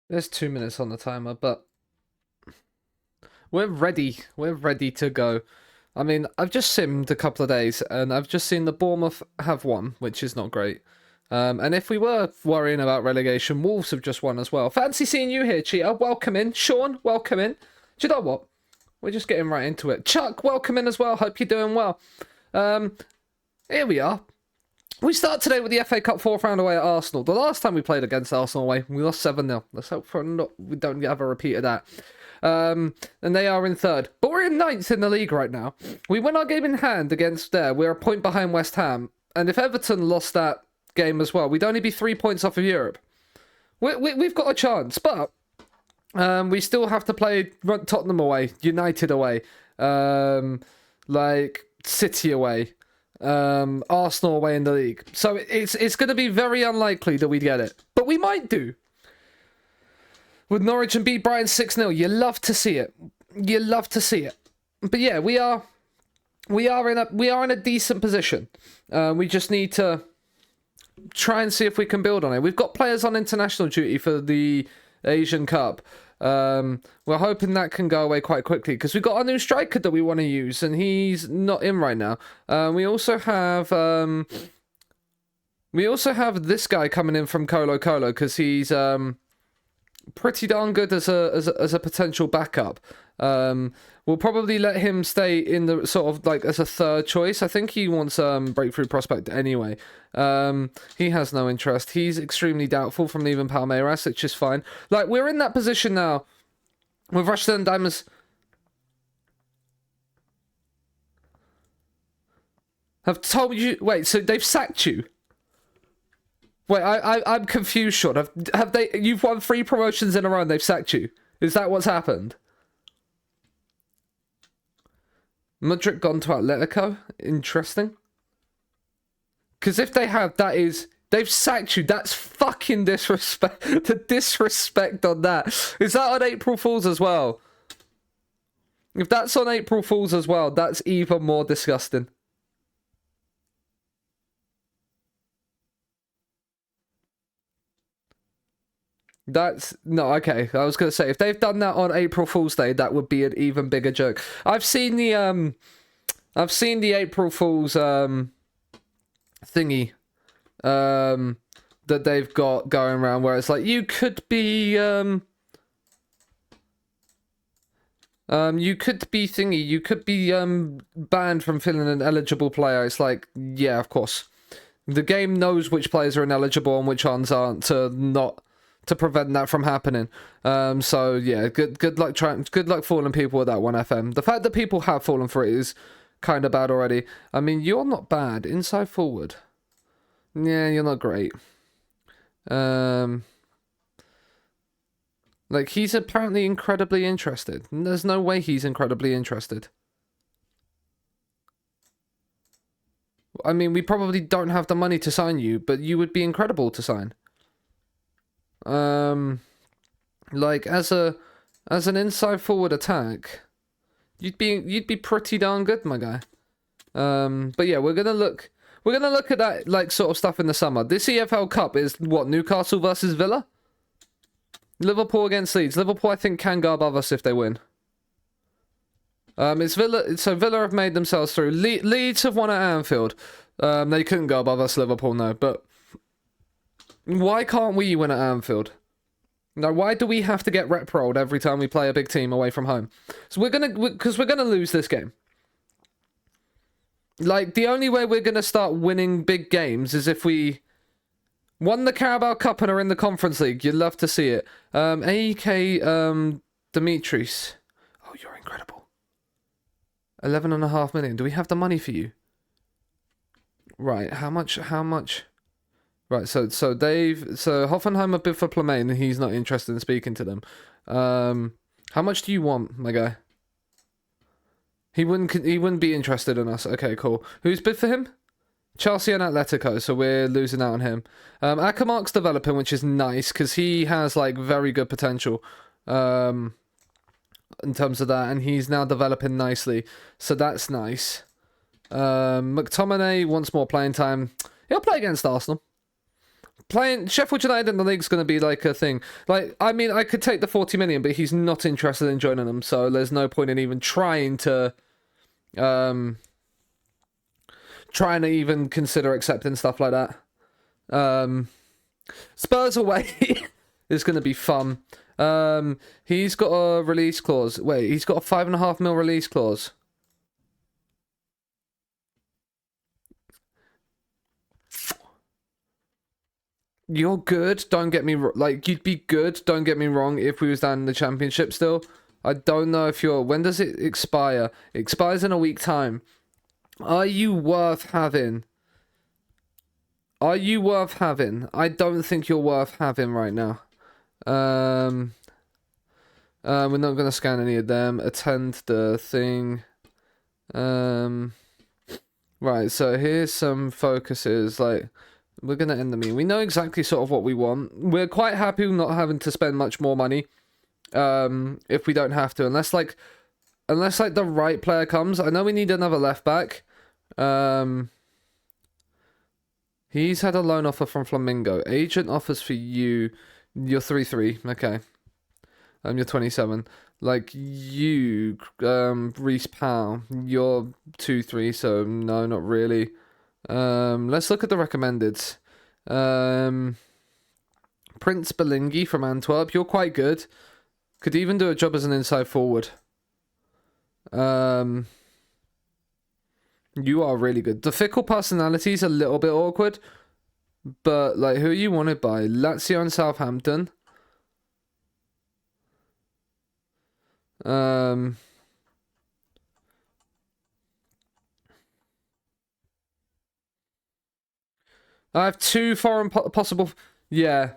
There's 2 minutes on the timer, but we're ready. We're ready to go. I mean, I've just simmed a couple of days, and I've just seen the Bournemouth have won, which is not great. And if we were worrying about relegation, Wolves have just won as well. Fancy seeing you here, Cheetah. Welcome in. Sean, welcome in. Do you know what? We're just getting right into it. Chuck, welcome in as well. Hope you're doing well. Here we are. We start today with the FA Cup fourth round away at Arsenal. The last time we played against Arsenal away, we lost 7-0. Let's hope we don't have a repeat of that. And they are in third. But we're in ninth in the league right now. We win our game in hand against there. We're a point behind West Ham. And if Everton lost that game as well, we'd only be 3 points off of Europe. We've got a chance, but we still have to play Tottenham away, United away, like City away, Arsenal away in the league. So it's going to be very unlikely that we get it, but we might do. With Norwich and beat Brighton 6-0, you love to see it. You love to see it. But yeah, we are in a decent position. We just need to try and see if we can build on it. We've got players on international duty for the Asian Cup. We're hoping that can go away quite quickly because we've got a new striker that we want to use, and he's not in right now. We also have this guy coming in from Colo Colo because he's pretty darn good as a potential backup. We'll probably let him stay in the sort of like as a third choice. I think he wants breakthrough prospect anyway. He has no interest. He's extremely doubtful from leaving Palmeiras, which is fine. Like, we're in that position now with Rashford and Diamonds. Have told you. Wait, so they've sacked you? Wait, I'm confused, Sean. Have they? You've won 3 promotions in a row and they've sacked you. Is that what's happened? Mudryk gone to Atletico? Interesting. Because if they have, they've sacked you. That's fucking disrespect. The disrespect on that. Is that on April Fool's as well? If that's on April Fool's as well, that's even more disgusting. No, okay. I was gonna say, if they've done that on April Fool's Day, that would be an even bigger joke. I've seen the April Fool's thingy that they've got going around where it's like you could be banned from filling an eligible player. It's like, yeah, of course. The game knows which players are ineligible and which ones aren't to prevent that from happening. So yeah, good luck fooling people with that one, FM. The fact that people have fallen for it is kind of bad already. I mean, you're not bad. Inside forward. Yeah, you're not great. Like, he's apparently incredibly interested. There's no way he's incredibly interested. I mean, we probably don't have the money to sign you, but you would be incredible to sign. Like, as an inside forward attack, you'd be pretty darn good, my guy. But yeah, we're gonna look at that like sort of stuff in the summer. This EFL Cup is what, Newcastle versus Villa? Liverpool against Leeds. Liverpool, I think, can go above us if they win. It's Villa. So Villa have made themselves through. Leeds have won at Anfield. They couldn't go above us, Liverpool, no. But why can't we win at Anfield? Now, why do we have to get rep-rolled every time we play a big team away from home? So we're gonna lose this game. Like, the only way we're gonna start winning big games is if we won the Carabao Cup and are in the Conference League. You'd love to see it. AEK Dimitris. Oh, you're incredible. 11.5 million. Do we have the money for you? Right, how much? Right, so Hoffenheim bid for Plamain, and he's not interested in speaking to them. How much do you want, my guy? He wouldn't be interested in us. Okay, cool. Who's bid for him? Chelsea and Atletico, so we're losing out on him. Akamark's developing, which is nice, because he has, like, very good potential in terms of that, and he's now developing nicely, so that's nice. McTominay wants more playing time. He'll play against Arsenal. playing Sheffield United in the league's going to be like a thing. Like, I mean, I could take the 40 million, but he's not interested in joining them, so there's no point in even trying to even consider accepting stuff like that. Spurs away is going to be fun. He's got a release clause. Wait, he's got a 5.5 mil release clause. You're good, don't get me wrong. Like, you'd be good, don't get me wrong, if we was down in the championship still. I don't know if you're... When does it expire? It expires in a week time. Are you worth having? Are you worth having? I don't think you're worth having right now. We're not going to scan any of them. Attend the thing. Right, so here's some focuses. Like... We're going to end the meeting. We know exactly sort of what we want. We're quite happy not having to spend much more money. If we don't have to. Unless like the right player comes. I know we need another left back. He's had a loan offer from Flamingo. Agent offers for you. You're 3-3. Okay. You're 27. Like you, Reese Powell. You're 2-3. So no, not really. Let's look at the recommendeds. Prince Belingi from Antwerp. You're quite good. Could even do a job as an inside forward. You are really good. The fickle personality is a little bit awkward. But, like, who are you wanted by? Lazio and Southampton. I have 2 foreign possible... Yeah.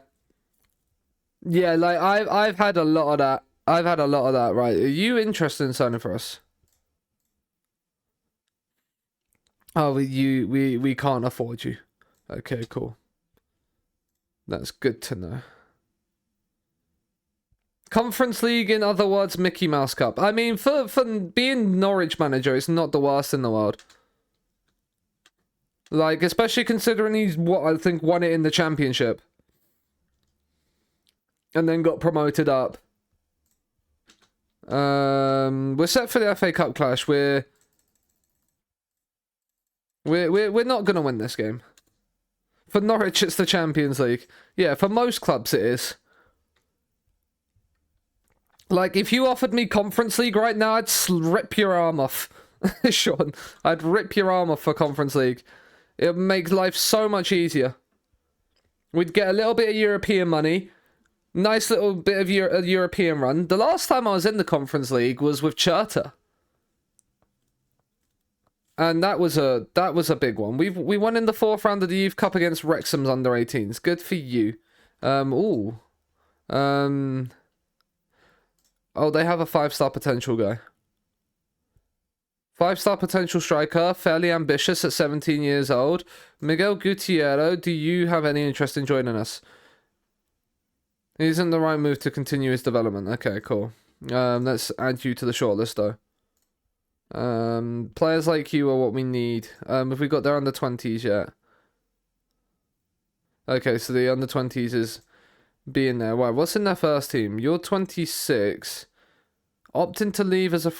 Yeah, like, I've had a lot of that. I've had a lot of that, right? Are you interested in signing for us? Oh, we can't afford you. Okay, cool. That's good to know. Conference League, in other words, Mickey Mouse Cup. I mean, for being Norwich manager, it's not the worst in the world. Like, especially considering he's, what, I think won it in the championship. And then got promoted up. We're set for the FA Cup clash. We're not going to win this game. For Norwich, it's the Champions League. Yeah, for most clubs, it is. Like, if you offered me Conference League right now, I'd rip your arm off. Sean, I'd rip your arm off for Conference League. It would make life so much easier. We'd get a little bit of European money. Nice little bit of a European run. The last time I was in the Conference League was with Churta. And that was a big one. We won in the 4th round of the Youth Cup against Wrexham's under-18s. Good for you. Oh, they have a 5-star potential guy. 5-star potential striker, fairly ambitious at 17 years old. Miguel Gutierrez, do you have any interest in joining us? He's in the right move to continue his development. Okay, cool. Let's add you to the shortlist, though. Players like you are what we need. Have we got their under-20s yet? Okay, so the under-20s is being there. Wow, what's in their first team? You're 26. Opting to leave as a...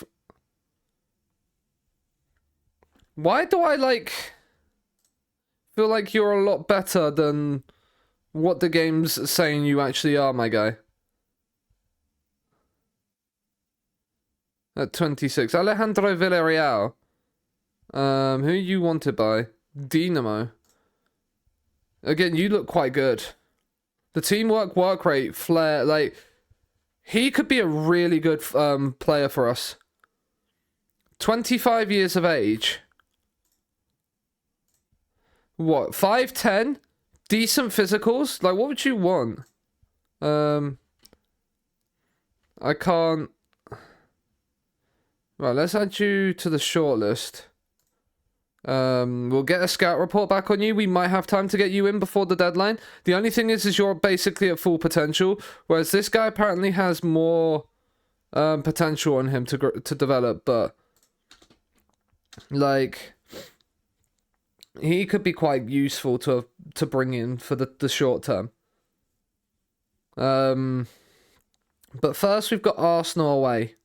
Why do I, like... feel like you're a lot better than what the game's saying you actually are, my guy? At 26. Alejandro Villarreal. Who you wanted by? Dinamo. Again, you look quite good. The teamwork, work rate, flair, like... He could be a really good player for us. 25 years of age. What? 5'10"? Decent physicals? Like, what would you want? I can't... Right, let's add you to the shortlist. We'll get a scout report back on you. We might have time to get you in before the deadline. The only thing is you're basically at full potential, whereas this guy apparently has more potential on him to develop, but like He could be quite useful to bring in for the short term. But first we've got Arsenal away.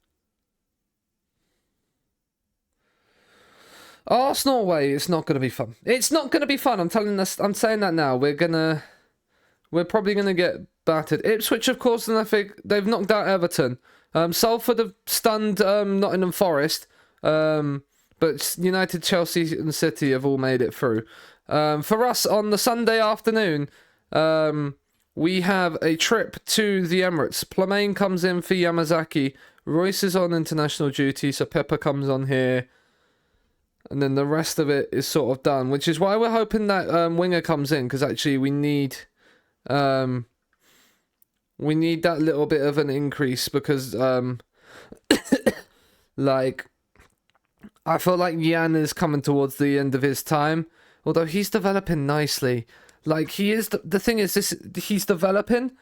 Arsenal away is not going to be fun. It's not going to be fun. I'm saying that now. We're probably going to get battered. Ipswich, of course, and I think they've knocked out Everton. Salford have stunned Nottingham Forest. But United, Chelsea, and City have all made it through. For us, on the Sunday afternoon, we have a trip to the Emirates. Plamain comes in for Yamazaki. Royce is on international duty, so Pepper comes on here. And then the rest of it is sort of done, which is why we're hoping that Winger comes in, because actually we need that little bit of an increase, because like, I feel like Jan is coming towards the end of his time, although he's developing nicely. Like, he is, the thing is, he's developing.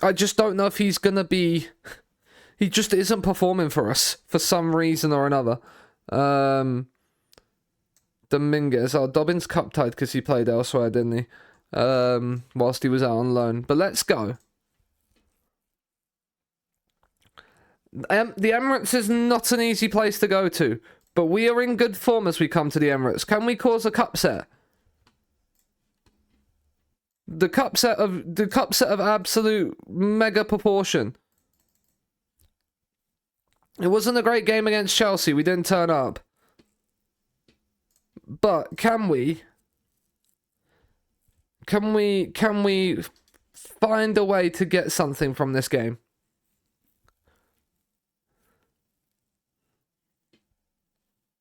I just don't know if he's gonna be, he just isn't performing for us for some reason or another. Dominguez. Oh, Dobbins cup tied because he played elsewhere, didn't he? Whilst he was out on loan. But let's go. The Emirates is not an easy place to go to, but we are in good form as we come to the Emirates. Can we cause a cup set? The cup set of absolute mega proportion. It wasn't a great game against Chelsea. We didn't turn up. But can we find a way to get something from this game?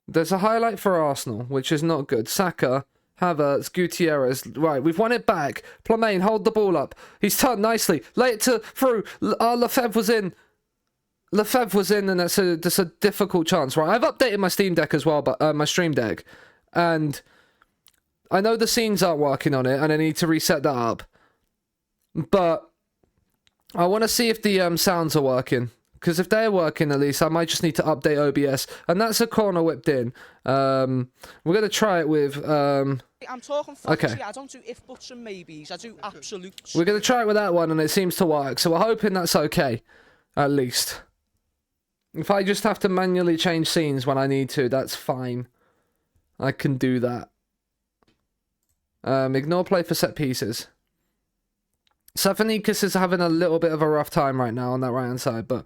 There's a highlight for Arsenal, which is not good. Saka, Havertz, Gutierrez. Right, we've won it back. Plamain, hold the ball up. He's turned nicely. Lay it through. Lefebvre was in. Lefebvre was in, and that's a difficult chance. Right, I've updated my Steam Deck as well, but my Stream Deck, and I know the scenes aren't working on it, and I need to reset that up. But I want to see if the sounds are working, because if they're working, at least I might just need to update OBS. And that's a corner whipped in. We're gonna try it with. I'm talking facts. Okay. I don't do if buts and maybes. I do absolutes. We're gonna try it with that one, and it seems to work. So we're hoping that's okay, at least. If I just have to manually change scenes when I need to, that's fine. I can do that. Ignore play for set pieces. Safanikis is having a little bit of a rough time right now on that right-hand side, but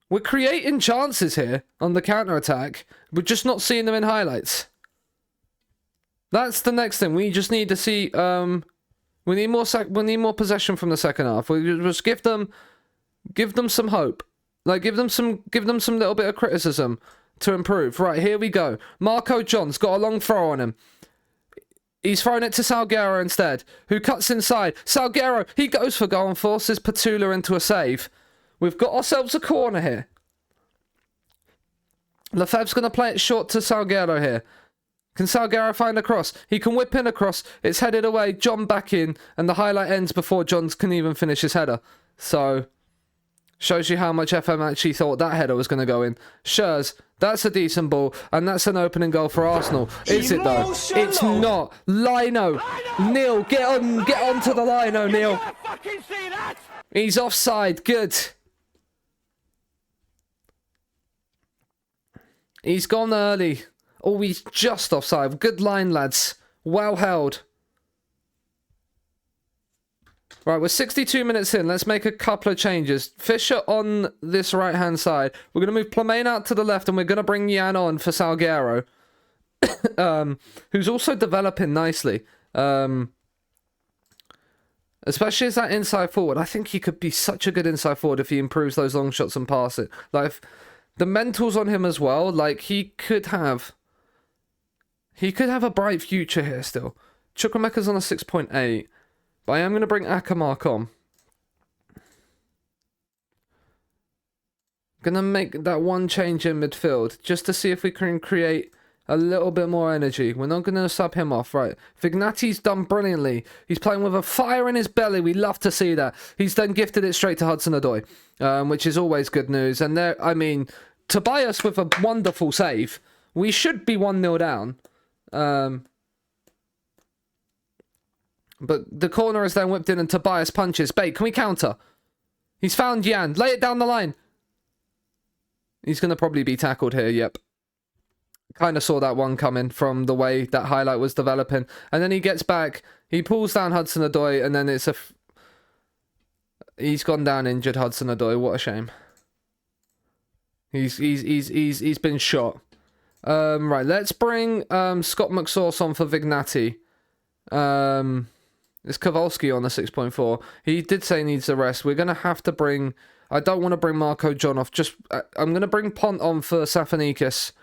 we're creating chances here on the counter-attack. We're just not seeing them in highlights. That's the next thing. We just need to see... we need more possession from the second half. We just give them some hope. Like, give them some little bit of criticism to improve. Right, here we go. Marco John's got a long throw on him. He's thrown it to Salguero instead, who cuts inside. Salguero, he goes for goal and forces Petula into a save. We've got ourselves a corner here. Lefebvre's going to play it short to Salguero here. Can Salguero find a cross? He can whip in a cross. It's headed away. John back in, and the highlight ends before John can even finish his header. So... shows you how much FM actually thought that header was going to go in. Schurz, that's a decent ball, and that's an opening goal for Arsenal. Is it though? It's not. Lino, Neil, get on to the Lino, Neil. He's offside. Good. He's gone early. Oh, he's just offside. Good line, lads. Well held. Right, we're 62 minutes in. Let's make a couple of changes. Fisher on this right-hand side. We're going to move Plamain out to the left, and we're going to bring Jan on for Salguero, who's also developing nicely. Especially as that inside forward. I think he could be such a good inside forward if he improves those long shots and pass it. Like, the mentals on him as well. Like, he could have a bright future here still. Chukwemeka's on a 6.8. But I am going to bring Akamark on. Going to make that one change in midfield, just to see if we can create a little bit more energy. We're not going to sub him off, right? Vignati's done brilliantly. He's playing with a fire in his belly. We love to see that. He's then gifted it straight to Hudson-Odoi, which is always good news. And there, I mean, Tobias with a wonderful save. We should be 1-0 down. But the corner is then whipped in and Tobias punches. Bait, can we counter? He's found Jan. Lay it down the line. He's going to probably be tackled here, yep. Kind of saw that one coming from the way that highlight was developing. And then he gets back. He pulls down Hudson-Odoi, and then it's a... He's gone down injured, Hudson-Odoi. What a shame. He's been shot. Right, let's bring Scott McSauce on for Vignati. It's Kowalski on the 6.4. He did say he needs a rest. We're going to have to bring... I don't want to bring Marco John off. Just I'm going to bring Pont on for Safanikis.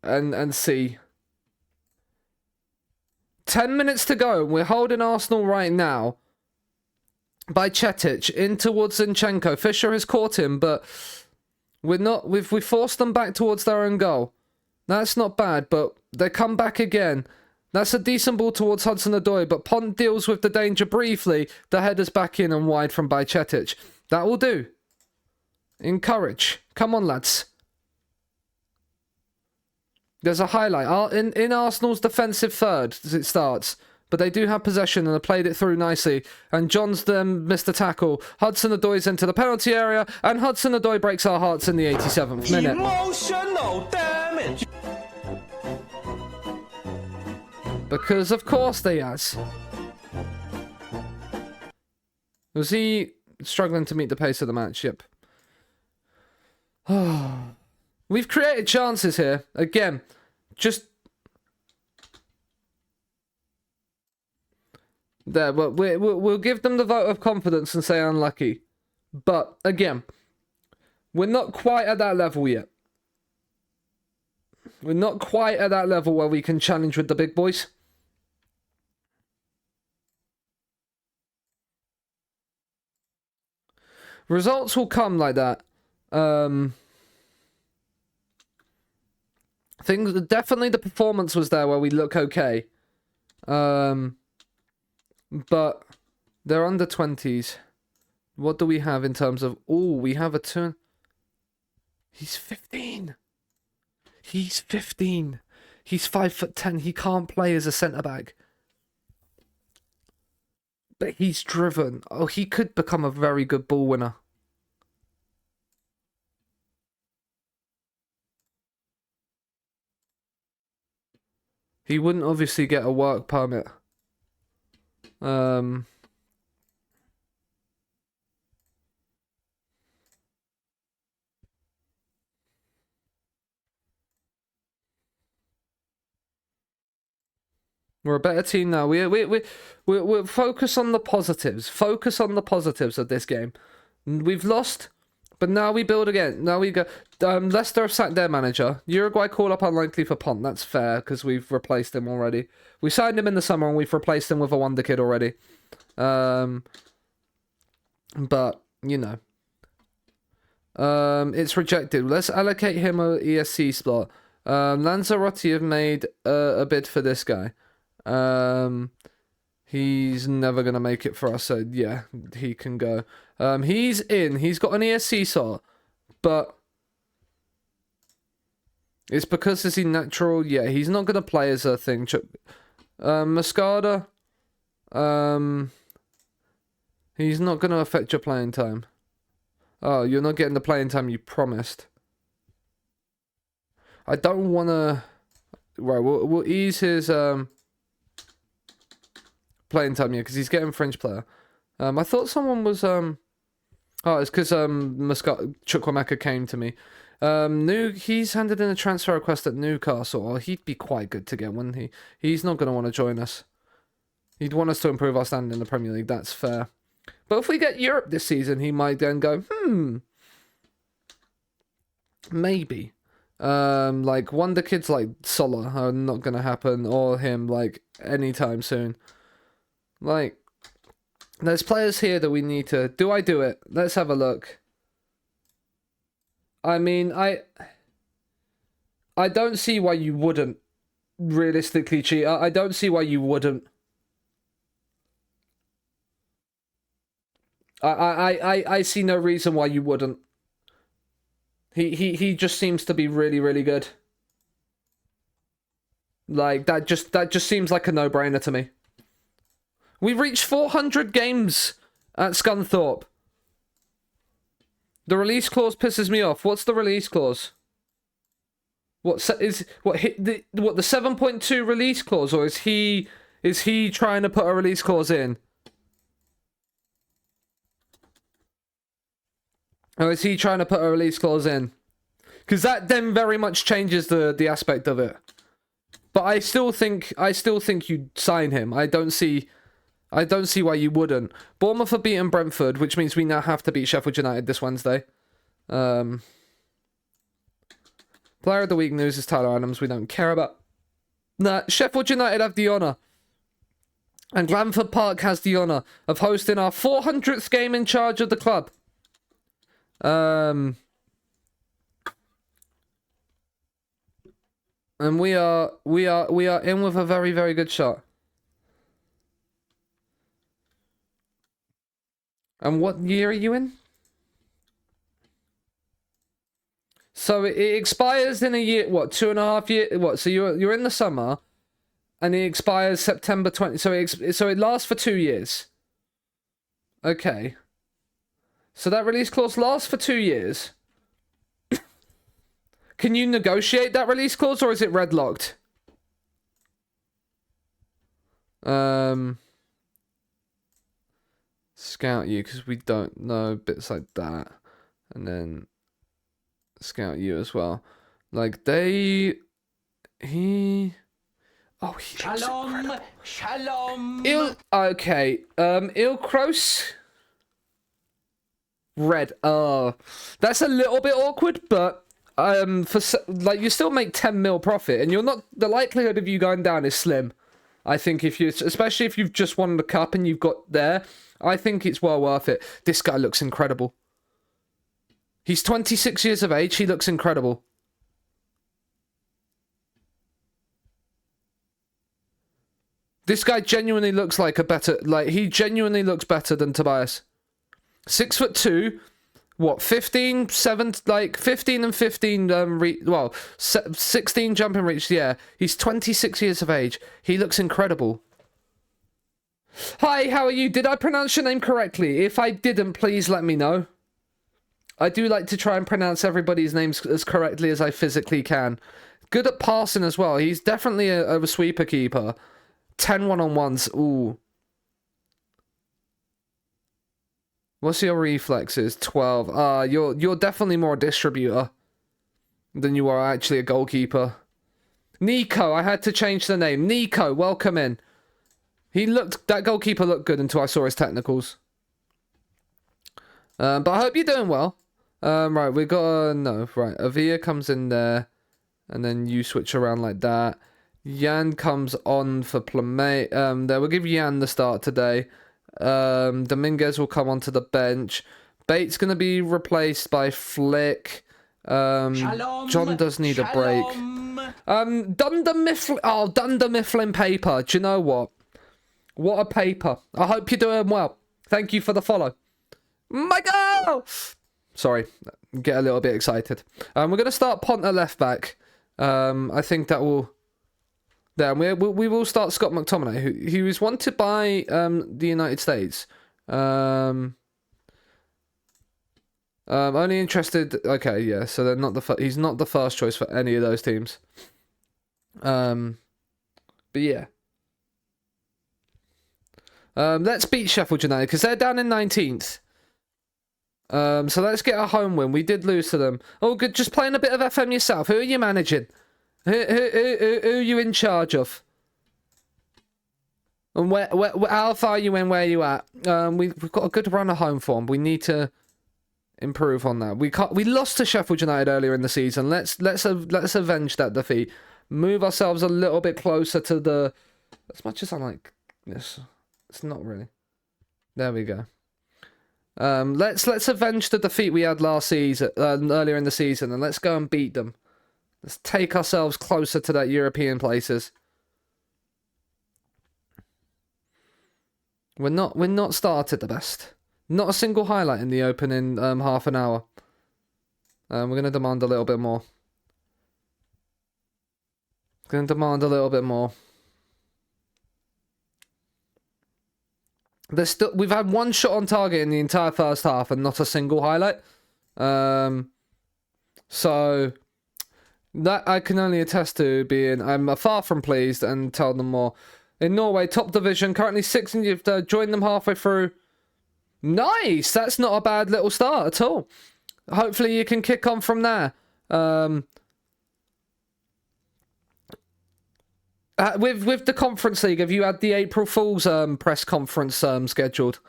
And see. 10 minutes to go. We're holding Arsenal right now. By Chetic in towards Zinchenko. Fisher has caught him, but we're not. We forced them back towards their own goal. That's not bad, but they come back again. That's a decent ball towards Hudson-Odoi, but Pont deals with the danger briefly. The header's back in and wide from by Chetic. That will do. Encourage. Come on, lads. There's a highlight. In Arsenal's defensive third as it starts. But they do have possession and have played it through nicely. And John's then missed a tackle. Hudson-Odoi's into the penalty area. And Hudson-Odoi breaks our hearts in the 87th minute. Emotional damage. Because of course they has. Was he struggling to meet the pace of the match? Yep. We've created chances here. Again, just... There, but we'll give them the vote of confidence and say unlucky. But, again, we're not quite at that level yet. We're not quite at that level where we can challenge with the big boys. Results will come like that. Things, definitely the performance was there where we look okay. But they're under 20s. What do we have in terms of... Oh, we have a turn. He's 15. He's 15. He's 5'10". He can't play as a centre-back. But he's driven. Oh, he could become a very good ball winner. He wouldn't obviously get a work permit. We're a better team now. We're focus on the positives. Focus on the positives of this game. We've lost, but now we build again. Now we go. Leicester have sacked their manager. Uruguay call up unlikely for Pont. That's fair because we've replaced him already. We signed him in the summer and we've replaced him with a wonder kid already. But you know, it's rejected. Let's allocate him a ESC slot. Lanzarote have made a bid for this guy. He's never gonna make it for us, so yeah, he can go. He's in. He's got an ESC slot, but it's because is he natural? Yeah, he's not gonna play as a thing. Moscada, he's not gonna affect your playing time. Oh, you're not getting the playing time you promised. I don't wanna. Right, we'll ease his playing time, yeah, because he's getting French player. I thought someone was Oh, it's because Chukwuemeka came to me. He's handed in a transfer request at Newcastle. Oh, he'd be quite good to get, wouldn't he? He's not going to want to join us. He'd want us to improve our standing in the Premier League. That's fair. But if we get Europe this season, he might then go, maybe. Like wonder kids like Sola are not going to happen, or him like anytime soon. Like, there's players here that we need to... Do I do it? Let's have a look. I mean, I don't see why you wouldn't realistically cheat. I don't see why you wouldn't. I see no reason why you wouldn't. He just seems to be really, really good. Like, that just seems like a no-brainer to me. We reached 400 games at Scunthorpe. The release clause pisses me off. What's the release clause? What the 7.2 release clause, or is he trying to put a release clause in? Or is he trying to put a release clause in? Because that then very much changes the aspect of it. But I still think you'd sign him. I don't see why you wouldn't. Bournemouth have beaten Brentford, which means we now have to beat Sheffield United this Wednesday. Player of the week news is Tyler Adams. We don't care about. Nah, Sheffield United have the honour. And Glanford Park has the honour of hosting our 400th game in charge of the club. And we are in with a very, very good shot. And what year are you in? So it expires in a year, what, 2.5 years? What, so you're in the summer, and it expires September 20, so it lasts for 2 years. Okay. So that release clause lasts for 2 years. Can you negotiate that release clause, or is it red-locked? Scout you, because we don't know bits like that. And then scout you as well. Like, he Shalom, shalom. Okay, Ilkros. Red. That's a little bit awkward, but you still make 10 mil profit, and you're not. The likelihood of you going down is slim. I think especially if you've just won the cup and you've got there, I think it's well worth it. This guy looks incredible. He's 26 years of age. He looks incredible. This guy genuinely looks like he genuinely looks better than Tobias. 6'2", what, 15, 7, 15 and 15, 16 jumping reach, yeah. He's 26 years of age. He looks incredible. Hi, how are you? Did I pronounce your name correctly? If I didn't, please let me know. I do like to try and pronounce everybody's names as correctly as I physically can. Good at passing as well. He's definitely a sweeper keeper. 10 one-on-ones. Ooh. What's your reflexes? 12. You're definitely more a distributor than you are actually a goalkeeper. Nico, I had to change the name. Nico, welcome in. That goalkeeper looked good until I saw his technicals. But I hope you're doing well. Right, we got right. Avia comes in there, and then you switch around like that. Jan comes on for Plumate. We'll give Jan the start today. Dominguez will come onto the bench. Bates going to be replaced by Flick. Shalom, John does need a break. Dunder Mifflin paper. Do you know what? What a paper. I hope you're doing well. Thank you for the follow. Michael! Sorry, get a little bit excited. We're going to start Pont at left back. I think that will... Then we will start Scott McTominay, who is wanted by the United States. Only interested. Okay, yeah. So they're not he's not the first choice for any of those teams. But yeah. Let's beat Sheffield United because they're down in 19th. So let's get a home win. We did lose to them. Oh, good. Just playing a bit of FM yourself. Who are you managing? Who are you in charge of? And where how far are you in? Where are you at? We've got a good run of home form. We need to improve on that. We lost to Sheffield United earlier in the season. Let's avenge that defeat. Move ourselves a little bit closer to the. As much as I like this, it's not really. There we go. Let's avenge the defeat we had last season, earlier in the season, and let's go and beat them. Let's take ourselves closer to that European places. We're not started the best. Not a single highlight in the opening half an hour. We're going to demand a little bit more. Going to demand a little bit more. We've had one shot on target in the entire first half and not a single highlight. So that I can only attest to being I'm far from pleased and tell them more. In Norway, top division, currently 6th, and you've joined them halfway through. Nice! That's not a bad little start at all. Hopefully you can kick on from there. With the Conference League, have you had the April Fool's press conference scheduled?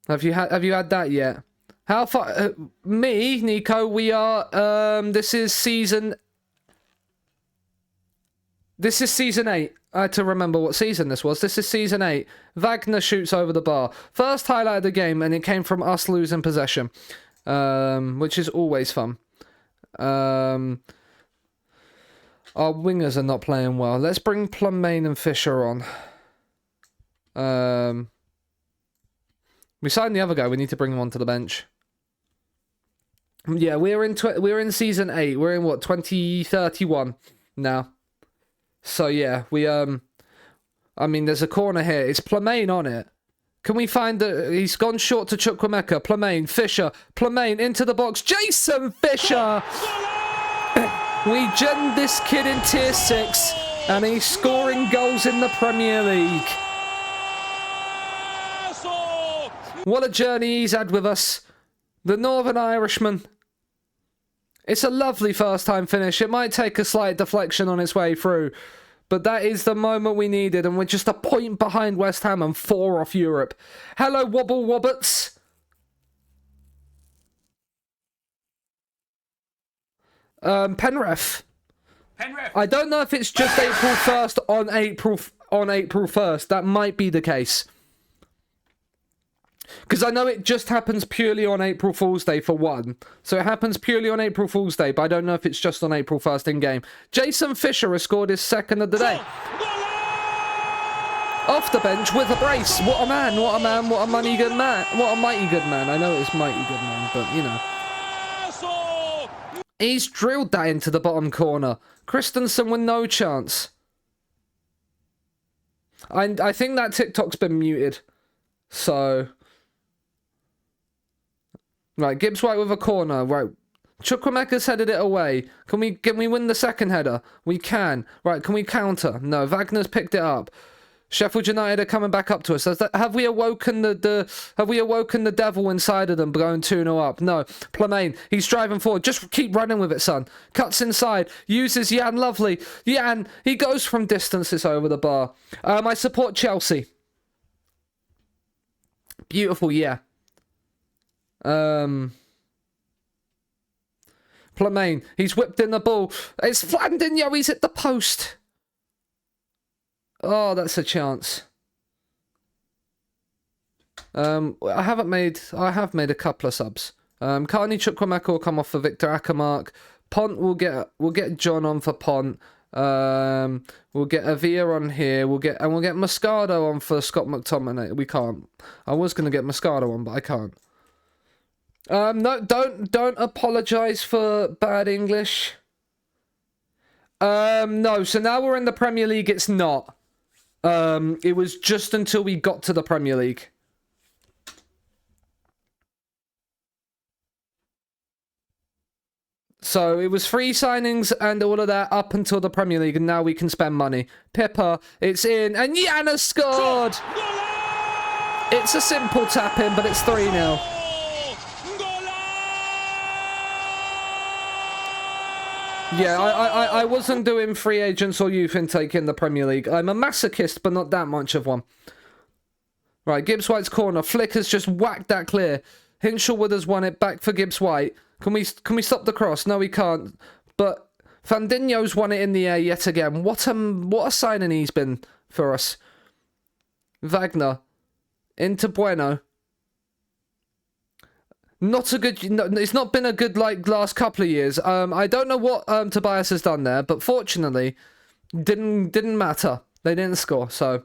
Have you had that yet? How far? Me, Nico, we are. This is season 8. I had to remember what season this was. This is season 8. Wagner shoots over the bar. First highlight of the game, and it came from us losing possession, which is always fun. Our wingers are not playing well. Let's bring Plummain and Fisher on. We signed the other guy. We need to bring him onto the bench. Yeah, we're in season 8. We're in what, 2031 now. So yeah, I mean, there's a corner here. It's Plummain on it. Can we find he's gone short to Chukwuemeka. Plummain, Fisher, Plummain into the box. Jason Fisher. We gen this kid in tier 6, and he's scoring goals in the Premier League. What a journey he's had with us. The Northern Irishman. It's a lovely first-time finish. It might take a slight deflection on its way through, but that is the moment we needed, and we're just a point behind West Ham and 4 off Europe. Hello, Wobble Wobbits. Penrith. I don't know if it's just April 1st on April 1st. That might be the case. Because I know it just happens purely on April Fool's Day for one. So it happens purely on April Fool's Day, but I don't know if it's just on April 1st in-game. Jason Fisher has scored his 2nd of the day. Off the bench with a brace. What a man, what a man, what a mighty good man. What a mighty good man. I know it's mighty good man, but, you know. He's drilled that into the bottom corner. Christensen with no chance. I think that TikTok's been muted. So... Right, Gibbs White with a corner. Right, Chukwuemeka's headed it away. Can we win the second header? We can. Right, can we counter? No, Wagner's picked it up. Sheffield United are coming back up to us. Have we awoken the devil inside of them going 2-0 up? No. Plummain, he's driving forward. Just keep running with it, son. Cuts inside. Uses Jan Lovely. Jan, he goes from distances over the bar. I support Chelsea. Beautiful, yeah. Plummain, he's whipped in the ball. It's Flandinho, he's at the post. Oh, that's a chance. I have made a couple of subs. Carney Chukwuemeka will come off for Victor Ackermark. Pont will get John on for Pont. We'll get Avia on here. We'll get Moscardo on for Scott McTominay. We can't. I was gonna get Moscardo on, but I can't. No, don't apologise for bad English. No, so now we're in the Premier League, it's not. It was just until we got to the Premier League. So it was free signings and all of that up until the Premier League, and now we can spend money. Pippa, it's in, and Yana scored! It's a simple tap-in, but it's 3-0. Yeah, I wasn't doing free agents or youth intake in the Premier League. I'm a masochist, but not that much of one. Right, Gibbs White's corner. Flick has just whacked that clear. Hinshelwood has won it back for Gibbs White. Can we stop the cross? No, we can't. But Fandinho's won it in the air yet again. What a signing he's been for us. Wagner into Bueno. Not a good. No, it's not been a good last couple of years. I don't know what Tobias has done there, but fortunately, didn't matter. They didn't score. So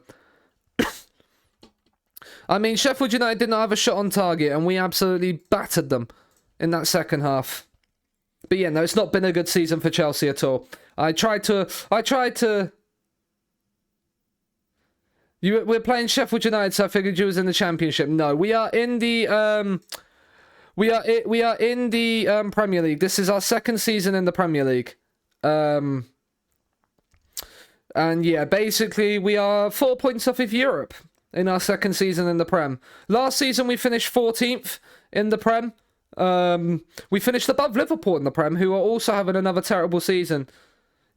I mean, Sheffield United did not have a shot on target, and we absolutely battered them in that second half. But yeah, no, it's not been a good season for Chelsea at all. I tried to. We're playing Sheffield United, so I figured you was in the Championship. No, we are in the we are in the Premier League. This is our second season in the Premier League. And yeah, basically we are 4 points off of Europe in our second season in the Prem. Last season we finished 14th in the Prem. We finished above Liverpool in the Prem, who are also having another terrible season.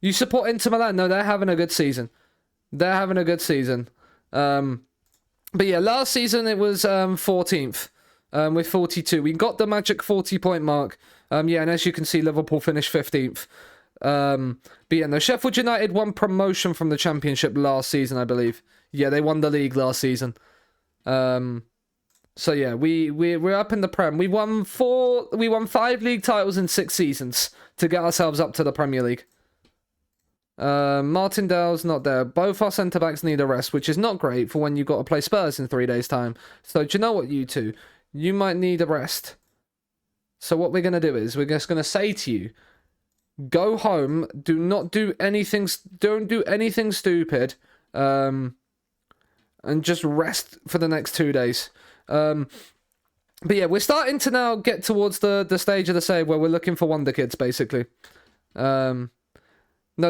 You support Inter Milan? No, they're having a good season. They're having a good season. But yeah, last season it was 14th with 42. We got the magic 40-point mark. Yeah, and as you can see, Liverpool finished 15th. But yeah, no, Sheffield United won promotion from the Championship last season, I believe. Yeah, they won the league last season. So yeah, we're up in the Prem. We won 5 league titles in 6 seasons to get ourselves up to the Premier League. Martindale's not there. Both our centre-backs need a rest, which is not great for when you've got to play Spurs in 3 days' time. So do you know what, you two? You might need a rest. So what we're going to do is, we're just going to say to you, go home, don't do anything stupid, and just rest for the next 2 days. But yeah, we're starting to now get towards the stage of the save where we're looking for wonder kids, basically. No,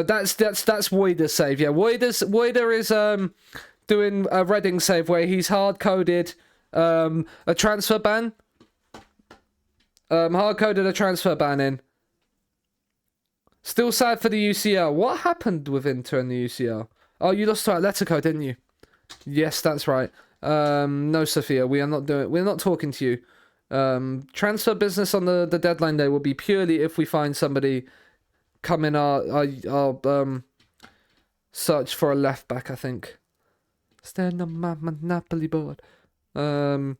that's Woider's save. Yeah, Woider is doing a Reading save where he's hard-coded a transfer ban. Hard-coded a transfer ban in. Still sad for the UCL. What happened with Inter and the UCL? Oh, you lost to Atletico, didn't you? Yes, that's right. No, Sophia, we're not talking to you. Transfer business on the deadline day will be purely if we find somebody come in our search for a left back, I think. Stand on my Monopoly board. You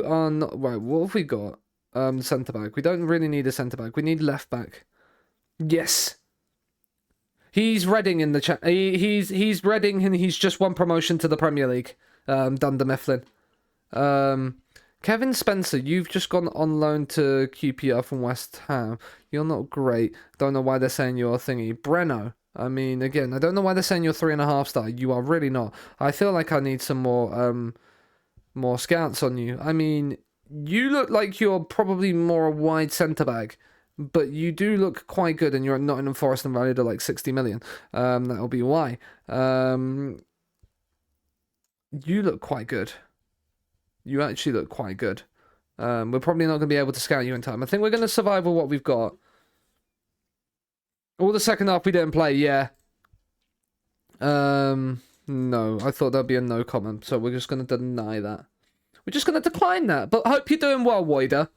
are not right. What have we got? Centre back. We don't really need a centre back. We need left back. Yes. He's Reading in the chat. He's Reading, and he's just won promotion to the Premier League. Dunder Mifflin. Kevin Spencer, you've just gone on loan to QPR from West Ham. You're not great. Don't know why they're saying you're a thingy. Breno. I mean, again, I don't know why they're saying you're 3.5 star. You are really not. I feel like I need some more scouts on you. I mean, you look like you're probably more a wide centre back, but you do look quite good, and you're at Nottingham Forest and valued at like 60 million. That'll be why. You look quite good. You actually look quite good. We're probably not going to be able to scout you in time. I think we're going to survive with what we've got. All the second half we didn't play, yeah. No, I thought that'd be a no comment, so we're just going to deny that. We're just going to decline that. But I hope you're doing well, Woider.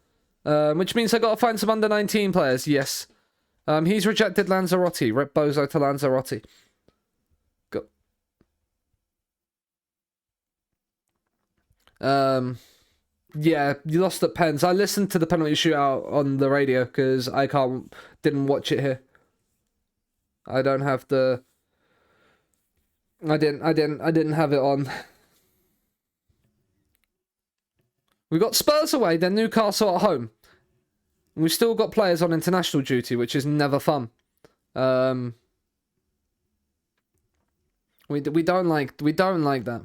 Which means I got to find some under-19 players, yes. He's rejected Lanzarote. Rip Bozo to Lanzarote. Go. Yeah, you lost at pens. I listened to the penalty shootout on the radio because I didn't watch it here. I don't have the. I didn't have it on. We got Spurs away, then Newcastle at home. We've still got players on international duty, which is never fun. We don't like that.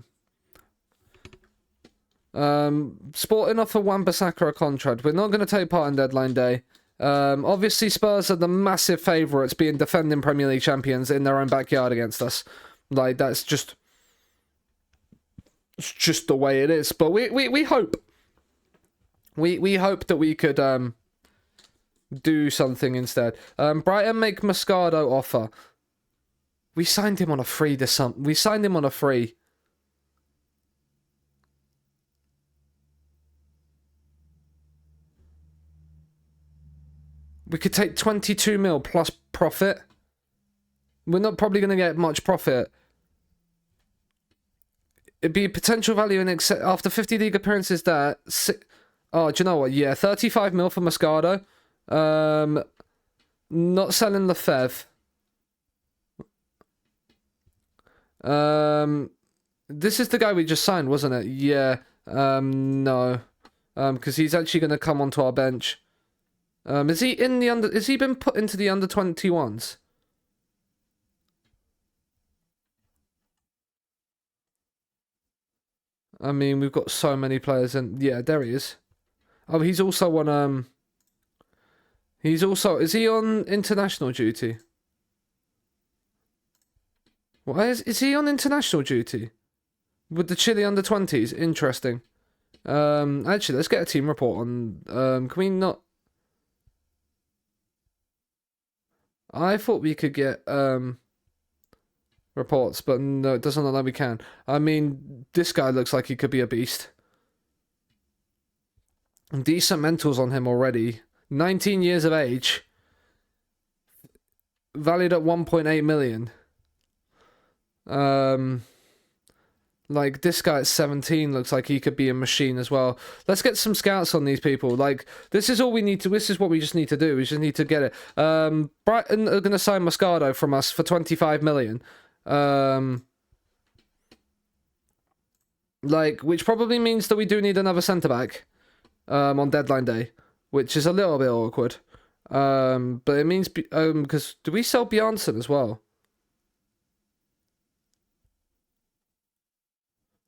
Sporting offer Wan-Bissaka a contract. We're not going to take part in deadline day. Obviously, Spurs are the massive favourites, being defending Premier League champions in their own backyard against us. Like, that's just... It's just the way it is. But we hope. We hope that we could do something instead. Brighton make Moscardo offer. We signed him on a free this summer. We signed him on a free. We could take 22 mil plus profit. We're not probably going to get much profit. It'd be potential value in excess after 50 league appearances there. Oh, do you know what? Yeah, 35 mil for Moscardo. Not selling Lefebvre. This is the guy we just signed, wasn't it? Yeah. No. Because he's actually going to come onto our bench. Is he in the under? Has he been put into the under 21s? I mean, we've got so many players, and yeah, there he is. Oh, he's also on. He's also. Is he on international duty? Why is he on international duty with the Chile under 20s? Interesting. Actually, let's get a team report on. Can we not? I thought we could get reports, but no, it doesn't look like we can. I mean, this guy looks like he could be a beast. Decent mentals on him already. 19 years of age. Valued at 1.8 million. Like, this guy at 17 looks like he could be a machine as well. Let's get some scouts on these people. Like, this is all we need to... This is what we just need to do. We just need to get it. Brighton are going to sign Moscardo from us for 25 million. Like, which probably means that we do need another centre-back on deadline day, which is a little bit awkward. But it means... because do we sell Bjarnson as well?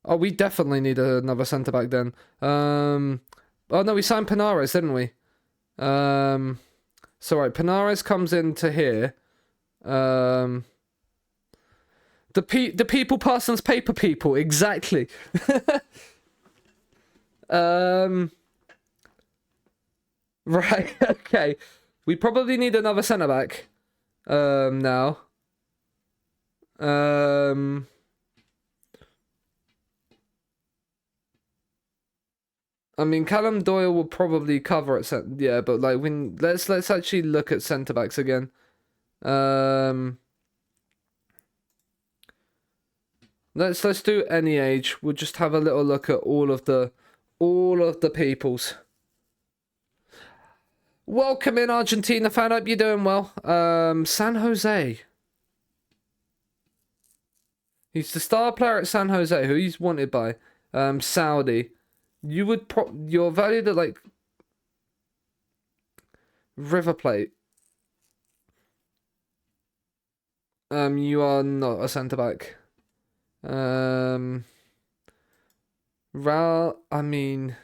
Oh, we definitely need another centre-back then. Oh, no, we signed Pinares, didn't we? So, right, Pinares comes into here. The people person's paper people, exactly. Right, okay. We probably need another centre-back. Now. I mean, Callum Doyle will probably cover it. Yeah, but like when let's actually look at centre backs again. Let's do any age. We'll just have a little look at all of the peoples. Welcome in, Argentina fan. Hope you're doing well. San Jose. He's the star player at San Jose. Who he's wanted by? Saudi. You're valued at like River Plate. You are not a centre back. I mean,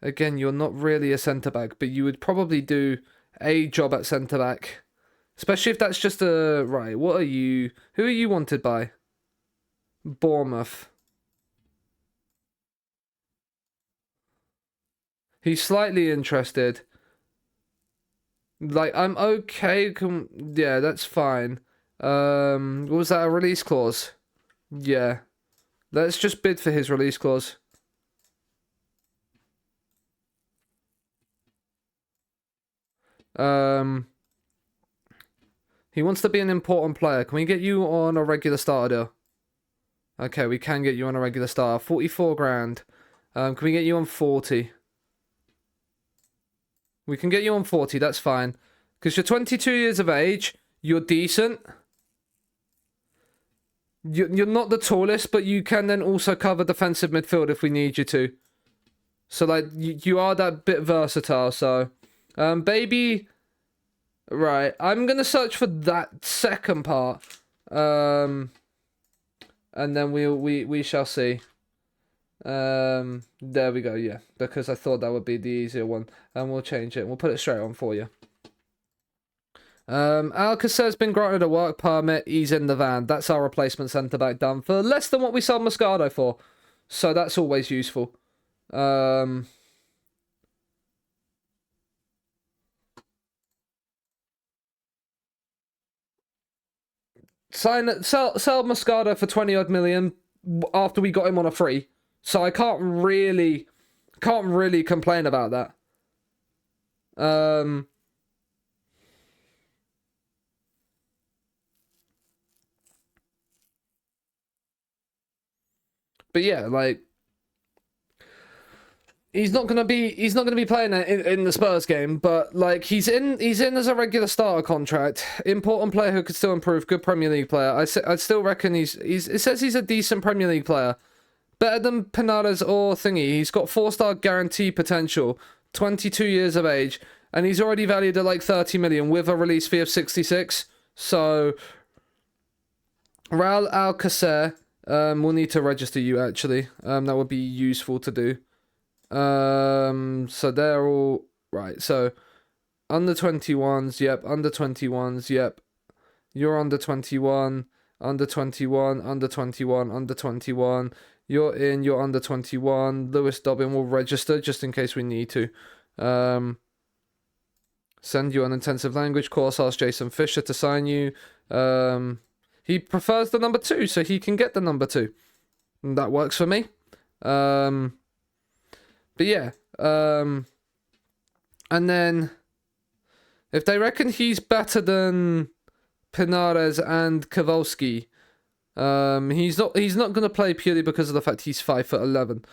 again, you're not really a centre back, but you would probably do a job at centre back, especially if that's just a right. What are you? Who are you wanted by? Bournemouth. He's slightly interested. Like, I'm okay. Yeah, that's fine. Was that a release clause? Yeah. Let's just bid for his release clause. He wants to be an important player. Can we get you on a regular starter deal? Okay, we can get you on a regular starter. 44 grand. Can we get you on 40? We can get you on 40, that's fine. Because you're 22 years of age, you're decent. You're not the tallest, but you can then also cover defensive midfield if we need you to. So, like, you are that bit versatile, so... baby... Right, I'm going to search for that second part. And then we shall see. There we go, yeah. Because I thought that would be the easier one. And we'll change it. We'll put it straight on for you. Alcacer's been granted a work permit. He's in the van. That's our replacement centre-back done for less than what we sold Moscardo for. So that's always useful. Sell Moscardo for 20 odd million after we got him on a free. So I can't really complain about that. But yeah, like he's not gonna be playing in the Spurs game, but like he's in as a regular starter contract. Important player who could still improve. Good Premier League player. I still reckon it says he's a decent Premier League player. Better than Pinares or Thingy. He's got 4-star guarantee potential. 22 years of age, and he's already valued at like 30 million with a release fee of 66. So Raul Alcacer, we'll need to register you actually. That would be useful to do. So they're all right. So under 21s, yep. Under 21s, yep. You're under 21, under 21, under 21, under 21. You're in, you're under 21. Lewis Dobbin will register just in case we need to. Send you an intensive language course. Ask Jason Fisher to sign you. He prefers the number 2, so he can get the number 2. And that works for me. But yeah. And then if they reckon he's better than Pinares and Kowalski, he's not going to play purely because of the fact he's 5'11".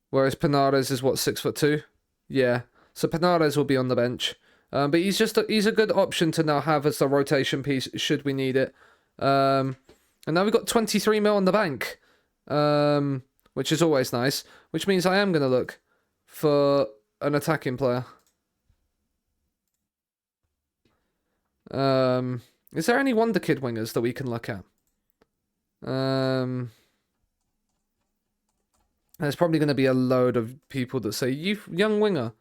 Whereas Pinares is what, 6'2". Yeah, so Pinares will be on the bench. But he's a good option to now have as a rotation piece should we need it. And now we've got 23 mil on the bank, which is always nice. Which means I am going to look for an attacking player. Is there any Wonder Kid wingers that we can look at? There's probably going to be a load of people that say, young winger.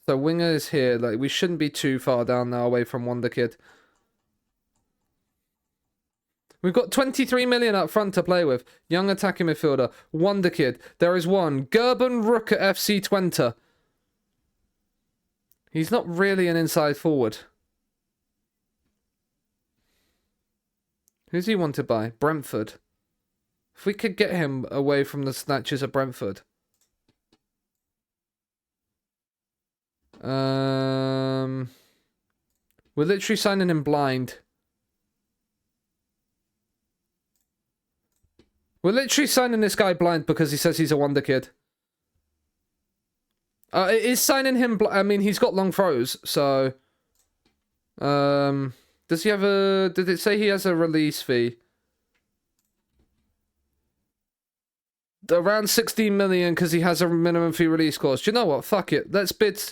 So winger is here. Like, we shouldn't be too far down now away from Wonder Kid. We've got 23 million up front to play with. Young attacking midfielder. Wonder Kid. There is one. Gerben Rook at FC Twente. He's not really an inside forward. Who's he wanted by? Brentford. If we could get him away from the snatches of Brentford. We're literally signing him blind. We're literally signing this guy blind because he says he's a Wonder Kid. It is signing him... I mean, he's got long throws, so... Does he have a... Did it say he has a release fee? Around 16 million because he has a minimum fee release clause. Do you know what? Fuck it. Let's bid...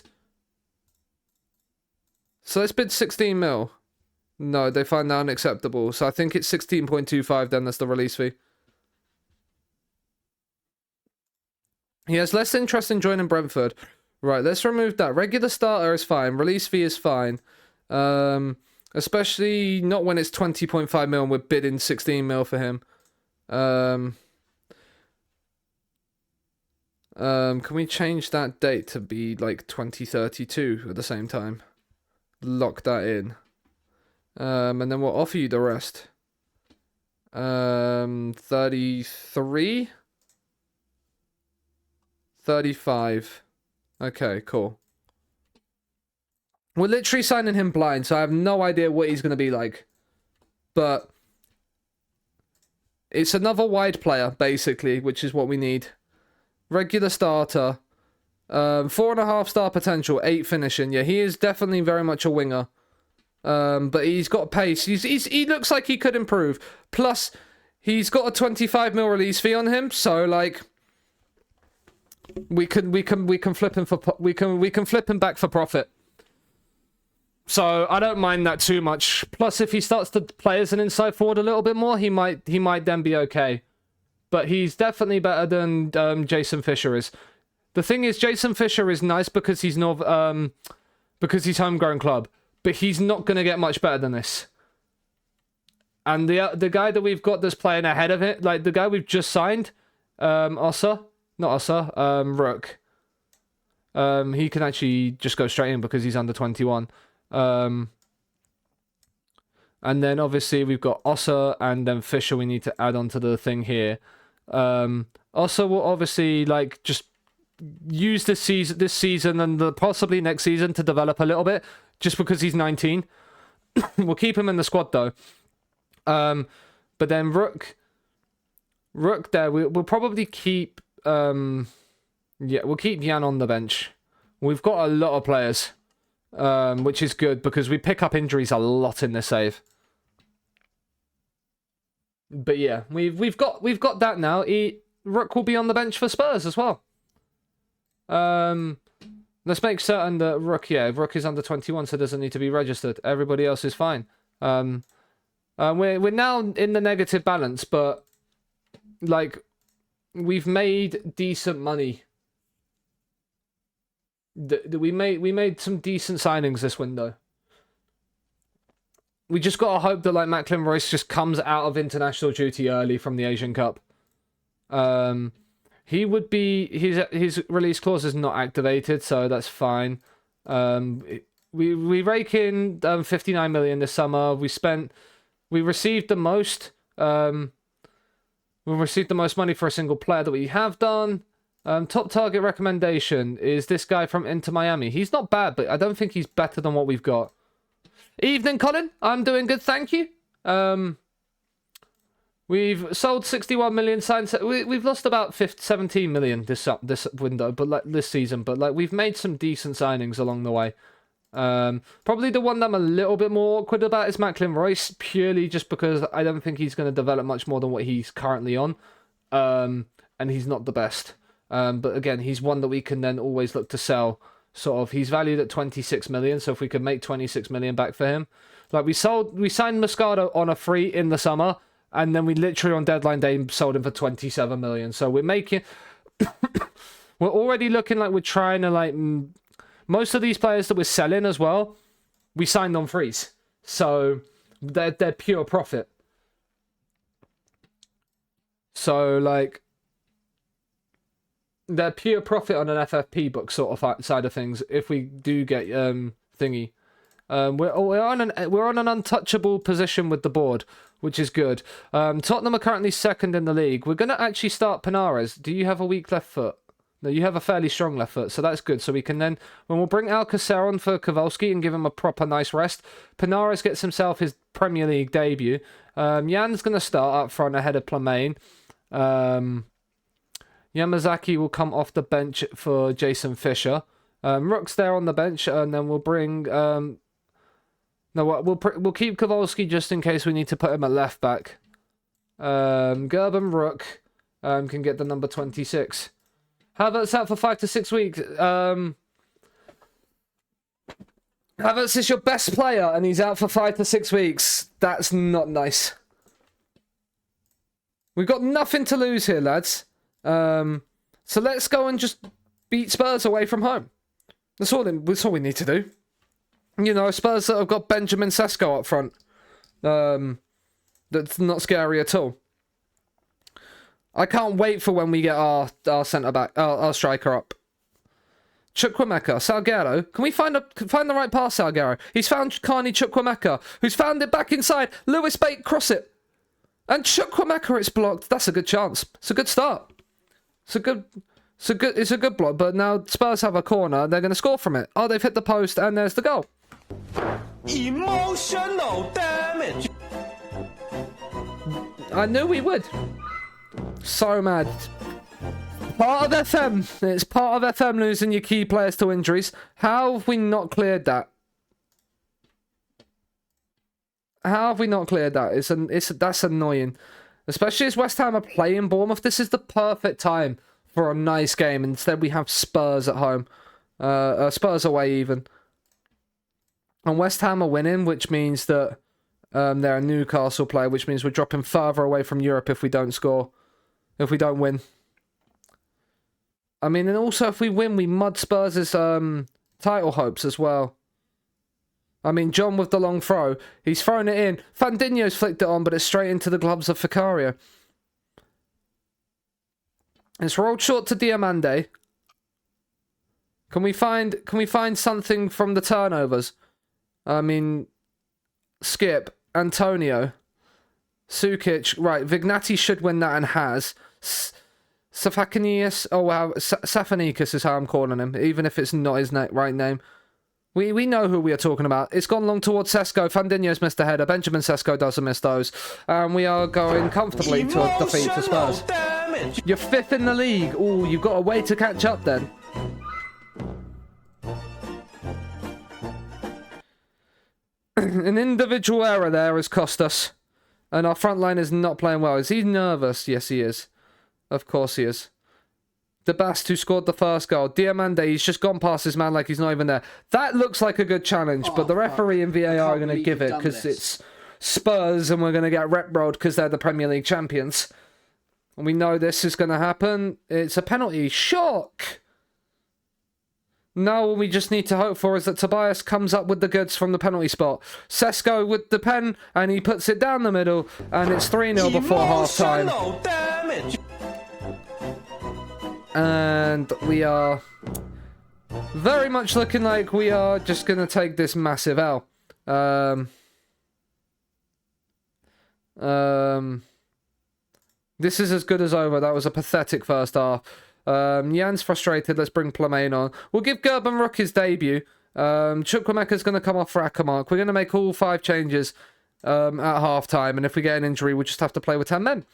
So let's bid 16 mil. No, they find that unacceptable. So I think it's 16.25 then. That's the release fee. He has less interest in joining Brentford. Right, let's remove that. Regular starter is fine. Release fee is fine. Especially not when it's 20.5 mil and we're bidding 16 mil for him. Can we change that date to be like 2032 at the same time? Lock that in. And then we'll offer you the rest. 33? 35. Okay, cool. We're literally signing him blind, so I have no idea what he's going to be like. But it's another wide player, basically, which is what we need. Regular starter. 4.5 star potential, 8 finishing. Yeah, he is definitely very much a winger. But he's got pace. He looks like he could improve. Plus, he's got a 25 mil release fee on him, so like we can flip him for we can flip him back for profit. So I don't mind that too much. Plus, if he starts to play as an inside forward a little bit more, he might then be okay. But he's definitely better than Jason Fisher is. The thing is, Jason Fisher is nice because he's because he's homegrown club, but he's not going to get much better than this. And the guy that we've got that's playing ahead of it, like the guy we've just signed, Rook. He can actually just go straight in because he's under 21. And then obviously we've got Ossa and then Fisher we need to add onto the thing here. Ossa will obviously like just use this season and possibly next season to develop a little bit just because he's 19. We'll keep him in the squad though. But then Rook there we'll probably keep Yeah, we'll keep Jan on the bench. We've got a lot of players, which is good because we pick up injuries a lot in this save. But yeah, we've got that now. Rook will be on the bench for Spurs as well. Let's make certain that Rook is under 21, so doesn't need to be registered. Everybody else is fine. We're now in the negative balance, but like we've made decent money. We made some decent signings this window. We just gotta hope that like Macklin Royce just comes out of international duty early from the Asian Cup. He would be his release clause is not activated, so that's fine. We rake in 59 million this summer. We received the most. We received the most money for a single player that we have done. Top target recommendation is this guy from Inter Miami. He's not bad, but I don't think he's better than what we've got. Evening, Colin. I'm doing good, thank you. We've sold 61 million signs. We've lost about 17 million this window, but like this season. But like we've made some decent signings along the way. Probably the one that I'm a little bit more awkward about is Macklin Royce, purely just because I don't think he's going to develop much more than what he's currently on. And he's not the best. But again, he's one that we can then always look to sell. Sort of, he's valued at 26 million, so if we could make 26 million back for him. Like we signed Moscato on a free in the summer, and then we literally on deadline day sold him for 27 million. So we're making we're already looking like we're trying to like most of these players that we're selling as well, we signed on frees. So they're pure profit. So like they're pure profit on an FFP book sort of side of things. If we do get thingy, we're on an untouchable position with the board, which is good. Tottenham are currently second in the league. We're gonna actually start Pinares. Do you have a weak left foot? No, you have a fairly strong left foot, so that's good. So we can then, when we'll bring Alcacer on for Kowalski and give him a proper nice rest, Pinares gets himself his Premier League debut. Jan's gonna start up front ahead of Plamain. Yamazaki will come off the bench for Jason Fisher. Rook's there on the bench, and then we'll bring. We'll keep Kowalski just in case we need to put him at left back. Gerben Rook can get the number 26. Havertz out for 5 to 6 weeks. Havertz is your best player, and he's out for 5 to 6 weeks. That's not nice. We've got nothing to lose here, lads. So let's go and just beat Spurs away from home. That's all we need to do. You know, Spurs that have got Benjamin Sesko up front. That's not scary at all. I can't wait for when we get our centre back, our striker up. Chukwuemeka, Salguero. Can we find the right pass, Salguero? He's found Carney Chukwuemeka, who's found it back inside. Lewis Bate, cross it. And Chukwuemeka, it's blocked. That's a good chance. It's a good start. It's a good block, but now Spurs have a corner. They're going to score from it. Oh, they've hit the post, and there's the goal. Emotional damage. I knew we would. So mad. Part of FM. It's part of FM losing your key players to injuries. How have we not cleared that? How have we not cleared that? That's annoying. Especially as West Ham are playing Bournemouth. This is the perfect time for a nice game. Instead, we have Spurs at home. Spurs away, even. And West Ham are winning, which means that they're a Newcastle player, which means we're dropping further away from Europe if we don't score. If we don't win. I mean, and also if we win, we mud Spurs' title hopes as well. I mean, John with the long throw. He's thrown it in. Fandinho's flicked it on, but it's straight into the gloves of Vicario. It's rolled short to Diamande. Can we find something from the turnovers? I mean, Skip, Antonio, Sukic. Right, Vignati should win that and has. Safakanias. Oh wow, Safanikis is how I'm calling him, even if it's not his right name. We know who we are talking about. It's gone long towards Sesko. Fandinho's missed a header. Benjamin Sesko doesn't miss those. We are going comfortably to a defeat for Spurs. damage! You're 5th in the league. Oh, you've got a way to catch up then. An individual error there has cost us. And our front line is not playing well. Is he nervous? Yes, he is. Of course he is. The Bast who scored the first goal. Diamande, he's just gone past his man like he's not even there. That looks like a good challenge, but the referee and VAR are going to give it because it's Spurs and we're going to get rep-rolled because they're the Premier League champions. And we know this is going to happen. It's a penalty. Shock! Now all we just need to hope for is that Tobias comes up with the goods from the penalty spot. Sesko with the pen, and he puts it down the middle, and it's 3-0 before half-time. And we are very much looking like we are just going to take this massive L. This is as good as over. That was a pathetic first half. Jan's frustrated. Let's bring Plamain on. We'll give Gerben Rook his debut. Chukwuemeka's going to come off for Akamark. We're going to make all 5 changes at half-time. And if we get an injury, we'll just have to play with 10 men.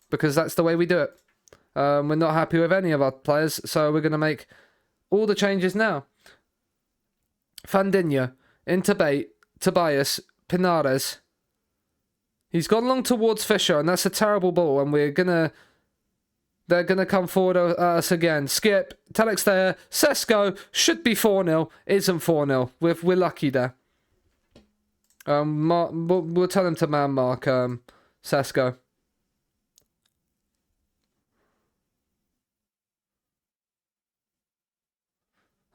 Because that's the way we do it. We're not happy with any of our players, so we're going to make all the changes now. Fandinho, into Tobias, Pinares. He's gone long towards Fisher, and that's a terrible ball, and they're going to come forward at us again. Skip, Telex there, Sesko, should be 4-0, isn't 4-0. We're lucky there. We'll tell him to man-mark Sesko.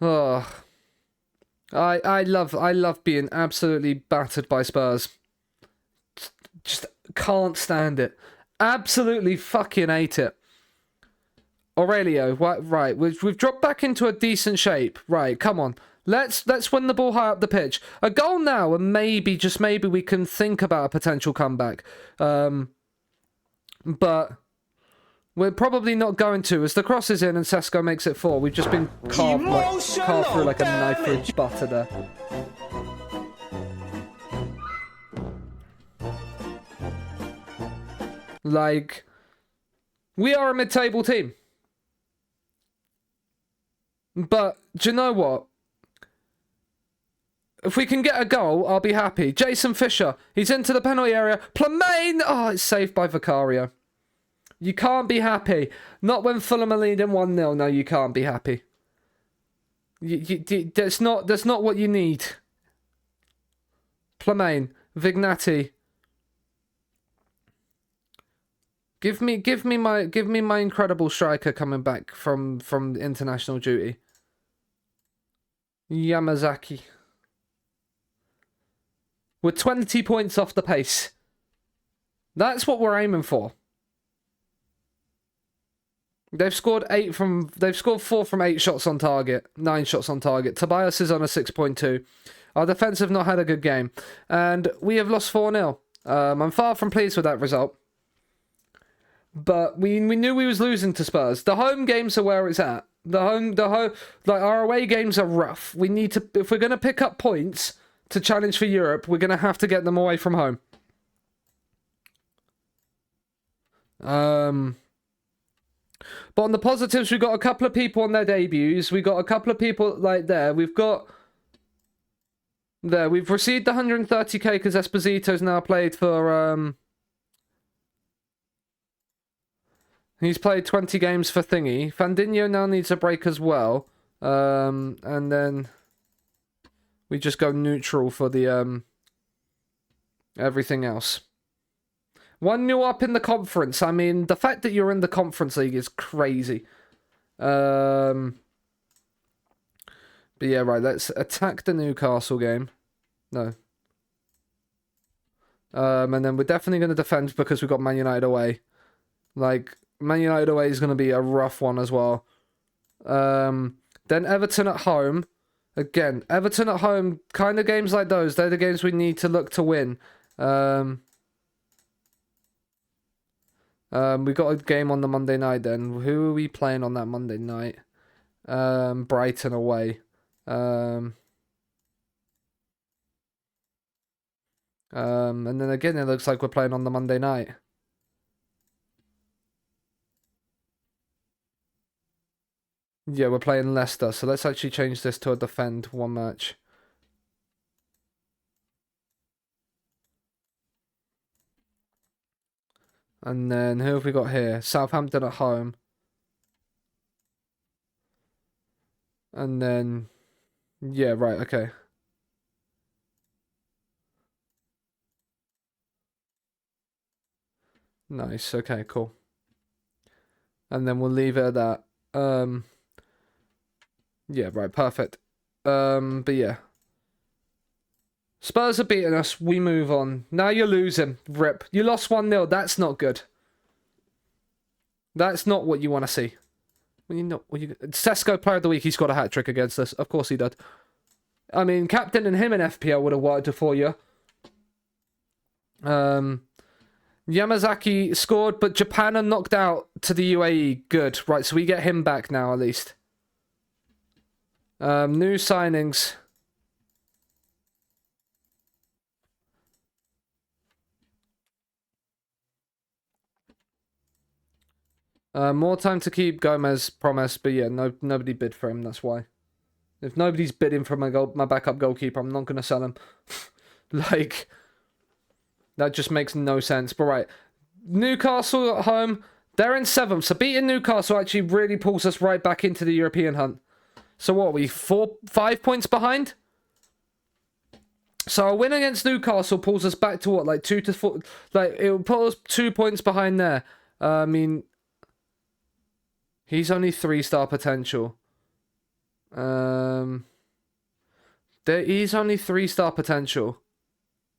Oh, I love being absolutely battered by Spurs. Just can't stand it. Absolutely fucking hate it. Aurelio, right, we've dropped back into a decent shape. Right, come on. Let's win the ball high up the pitch. A goal now, and maybe, just maybe, we can think about a potential comeback. But we're probably not going to, as the cross is in and Sesko makes it 4. We've just been carved through like a knife through butter there. Like, we are a mid-table team. But, do you know what? If we can get a goal, I'll be happy. Jason Fisher, he's into the penalty area. Plamain! Oh, it's saved by Vicario. You can't be happy. Not when Fulham are leading 1-0. No, you can't be happy. That's not what you need. Plamain, Vignati. Give me my incredible striker coming back from international duty. Yamazaki. We're 20 points off the pace. That's what we're aiming for. They've scored 4 from 8 shots on target, 9 shots on target. Tobias is on a 6.2. Our defense have not had a good game, and we have lost 4-0. I'm far from pleased with that result, but we knew we was losing to Spurs. The home games are where it's at. Our away games are rough. We need to, if we're gonna pick up points to challenge for Europe, we're gonna have to get them away from home. But on the positives, we've got a couple of people on their debuts. We've got a couple of people like there. We've received the 130k because Esposito's now played for he's played 20 games for Thingy. Fandinho now needs a break as well. And then we just go neutral for the everything else. 1-0 up in the conference. I mean, the fact that you're in the Conference League is crazy. But yeah, right, let's attack the Newcastle game. No. And then we're definitely going to defend because we've got Man United away. Like, Man United away is going to be a rough one as well. Then Everton at home. Again, Everton at home, kind of games like those, they're the games we need to look to win. We got a game on the Monday night then. Who are we playing on that Monday night? Brighton away. And then again, it looks like we're playing on the Monday night. Yeah, we're playing Leicester, so let's actually change this to a defend one match. And then who have we got here? Southampton at home. And then, yeah, right, okay. Nice, okay, cool. And then we'll leave it at that. Yeah, right, perfect. But yeah. Spurs are beating us, we move on. Now you're losing, rip. You lost 1-0, that's not good. That's not what you want to see. Sesko player of the week, he scored a hat-trick against us. Of course he did. I mean, captain and him in FPL would have worked for you. Yamazaki scored, but Japan are knocked out to the UAE. Good. Right, so we get him back now, at least. New signings. More time to keep Gomez, promise, but yeah, nobody bid for him, that's why. If nobody's bidding for my backup goalkeeper, I'm not going to sell him. Like, that just makes no sense. But right, Newcastle at home, they're in 7th, so beating Newcastle actually really pulls us right back into the European hunt. So what are we, 5 points behind? So a win against Newcastle pulls us back to what, like 2 to 4, like it will put us 2 points behind there. I mean, he's only 3-star potential. He's only 3-star potential,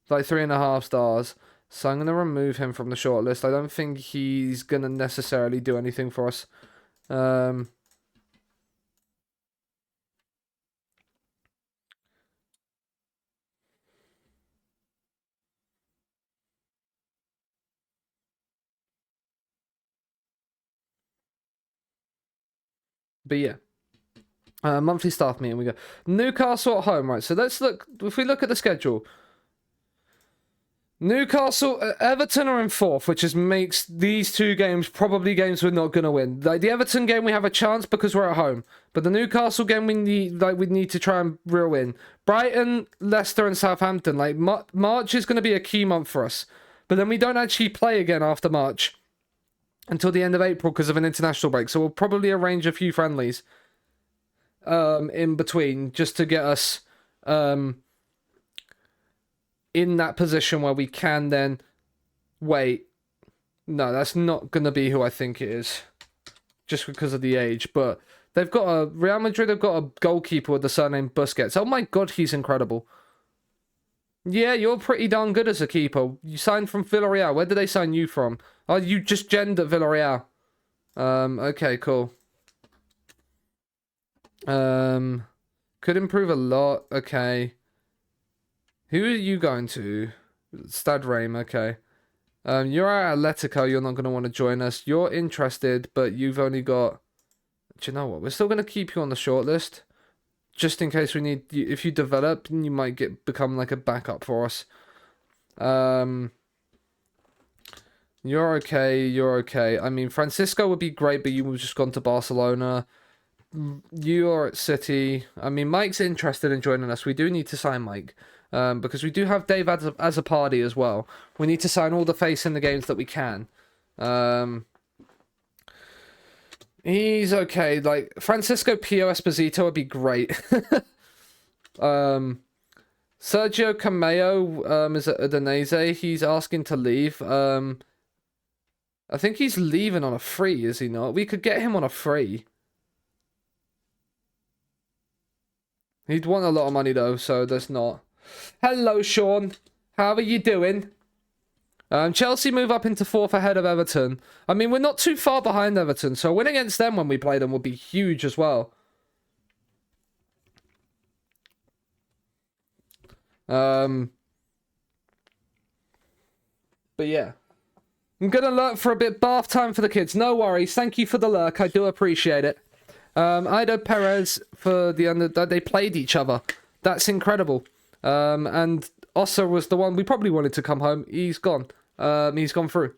like 3.5 stars. So I'm gonna remove him from the shortlist. I don't think he's gonna necessarily do anything for us. But yeah. Monthly staff meeting, we go. Newcastle at home, right? So let's look. If we look at the schedule, Newcastle, Everton are in 4th, which makes these 2 games probably games we're not gonna win. Like the Everton game, we have a chance because we're at home, but the Newcastle game we need to try and reel in. Brighton, Leicester, and Southampton. Like March is gonna be a key month for us, but then we don't actually play again after March until the end of April because of an international break. So we'll probably arrange a few friendlies in between just to get us in that position where we can then wait. No, that's not going to be who I think it is, just because of the age. But they've got Real Madrid have got a goalkeeper with the surname Busquets. Oh my god, he's incredible. Yeah, you're pretty darn good as a keeper. You signed from Villarreal. Where did they sign you from? Oh, you just genned at Villarreal. Okay, cool. Could improve a lot. Okay. Who are you going to? Stad Reim, okay. You're at Atletico, you're not going to want to join us. You're interested, but you've only got... Do you know what? We're still going to keep you on the shortlist. Just in case we need... If you develop, you might become like a backup for us. You're okay, you're okay. I mean, Francisco would be great, but you've just gone to Barcelona. You're at City. I mean, Mike's interested in joining us. We do need to sign Mike. Because we do have Dave as a party as well. We need to sign all the face in the games that we can. He's okay. Like, Francisco Pio Esposito would be great. Sergio Cameo is at Udinese. He's asking to leave. I think he's leaving on a free, is he not? We could get him on a free. He'd want a lot of money, though, so there's not... Hello, Sean. How are you doing? Chelsea move up into 4th ahead of Everton. I mean, we're not too far behind Everton, so a win against them when we play them would be huge as well. But yeah. I'm going to lurk for a bit. Bath time for the kids. No worries. Thank you for the lurk. I do appreciate it. Ido Perez for the under... They played each other. That's incredible. And Ossa was the one we probably wanted to come home. He's gone. He's gone through.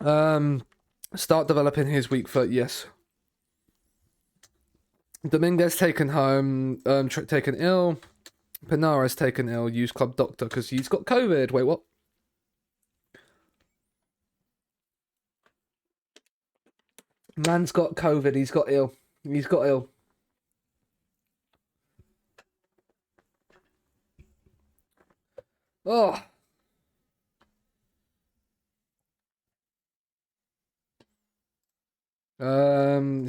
Start developing his weak foot, yes. Dominguez taken home, taken ill. Pinares taken ill, use club doctor because he's got COVID. Wait, what? Man's got COVID, he's got ill. He's got ill. Oh.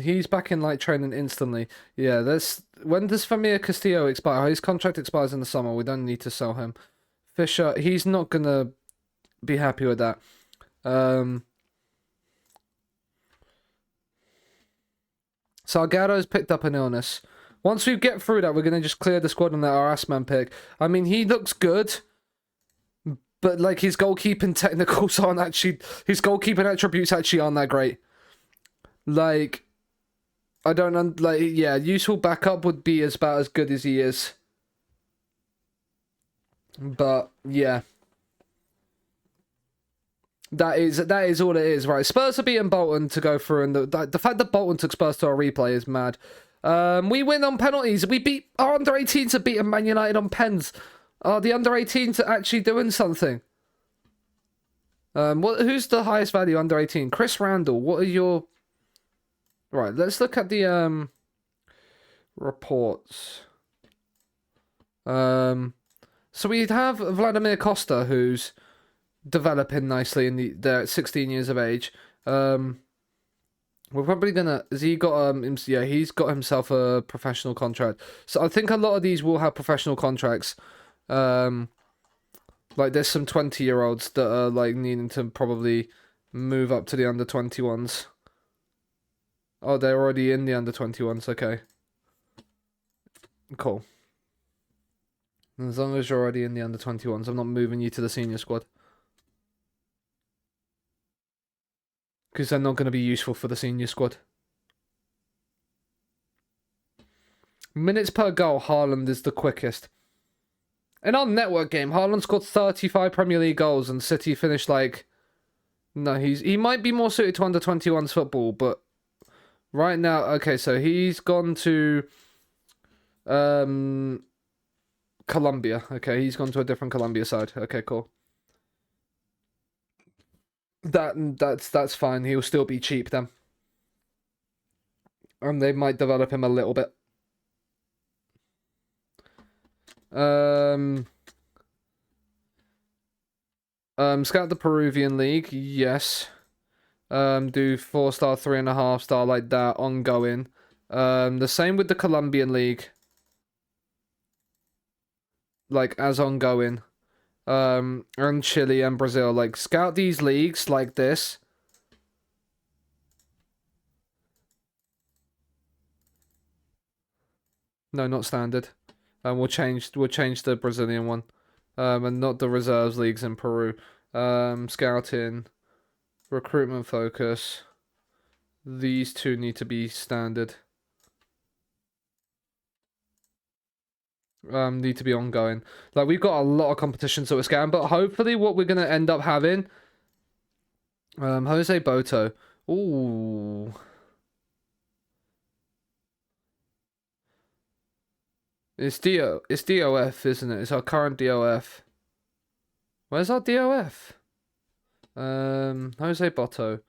He's back in like training instantly. Yeah, when does Famir Castillo expire? His contract expires in the summer. We don't need to sell him. Fisher, he's not gonna be happy with that. Salgado's picked up an illness. Once we get through that, we're gonna just clear the squad and let our ass man pick. I mean, he looks good, but like his goalkeeping technicals aren't actually. His goalkeeping attributes actually aren't that great. Like, I don't like. Yeah, useful backup would be about as good as he is. But yeah, that is all it is, right? Spurs are beating Bolton to go through, and the fact that Bolton took Spurs to a replay is mad. We win on penalties. We beat our under-18s have beaten Man United on pens. Are the under-18s actually doing something? Who's the highest value under-18? Chris Randall. What are your... Right, let's look at the reports. So we have Vladimir Costa, who's developing nicely they're at 16 years of age. We're probably gonna... Has he got yeah, he's got himself a professional contract. So I think a lot of these will have professional contracts. Like there's some 20-year-olds that are like needing to probably move up to the under 21s. Oh, they're already in the under 21s. Okay. Cool. As long as you're already in the under 21s, I'm not moving you to the senior squad. Because they're not going to be useful for the senior squad. Minutes per goal, Haaland is the quickest. In our network game, Haaland scored 35 Premier League goals and City finished like... No, he might be more suited to under 21s football, but... Right now, okay, so he's gone to... Colombia. Okay, he's gone to a different Colombia side. Okay, cool. That's fine. He'll still be cheap then. And they might develop him a little bit. Scout the Peruvian League, yes. Do 4-star, 3.5-star like that, ongoing. The same with the Colombian League. Like, as ongoing. And Chile and Brazil. Like, scout these leagues like this. No, not standard. We'll change the Brazilian one. And not the reserves leagues in Peru. Scouting. Recruitment focus. These two need to be standard. Need to be ongoing. Like, we've got a lot of competitions that we're scouting, but hopefully what we're going to end up having... Jose Boto. Ooh. It's DOF, isn't it? It's our current DOF. Where's our DOF? Jose Boto.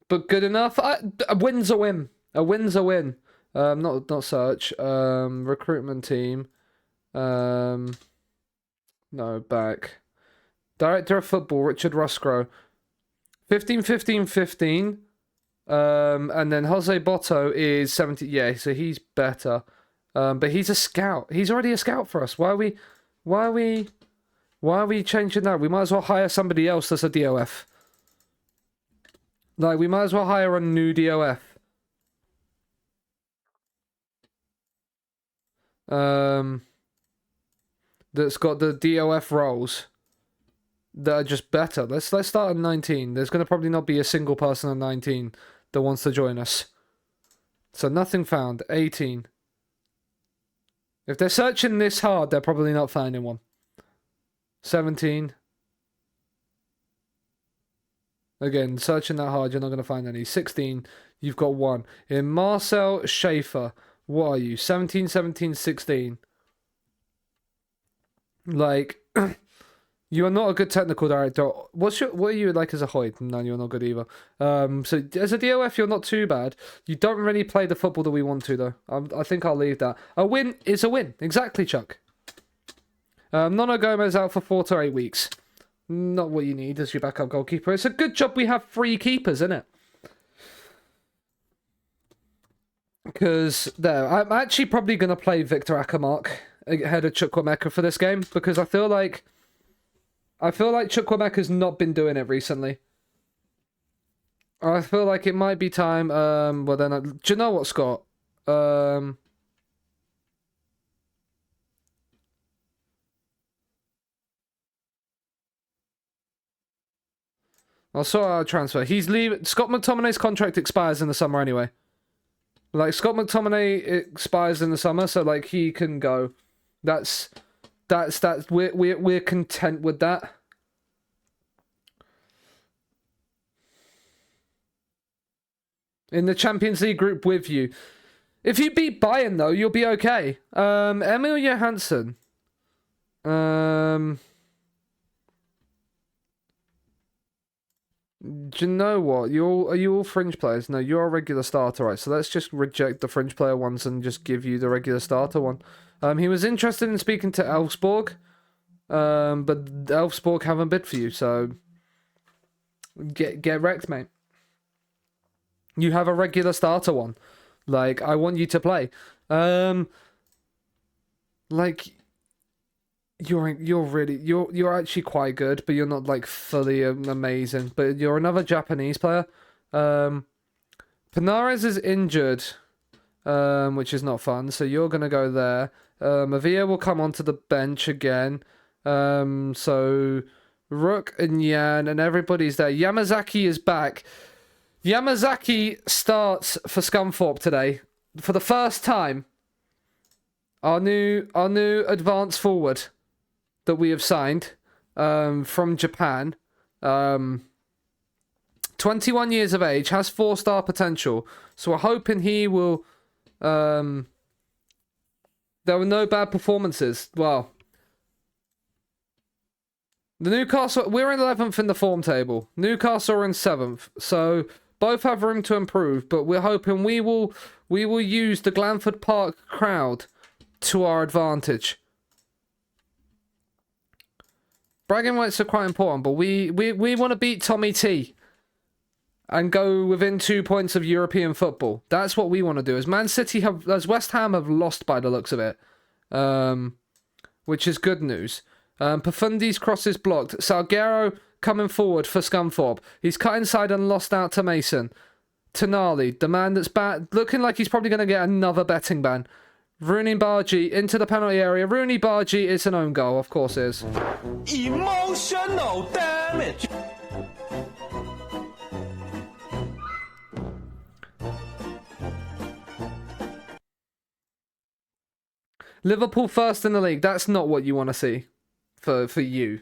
But good enough? A win's a win. A win's a win. Not search. Recruitment team. No, back. Director of football, Richard Ruscrow. 15, 15, 15. And then Jose Boto is 70. Yeah, so he's better. But he's a scout. He's already a scout for us. Why are we changing that? We might as well hire somebody else that's a DOF. Like, we might as well hire a new DOF. That's got the DOF roles that are just better. Let's start at 19. There's going to probably not be a single person at 19 that wants to join us. So nothing found. 18. If they're searching this hard, they're probably not finding one. 17. Again, searching that hard, you're not going to find any. 16, you've got one. In Marcel Schaefer, what are you? 17, 17, 16. Like, you are not a good technical director. What are you like as a Hoyd? No, you're not good either. So as a DOF, you're not too bad. You don't really play the football that we want to, though. I think I'll leave that. A win is a win. Exactly, Chuck. Nono Gomez out for 4 to 8 weeks. Not what you need as your backup goalkeeper. It's a good job we have 3 keepers, isn't it? Because there, I'm actually probably going to play Victor Akamark ahead of Chukwuemeka for this game because I feel like Chukwuemeka's not been doing it recently. I feel like it might be time. Well then, do you know what, Scott? I'll sort out a transfer. He's leaving. Scott McTominay's contract expires in the summer anyway. Like Scott McTominay expires in the summer, so like he can go. That's we're content with that. In the Champions League group with you. If you beat Bayern though, you'll be okay. Emil Johansson. Do you know what? Are you all fringe players? No, you're a regular starter, right? So let's just reject the fringe player ones and just give you the regular starter one. He was interested in speaking to Elfsborg, but Elfsborg haven't bid for you, so get wrecked, mate. You have a regular starter one. Like, I want you to play. Like, you're actually quite good, but you're not like fully amazing. But you're another Japanese player. Pinares is injured, which is not fun. So you're gonna go there. Mavia will come onto the bench again. So Rook and Yan and everybody's there. Yamazaki is back. Yamazaki starts for Scunthorpe today for the first time. Our new advance forward that we have signed from Japan. 21 years of age, has 4-star potential. So we're hoping he will... there were no bad performances. Well, the Newcastle... We're in 11th in the form table. Newcastle are in 7th. So both have room to improve, but we're hoping we will use the Glanford Park crowd to our advantage. Bragging rights are quite important, but we want to beat Tommy T and go within 2 points of European football. That's what we want to do. As West Ham have lost by the looks of it, which is good news. Pafundi's cross is blocked. Salguero coming forward for Scunthorpe. He's cut inside and lost out to Mason. Tonali, the man that's looking like he's probably going to get another betting ban. Rooney Bargi into the penalty area. Rooney Bargi, it's an own goal, of course it is. Emotional damage. Liverpool first in the league. That's not what you want to see for you.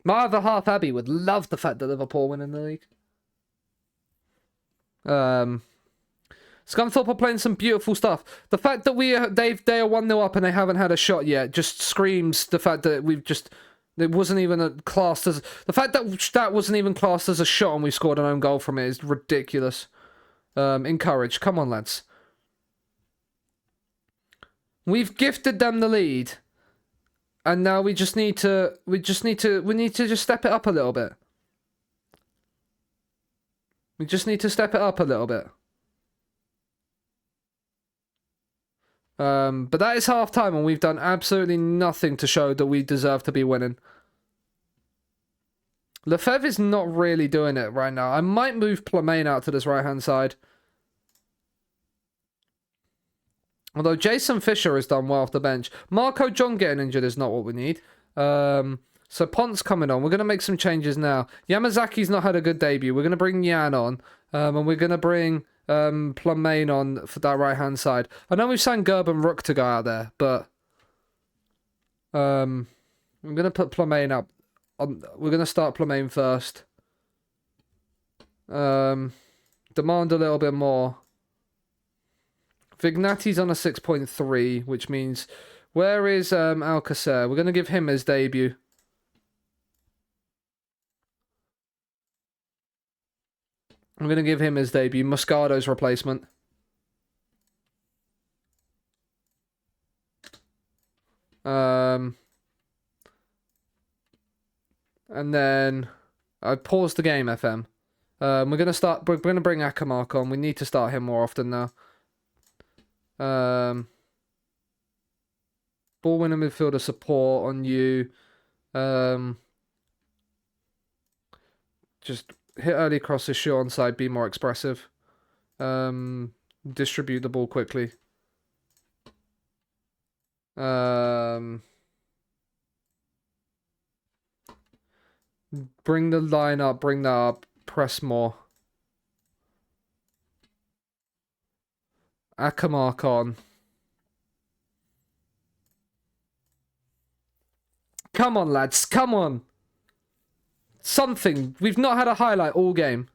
My other half, Abby, would love the fact that Liverpool win in the league. Scunthorpe are playing some beautiful stuff. The fact that they are 1-0 up and they haven't had a shot yet just screams the fact that it wasn't even classed as... The fact that wasn't even classed as a shot and we scored an own goal from it is ridiculous. Encourage. Come on, lads. We've gifted them the lead. And now we need to just step it up a little bit. We just need to step it up a little bit. But that is half time and we've done absolutely nothing to show that we deserve to be winning. Lefebvre is not really doing it right now. I might move Plamain out to this right-hand side. Although Jason Fisher has done well off the bench. Marco John getting injured is not what we need. So Ponce coming on. We're going to make some changes now. Yamazaki's not had a good debut. We're going to bring Yan on. And we're going to bring Plamain on for that right-hand side. I know we've signed Gerb and Rook to go out there, but I'm going to put Plamain up. We're going to start Plamain first. Demand a little bit more. Vignati's on a 6.3, which means... Where is Alcacer? We're going to give him his debut. I'm going to give him his debut. Moscado's replacement. And then... I paused the game, FM. We're going to bring Akamark on. We need to start him more often now. Ball winner midfielder support on you. Just hit early crosses, shoot on side, be more expressive. Distribute the ball quickly. Bring the line up, bring that up, press more. Akamark on. Come on, lads, come on. Something. We've not had a highlight all game.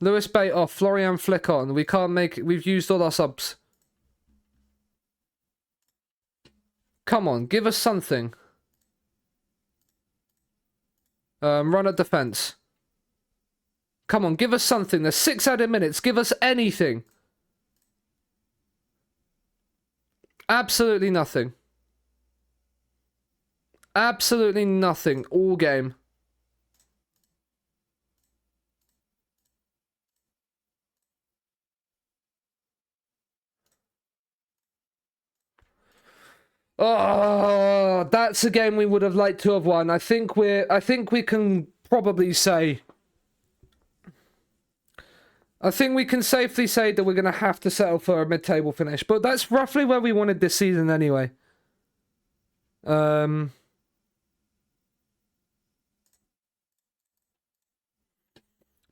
Lewis Bate off, Florian Flick on. We can't make it. We've used all our subs. Come on, give us something. Run at defense. Come on, give us something. There's 6 added minutes. Give us anything. Absolutely nothing. Absolutely nothing all game. Oh, that's a game we would have liked to have won. I think we can probably say. I think we can safely say that we're going to have to settle for a mid-table finish, but that's roughly where we wanted this season anyway.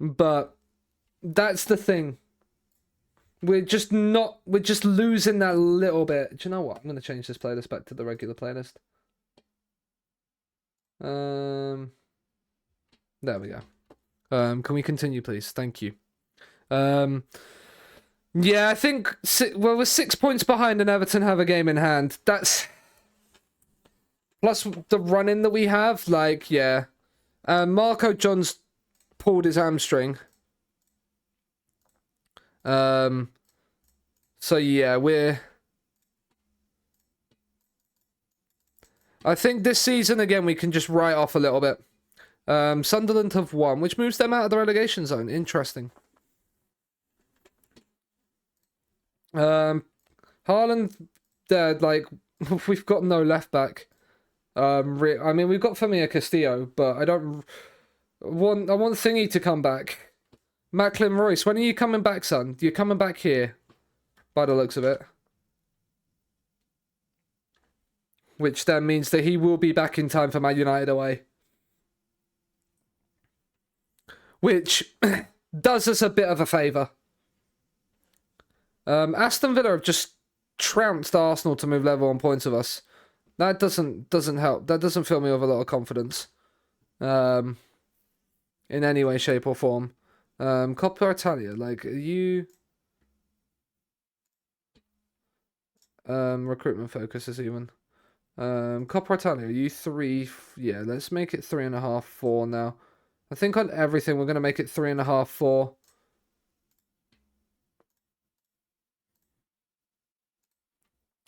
But that's the thing. We're just losing that little bit. Do you know what? I'm going to change this playlist back to the regular playlist. There we go. Can we continue, please? Thank you. Yeah, I think... Well, we're 6 points behind and Everton have a game in hand. That's... Plus the run-in that we have, like, yeah. Marco John's pulled his hamstring. So yeah, I think this season, again, we can just write off a little bit. Sunderland have won, which moves them out of the relegation zone. Interesting. Haaland, like, we've got no left back. I mean, we've got Famia Castillo, but I want Thingy to come back. Macklin Royce, when are you coming back, son? You're coming back here, by the looks of it. Which then means that he will be back in time for Man United away. Which does us a bit of a favour. Aston Villa have just trounced Arsenal to move level on points with us. That doesn't help. That doesn't fill me with a lot of confidence. In any way, shape or form. Coppa Italia, like, are you... recruitment focus is even. Coppa Italia, are you 3? Yeah, let's make it 3.5, 4 now. I think on everything we're going to make it 3.5, 4.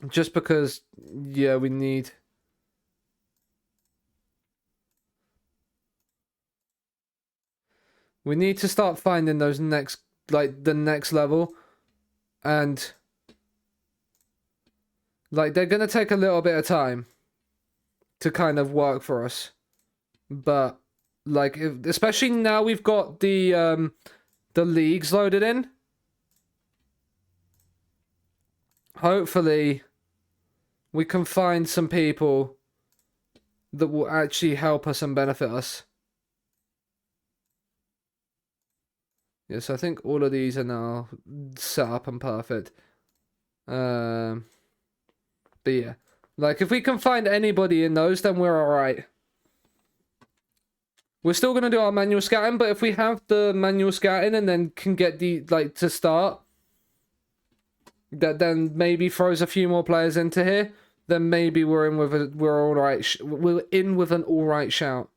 Just because, yeah, we need... We need to start finding those next, like, the next level. And, like, they're going to take a little bit of time to kind of work for us. But, like, especially now we've got the leagues loaded in. Hopefully, we can find some people that will actually help us and benefit us. Yes, I think all of these are now set up and perfect. But yeah, like if we can find anybody in those, then we're all right. We're still going to do our manual scouting, but if we have the manual scouting and then can get the, like, to start, that then maybe throws a few more players into here, then maybe we're in with we're all right. We're in with an all right shout.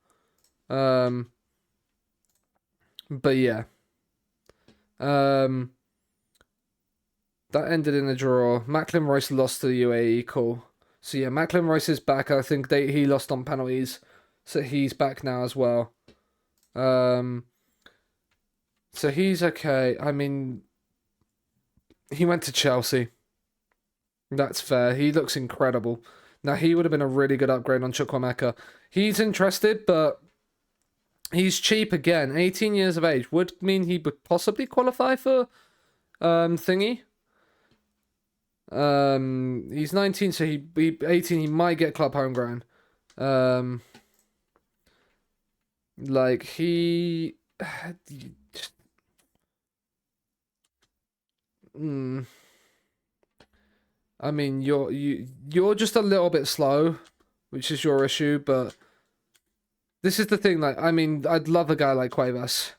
But yeah. That ended in a draw. Macklin Royce lost to the UAE. Cool. So yeah, Macklin Royce is back. I think he lost on penalties, so he's back now as well. So he's okay. I mean, he went to Chelsea. That's fair. He looks incredible. Now, he would have been a really good upgrade on Chukwuemeka. He's interested, but he's cheap again. 18 years of age would mean he would possibly qualify for thingy. He's 19, so he 18. He might get club homegrown. Like he. I mean, you're just a little bit slow, which is your issue. But this is the thing. Like, I mean, I'd love a guy like Cuevas.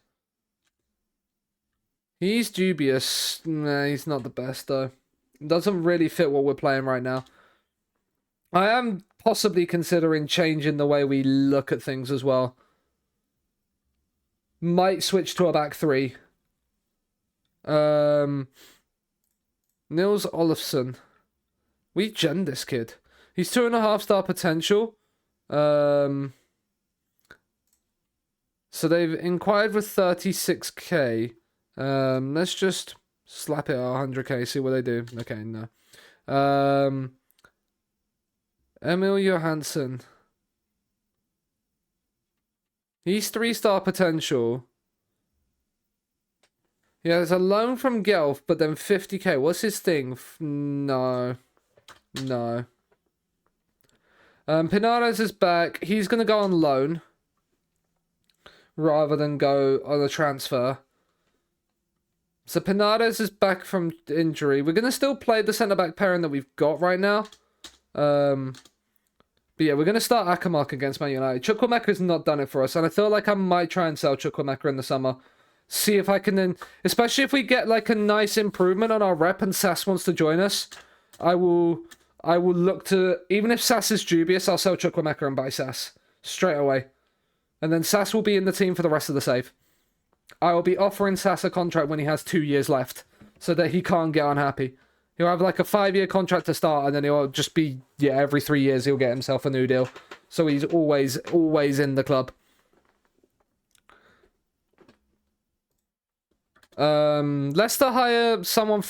He's dubious. Nah, he's not the best though. Doesn't really fit what we're playing right now. I am possibly considering changing the way we look at things as well. Might switch to a back three. Nils Olafsson. We gen this kid. He's 2.5-star potential. So they've inquired with 36k. Let's just slap it at 100k, see what they do. Okay, no. Emil Johansson. He's 3-star potential. Yeah, there's a loan from Guelph, but then 50k. What's his thing? No. No. Pinares is back. He's going to go on loan rather than go on a transfer. So Pinares is back from injury. We're going to still play the centre-back pairing that we've got right now. But yeah, we're going to start Akamark against Man United. Chukwuemeka's not done it for us, and I feel like I might try and sell Chukwuemeka in the summer. See if I can then, especially if we get like a nice improvement on our rep and Sass wants to join us, I will look to, even if Sass is dubious, I'll sell Chukwuemeka and buy Sass straight away. And then Sass will be in the team for the rest of the save. I will be offering Sass a contract when he has 2 years left, so that he can't get unhappy. He'll have like a 5-year contract to start, and then he'll just be, yeah, every 3 years he'll get himself a new deal. So he's always in the club. Leicester hire someone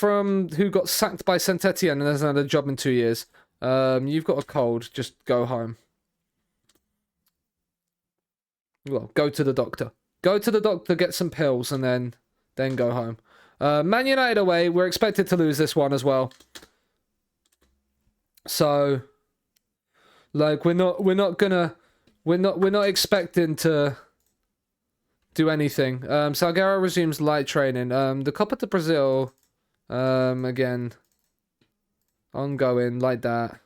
who got sacked by Saint Etienne and hasn't had a job in 2 years. You've got a cold, just go home. Well, go to the doctor. Go to the doctor, get some pills, and then go home. Man United away, we're expected to lose this one as well. So, like, we're not expecting to do anything. Salgueiro resumes light training. The Copa de Brazil, again, ongoing like that.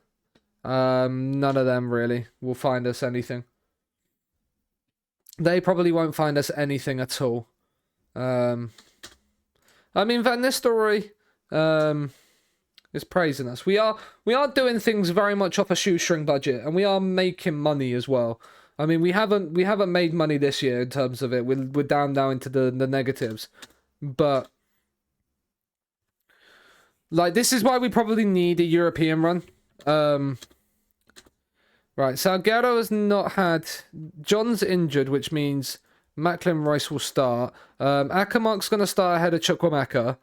None of them really will find us anything. They probably won't find us anything at all. I mean, Van Nistelrooy is praising us. We are doing things very much off a shoestring budget, and we are making money as well. I mean, we haven't made money this year in terms of it. We're down now into the negatives, but like this is why we probably need a European run. Right, Salguero has not had... John's injured, which means Macklin Royce will start. Akamark's going to start ahead of Chukwuemeka.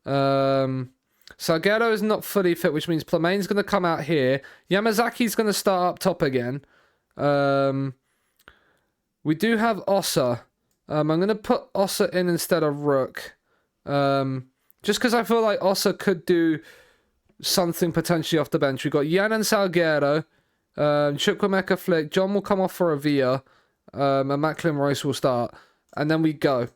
Salguero is not fully fit, which means Plamane's going to come out here. Yamazaki's going to start up top again. We do have Ossa. I'm going to put Ossa in instead of Rook. Just because I feel like Ossa could do something potentially off the bench. We've got Yan and Salguero. Chukwuemeka flick. John will come off for a Villa. And Macklin Royce will start. And then we go.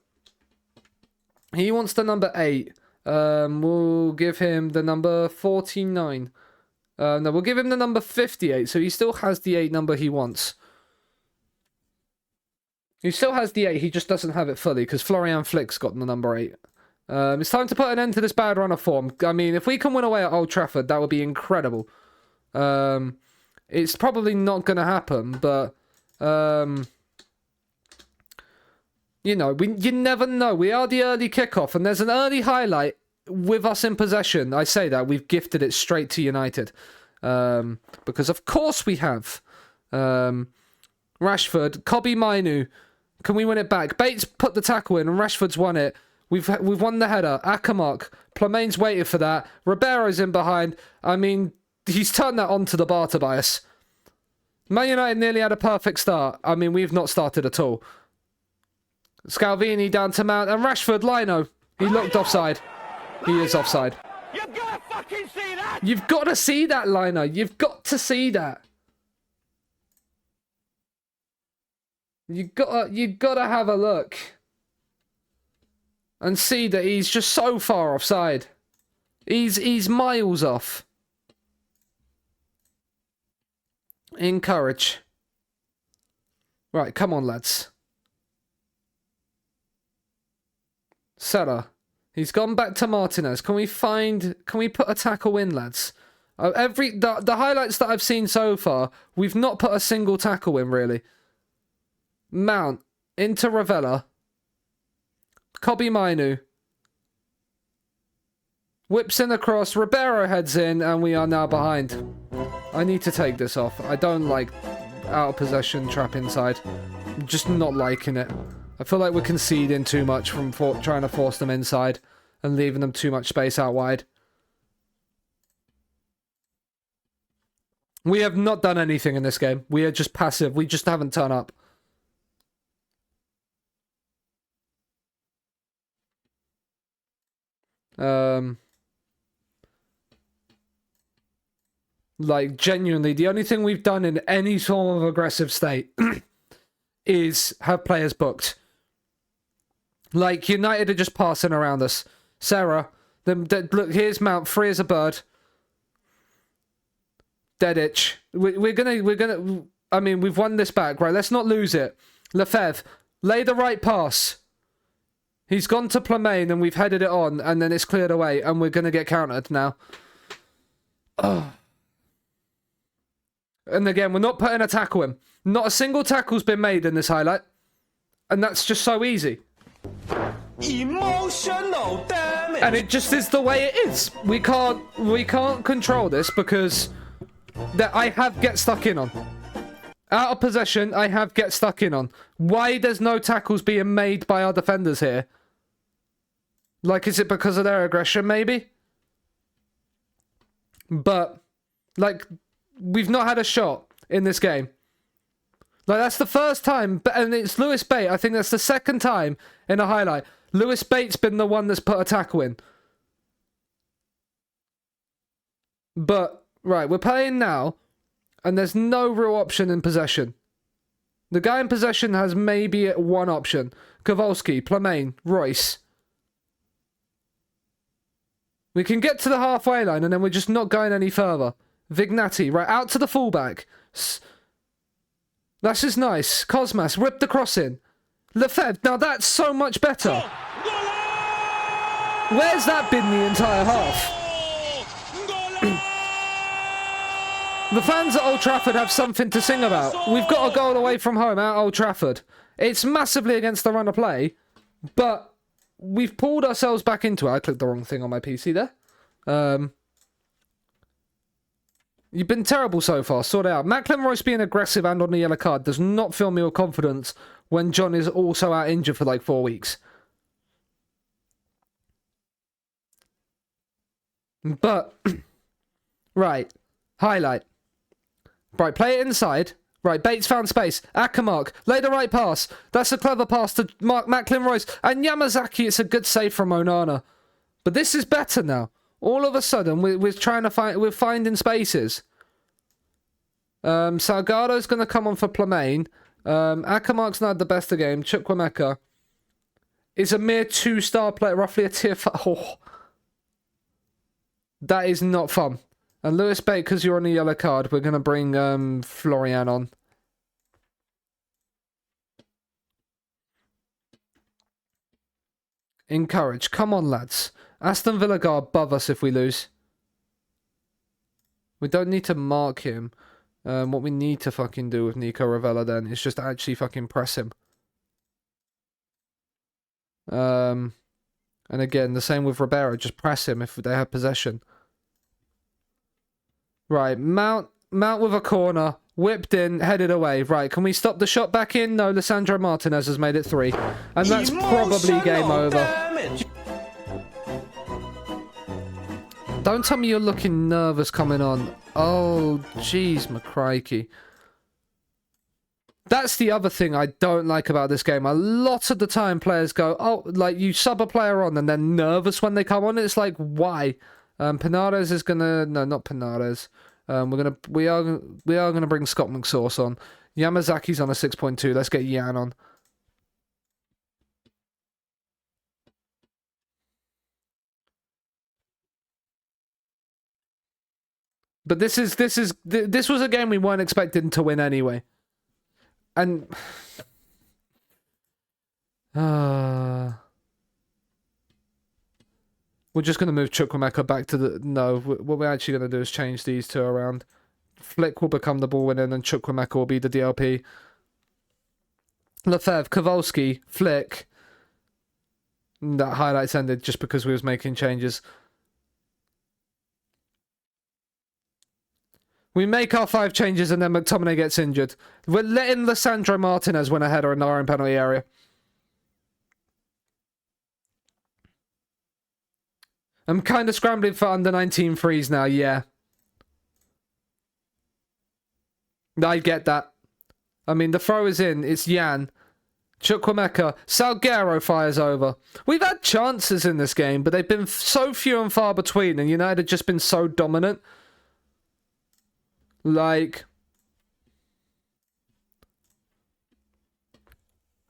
He wants the number 8. We'll give him the number 49. No, we'll give him the number 58. So he still has the 8 number he wants. He still has the 8, he just doesn't have it fully, because Florian Flick's got the number 8. It's time to put an end to this bad run of form. I mean, if we can win away at Old Trafford, that would be incredible. It's probably not going to happen, but... you know, you never know. We are the early kickoff, and there's an early highlight with us in possession. I say that. We've gifted it straight to United. Because of course we have. Rashford, Kobe Mainu. Can we win it back? Bates put the tackle in, and Rashford's won it. We've won the header. Akamark. Plamain's waited for that. Ribeiro's in behind. I mean, he's turned that onto the bar, Tobias. Man United nearly had a perfect start. I mean, we've not started at all. Scalvini down to Mount, and Rashford, Lino. He looked offside. He is offside. You've got to fucking see that! You've got to see that, Lino. You've got to see that. You gotta have a look. And see that he's just so far offside. He's miles off. Encourage. Right, come on, lads. Salah. He's gone back to Martinez. Can we put a tackle in, lads? The highlights that I've seen so far, we've not put a single tackle in, really. Mount. Into Ravella. Kobe Mainu. Whips in across. Ribeiro heads in, and we are now behind. I need to take this off. I don't like out of possession trap inside. I'm just not liking it. I feel like we're conceding too much from trying to force them inside and leaving them too much space out wide. We have not done anything in this game. We are just passive. We just haven't turned up. Like, genuinely, the only thing we've done in any form of aggressive state is have players booked. Like, United are just passing around us. Sarah, look, here's Mount, free as a bird. Dead itch. We're gonna, I mean, we've won this back, right? Let's not lose it. Lefebvre, lay the right pass. He's gone to Plamain and we've headed it on, and then it's cleared away, and we're gonna get countered now. Oh. And again, we're not putting a tackle in. Not a single tackle's been made in this highlight. And that's just so easy. Emotional damage. And it just is the way it is. We can't control this because I have get stuck in on. Out of possession, I have get stuck in on. Why there's no tackles being made by our defenders here? Like, is it because of their aggression, maybe? But, like, we've not had a shot in this game. Like, that's the first time, and it's Lewis Bates. I think that's the second time in a highlight. Lewis Bates been the one that's put a tackle in. But, right, we're playing now, and there's no real option in possession. The guy in possession has maybe one option. Kowalski, Plamain, Royce. We can get to the halfway line, and then we're just not going any further. Vignati, right, out to the fullback. That's just nice. Cosmas, rip the cross in. Lefebvre, now that's so much better. Where's that been the entire half? The fans at Old Trafford have something to sing about. We've got a goal away from home at Old Trafford. It's massively against the run of play, but we've pulled ourselves back into it. I clicked the wrong thing on my PC there. You've been terrible so far. Sort it out. Macklin Royce being aggressive and on the yellow card does not fill me with confidence when John is also out injured for like 4 weeks. But, right. Highlight. Right, play it inside. Right, Bates found space. Akamark, lay the right pass. That's a clever pass to Macklin Royce. And Yamazaki, it's a good save from Onana. But this is better now. All of a sudden, we're trying to find, we're finding spaces. Salgado's going to come on for Plamain. Akamark's not the best of the game. Chukwuemeka is a mere 2-star player, roughly a tier 5. Oh. That is not fun. And Lewis Bates, because you're on a yellow card, we're going to bring Florian on. Encourage. Come on, lads. Aston Villa go above us if we lose. We don't need to mark him. What we need to fucking do with Nico Ravella then is just actually fucking press him. And again, the same with Ribeiro. Just press him if they have possession. Right, Mount with a corner. Whipped in, headed away. Right, can we stop the shot back in? No, Lisandro Martinez has made it 3. And that's probably game over. Damage. Don't tell me you're looking nervous coming on. Oh, jeez, McCrikey. That's the other thing I don't like about this game. A lot of the time players go, oh, like you sub a player on and they're nervous when they come on. It's like, why? Pinares is gonna... No, not Pinares. We are gonna bring Scott McSauce on. Yamazaki's on a 6.2. Let's get Yan on. But this was a game we weren't expecting to win anyway. And we're just going to move Chukwuemeka back to the... No, what we're actually going to do is change these two around. Flick will become the ball winner and Chukwuemeka will be the DLP. Lefebvre, Kowalski, Flick. That highlights ended just because we was making changes. We make our 5 changes and then McTominay gets injured. We're letting Lisandro Martinez win a header in our own penalty area. I'm kind of scrambling for under 19 frees now, yeah. I get that. I mean, the throw is in. It's Yan. Chukwuemeka. Salguero fires over. We've had chances in this game, but they've been so few and far between, and United have just been so dominant. Like...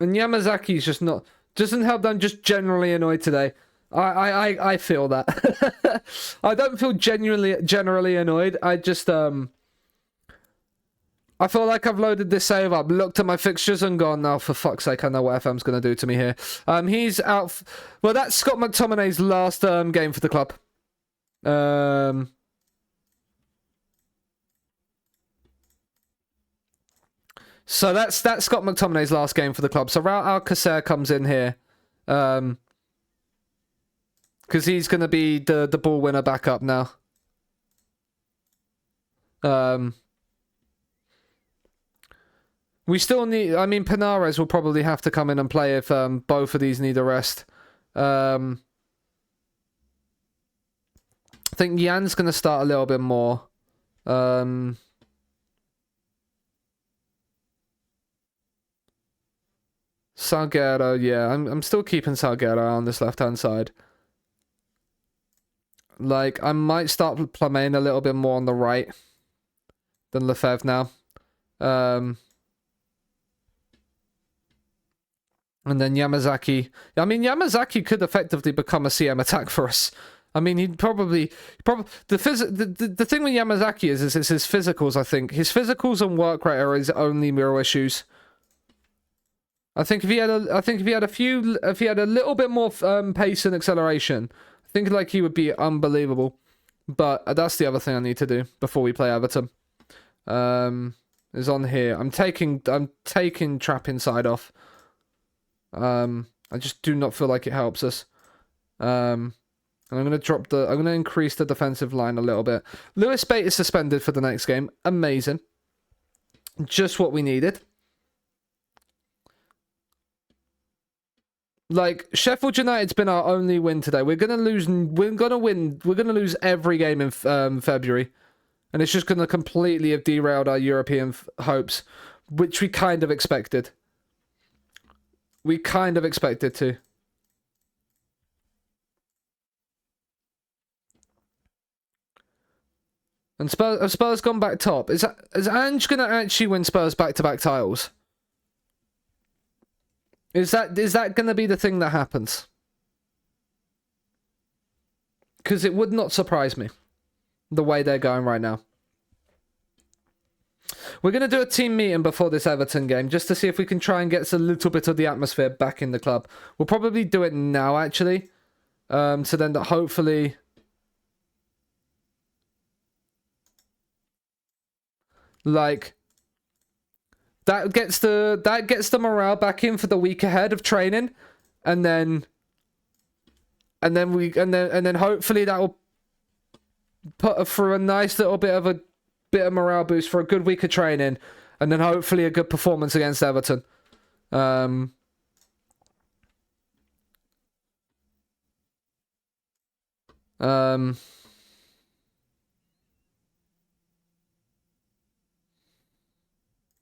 And Yamazaki's just not... Doesn't help that I'm just generally annoyed today. I feel that. I don't feel generally annoyed. I just I feel like I've loaded this save up, looked at my fixtures and gone, now for fuck's sake, I know what FM's going to do to me here. He's out. Well, that's Scott McTominay's last game for the club. So that's Scott McTominay's last game for the club. So Raul Alcacer comes in here. Because he's going to be the ball winner back up now. We still need... I mean, Pinares will probably have to come in and play if both of these need a rest. I think Yan's going to start a little bit more. Salguero, yeah. I'm still keeping Salguero on this left-hand side. Like, I might start playing a little bit more on the right than Lefebvre now. And then Yamazaki. I mean, Yamazaki could effectively become a CM attack for us. I mean, he'd probably the thing with Yamazaki is his physicals. I think his physicals and work rate are his only real issues. I think if he had a little bit more pace and acceleration, I think like he would be unbelievable. But that's the other thing I need to do before we play Everton. Is on here. I'm taking trap inside off. I just do not feel like it helps us. And I'm gonna increase the defensive line a little bit. Lewis Bate is suspended for the next game. Amazing. Just what we needed. Like, Sheffield United's been our only win today. We're gonna lose every game in February. And it's just gonna completely have derailed our European hopes, which we kind of expected. We kind of expected to. And Spurs gone back top. Is Ange gonna actually win Spurs back-to-back titles? Is that gonna be the thing that happens? Because it would not surprise me, the way they're going right now. We're going to do a team meeting before this Everton game, just to see if we can try and get a little bit of the atmosphere back in the club. We'll probably do it now, actually. So then that hopefully... Like... That gets the morale back in for the week ahead of training. And then hopefully that will put through a nice little bit of morale boost for a good week of training, and then hopefully a good performance against Everton. But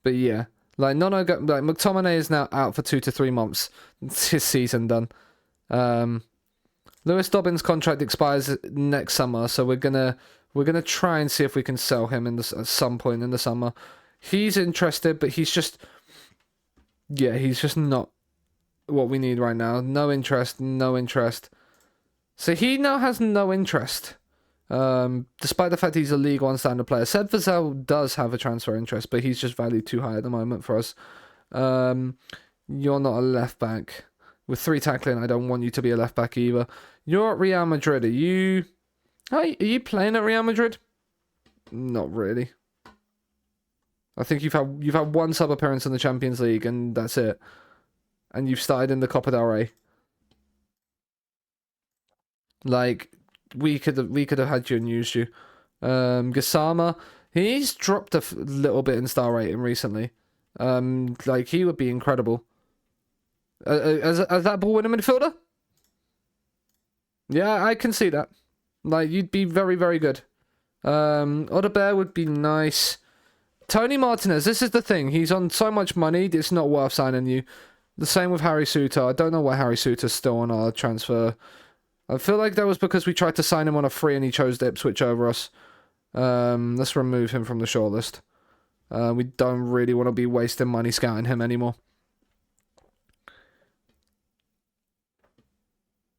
yeah, like McTominay is now out for 2 to 3 months. It's his season done. Lewis Dobbins' contract expires next summer, so we're gonna try and see if we can sell him at some point in the summer. He's interested, but he's just not what we need right now. No interest. So he now has no interest, despite the fact he's a League One standard player. Seb Vazel does have a transfer interest, but he's just valued too high at the moment for us. You're not a left back. With 3 tackling, I don't want you to be a left back either. You're at Real Madrid. Are you playing at Real Madrid? Not really. I think you've had 1 sub appearance in the Champions League, and that's it. And you've started in the Copa del Rey. Like, we could have had you and used you. Gassama, he's dropped a little bit in star rating recently. Like, he would be incredible. As that ball winning midfielder? Yeah, I can see that. Like, you'd be very, very good. Odebear would be nice. Tony Martinez, this is the thing. He's on so much money, it's not worth signing you. The same with Harry Suter. I don't know why Harry Suter's still on our transfer. I feel like that was because we tried to sign him on a free and he chose to switch over us. Let's remove him from the shortlist. We don't really want to be wasting money scouting him anymore.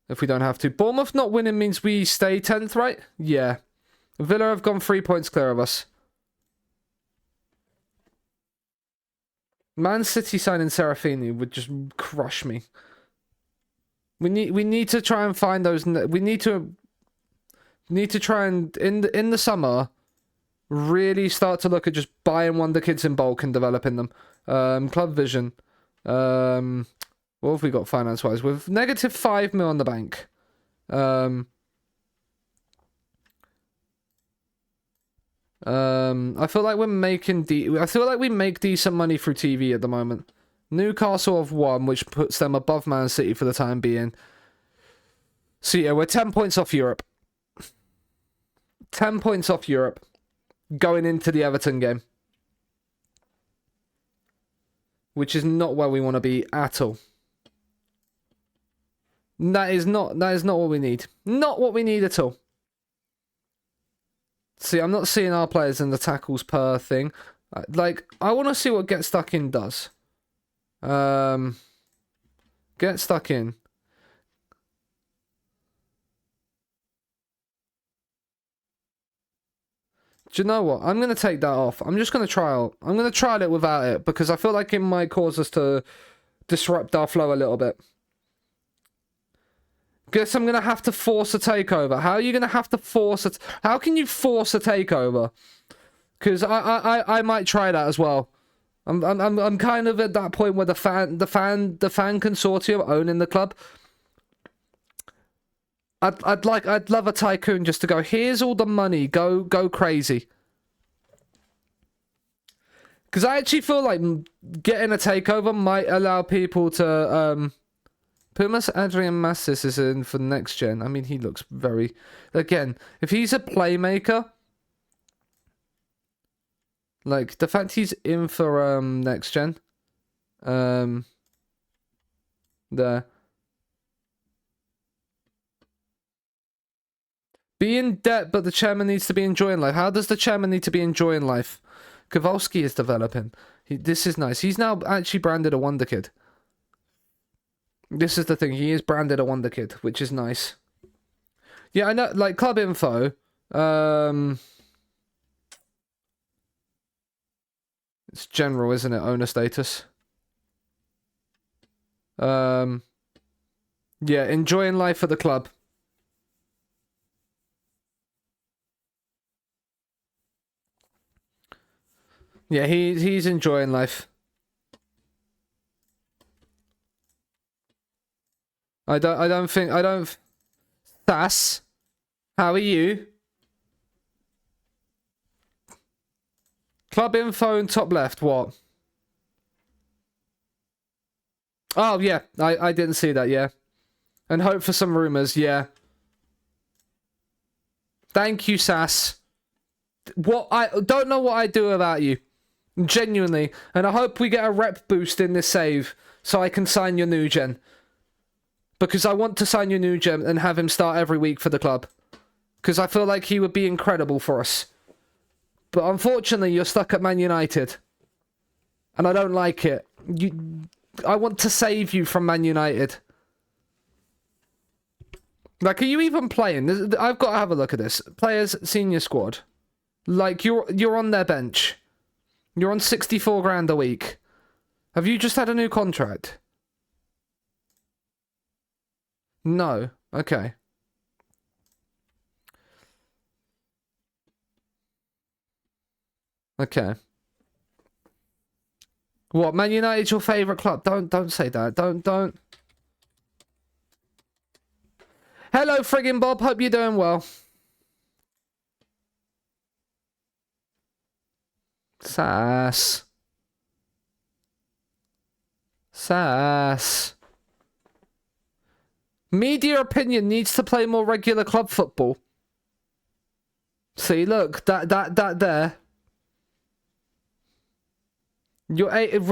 If we don't have to. Bournemouth not winning means we stay 10th, right? Yeah. Villa have gone 3 points clear of us. Man City signing Serafini would just crush me. We need to try and find those. We need to try and in the summer really start to look at just buying wonder kids in bulk and developing them. Club Vision. What have we got finance wise? With negative -5 mil on the bank. I feel like we're making I feel like we make decent money through TV at the moment. Newcastle have won, which puts them above Man City for the time being. So yeah, we're 10 points off Europe. 10 points off Europe. Going into the Everton game. Which is not where we want to be at all. That is not what we need. Not what we need at all. See, I'm not seeing our players in the tackles per thing. Like, I want to see what Get Stuck In does. Get Stuck In. Do you know what? I'm going to take that off. I'm just going to trial. I'm going to trial it without it because I feel like it might cause us to disrupt our flow a little bit. Guess I'm going to have to force a takeover. How are you going to have to force it? How can you force a takeover? Because I might try that as well. I'm kind of at that point where the fan consortium owning the club. I'd love a tycoon just to go, here's all the money, go crazy. Because I actually feel like getting a takeover might allow people to Pumas Adrian Massis is in for next gen. I mean, he looks very... Again, if he's a playmaker... Like, the fact he's in for next gen... There. Be in debt, but the chairman needs to be enjoying life. How does the chairman need to be enjoying life? Kowalski is developing. This is nice. He's now actually branded a wonder kid. This is the thing. He is branded a wonder kid, which is nice. Yeah, I know. Like club info. It's general, isn't it? Owner status. Yeah, enjoying life at the club. Yeah, he's enjoying life. I don't think Sass, how are you? Club info in top left, what? Oh yeah, I didn't see that, yeah. And hope for some rumours, yeah. Thank you, Sass. What I don't know what I'd do without you. Genuinely. And I hope we get a rep boost in this save so I can sign your new gen. Because I want to sign your new gen and have him start every week for the club. Because I feel like he would be incredible for us. But unfortunately, you're stuck at Man United. And I don't like it. I want to save you from Man United. Like, are you even playing? I've got to have a look at this. Players, senior squad. Like, you're on their bench. You're on 64 grand a week. Have you just had a new contract? No. Okay. Okay. What, Man United's your favourite club? Don't say that. Don't. Hello, friggin' Bob. Hope you're doing well. Sass. Media opinion needs to play more regular club football. See, look, that there. Your agent,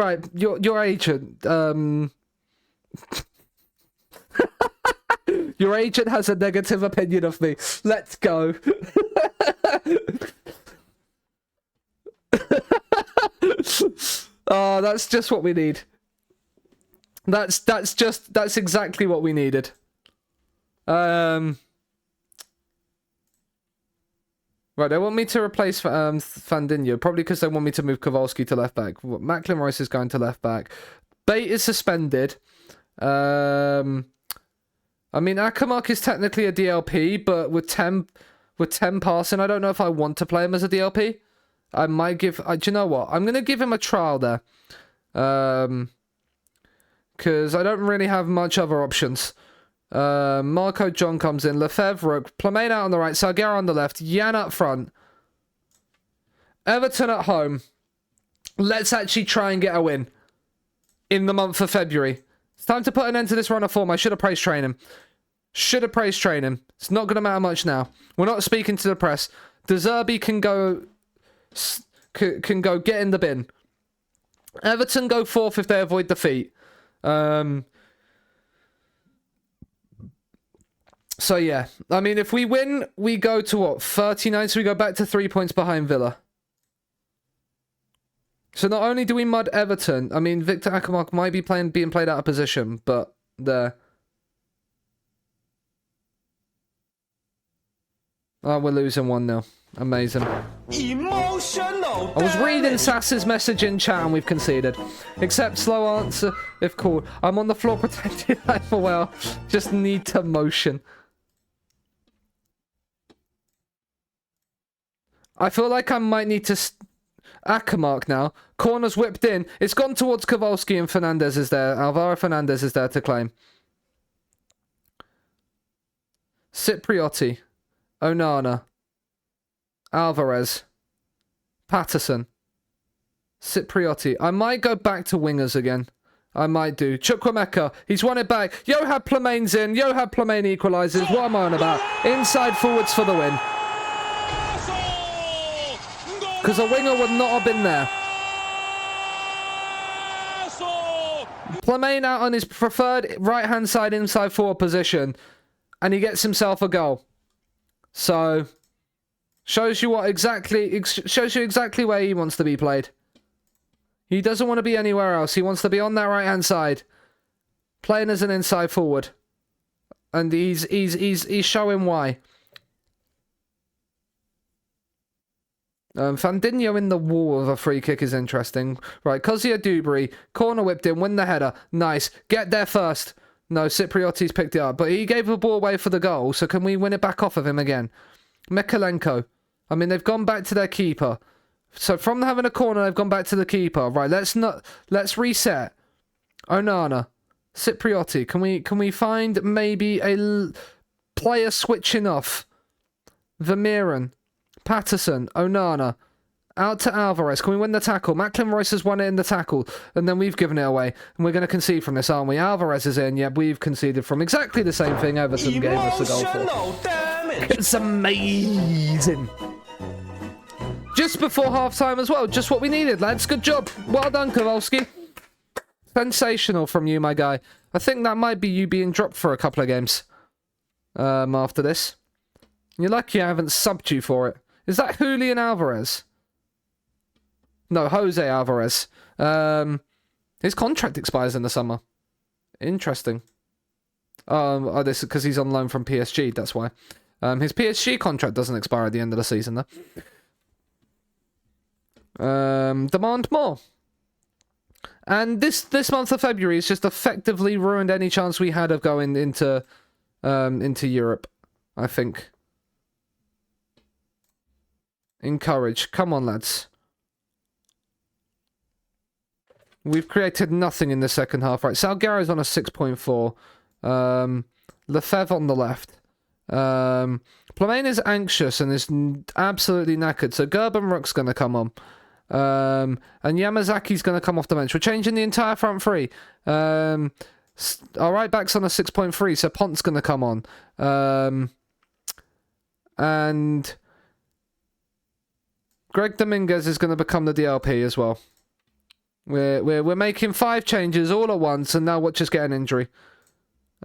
your agent has a negative opinion of me. Let's go. Oh, that's just what we need. That's exactly what we needed. Right, they want me to replace Fandinho, probably because they want me to move Kowalski to left back. Macklin Rice is going to left back. Bate is suspended. I mean, Akamark is technically a DLP, but with 10 passing, I don't know if I want to play him as a DLP. I might give... do you know what? I'm going to give him a trial there. Because I don't really have much other options. Marco John comes in. Lefebvre, Plamain out on the right. Salguero on the left. Yan up front. Everton at home. Let's actually try and get a win. In the month of February. It's time to put an end to this run of form. I should have praised training. Should have praised training. It's not going to matter much now. We're not speaking to the press. De Zerbi can go... Can go get in the bin. Everton go fourth if they avoid defeat. So yeah, I mean, if we win, we go to what, 39, so we go back to 3 points behind Villa. So not only do we mud Everton, I mean, Victor Akamark might be being played out of position, but there. Oh, we're losing 1-0. Amazing. Emotional. I was reading Sass's message in chat and we've conceded. Accept slow answer if called. I'm on the floor pretending I'm well. Just need to motion. I feel like I might need to... Akamark now. Corner's whipped in. It's gone towards Kowalski and Fernandez is there. Alvaro Fernandez is there to claim. Cipriotti. Onana. Alvarez. Patterson. Cipriotti. I might go back to wingers again. I might do. Chukwuemeka. He's won it back. Yohab Plamain's in. Yohab Plamain equalises. What am I on about? Inside forwards for the win. Because a winger would not have been there. Plamain out on his preferred right-hand side inside forward position. And he gets himself a goal. So... shows you exactly where he wants to be played. He doesn't want to be anywhere else. He wants to be on that right-hand side. Playing as an inside forward. And he's showing why. Fandinho in the wall of a free kick is interesting. Right, Kozia Dubry, corner whipped in, win the header. Nice. Get there first. No, Cipriotti's picked it up, but he gave the ball away for the goal, so can we win it back off of him again? Mikalenko. I mean, they've gone back to their keeper. So from having a corner, they've gone back to the keeper. Right, let's reset. Onana. Cipriotti. Can we find maybe a player switching off? Vermeeren. Patterson, Onana, out to Alvarez. Can we win the tackle? Macklin Royce has won it in the tackle, and then we've given it away. And we're going to concede from this, aren't we? Alvarez is in, yet we've conceded from exactly the same thing Everton gave us the goal for. It's amazing. Just before half-time as well. Just what we needed, lads. Good job. Well done, Kowalski. Sensational from you, my guy. I think that might be you being dropped for a couple of games after this. You're lucky I haven't subbed you for it. Is that Julian Alvarez? No, Jose Alvarez. His contract expires in the summer. Interesting. This is because he's on loan from PSG, that's why. His PSG contract doesn't expire at the end of the season, though. Demand more. And this month of February has just effectively ruined any chance we had of going into Europe, I think. Encourage. Come on, lads. We've created nothing in the second half. Right, Salguero's on a 6.4. Lefebvre on the left. Plamain is anxious and is absolutely knackered, so Gerbenrock's going to come on. And Yamazaki's going to come off the bench. We're changing the entire front three. Our right back's on a 6.3, so Pont's going to come on. And Greg Dominguez is going to become the DLP as well. We're making 5 changes all at once, and now watch us get an injury.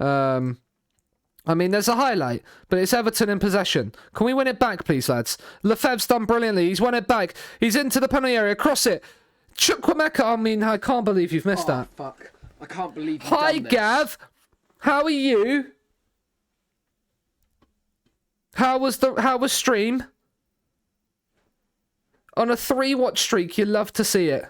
I mean, there's a highlight, but it's Everton in possession. Can we win it back, please, lads? Lefebvre's done brilliantly. He's won it back. He's into the penalty area. Cross it. Chukwuemeka. I mean, I can't believe you've missed that. Fuck. I can't believe you've Hi, done this. Gav. How are you? How was stream? On a 3-watch streak, you love to see it.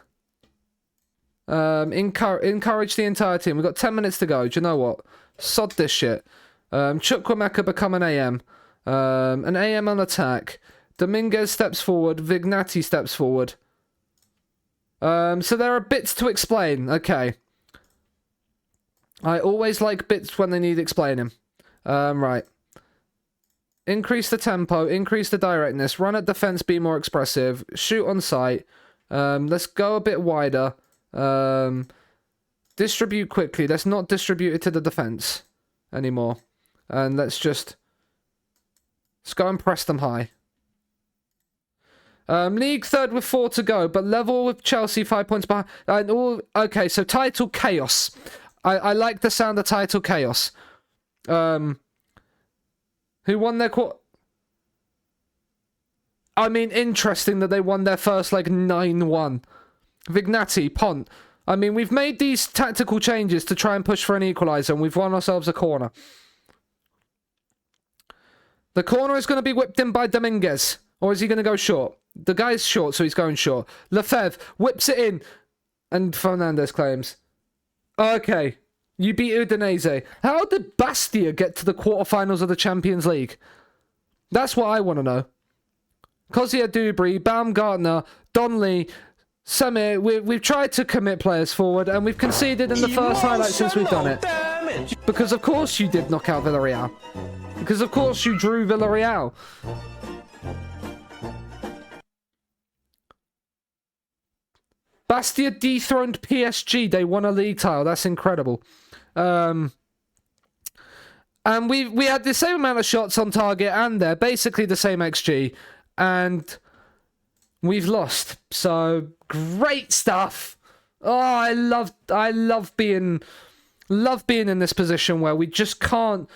Encourage the entire team. We've got 10 minutes to go. Do you know what? Sod this shit. Chukwuemeka become an AM. An AM on attack. Dominguez steps forward. Vignati steps forward. So there are bits to explain. Okay. I always like bits when they need explaining. Right. Increase the tempo, increase the directness, run at defense, be more expressive, shoot on sight. Let's go a bit wider. Distribute quickly. Let's not distribute it to the defense anymore. And let's go and press them high. League third with 4 to go, but level with Chelsea 5 points behind. Okay, so title chaos. I like the sound of title chaos. Who won their I mean, interesting that they won their first, 9-1. Vignati, Pont. I mean, we've made these tactical changes to try and push for an equaliser, and we've won ourselves a corner. The corner is going to be whipped in by Dominguez. Or is he going to go short? The guy's short, so he's going short. Lefebvre whips it in. And Fernandez claims. Okay. You beat Udinese. How did Bastia get to the quarterfinals of the Champions League? That's what I want to know. Kozia Dubry, Baumgartner, Donley, Samir. We've tried to commit players forward, and we've conceded in the first highlight since we've done it. Because of course you did knock out Villarreal. Because of course you drew Villarreal. Bastia dethroned PSG. They won a league title. That's incredible. And we had the same amount of shots on target, and they're basically the same XG, and we've lost. So great stuff. Oh, I love being in this position where we just can't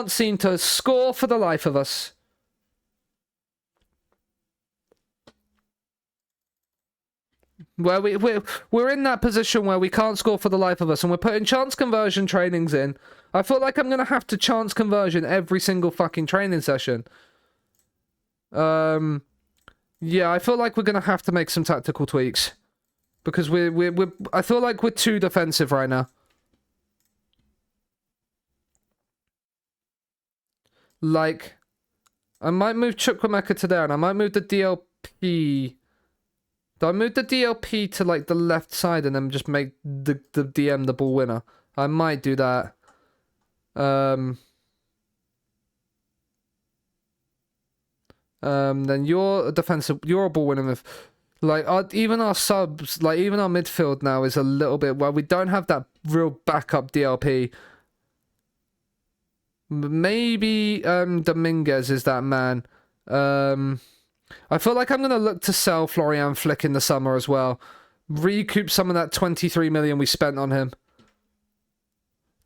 seem to score for the life of us. Where we're in that position where we can't score for the life of us, and we're putting chance conversion trainings in. I feel like I'm going to have to chance conversion every single fucking training session. Yeah, I feel like we're gonna have to make some tactical tweaks because I feel like we're too defensive right now. Like, I might move Chukwuemeka to there, and I might move the DLP. Do I move the DLP to like the left side and then just make the DM the ball winner? I might do that. Then you're a defensive. You're a ball winner with, like, even our subs, like even our midfield now is a little bit. Well, we don't have that real backup DLP. Maybe Dominguez is that man. I feel like I'm gonna look to sell Florian Flick in the summer as well. Recoup some of that 23 million we spent on him.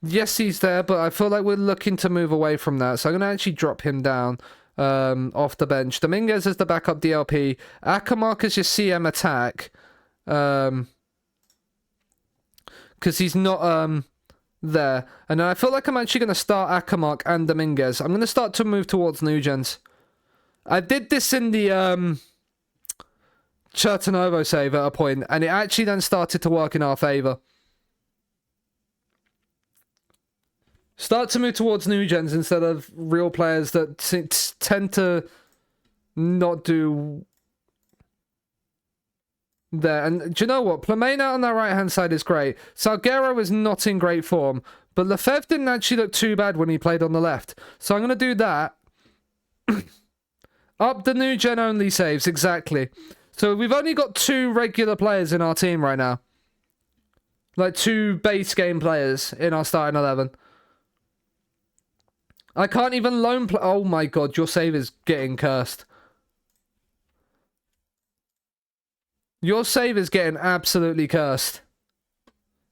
Yes, he's there, but I feel like we're looking to move away from that. So I'm gonna actually drop him down off the bench. Dominguez is the backup DLP. Akamark is your CM attack. Because he's not there. And I feel like I'm actually going to start Akamark and Dominguez. I'm going to start to move towards Nugent. I did this in the Chertonovo save at a point, and it actually then started to work in our favour. Start to move towards Nugents instead of real players that tend to not do there. And do you know what? Plamena on that right-hand side is great. Salguero is not in great form, but Lefebvre didn't actually look too bad when he played on the left. So I'm going to do that. Up the new gen only saves, exactly. So we've only got 2 regular players in our team right now. Like 2 base game players in our starting 11. I can't even loan play. Oh my god, your save is getting cursed. Your save is getting absolutely cursed.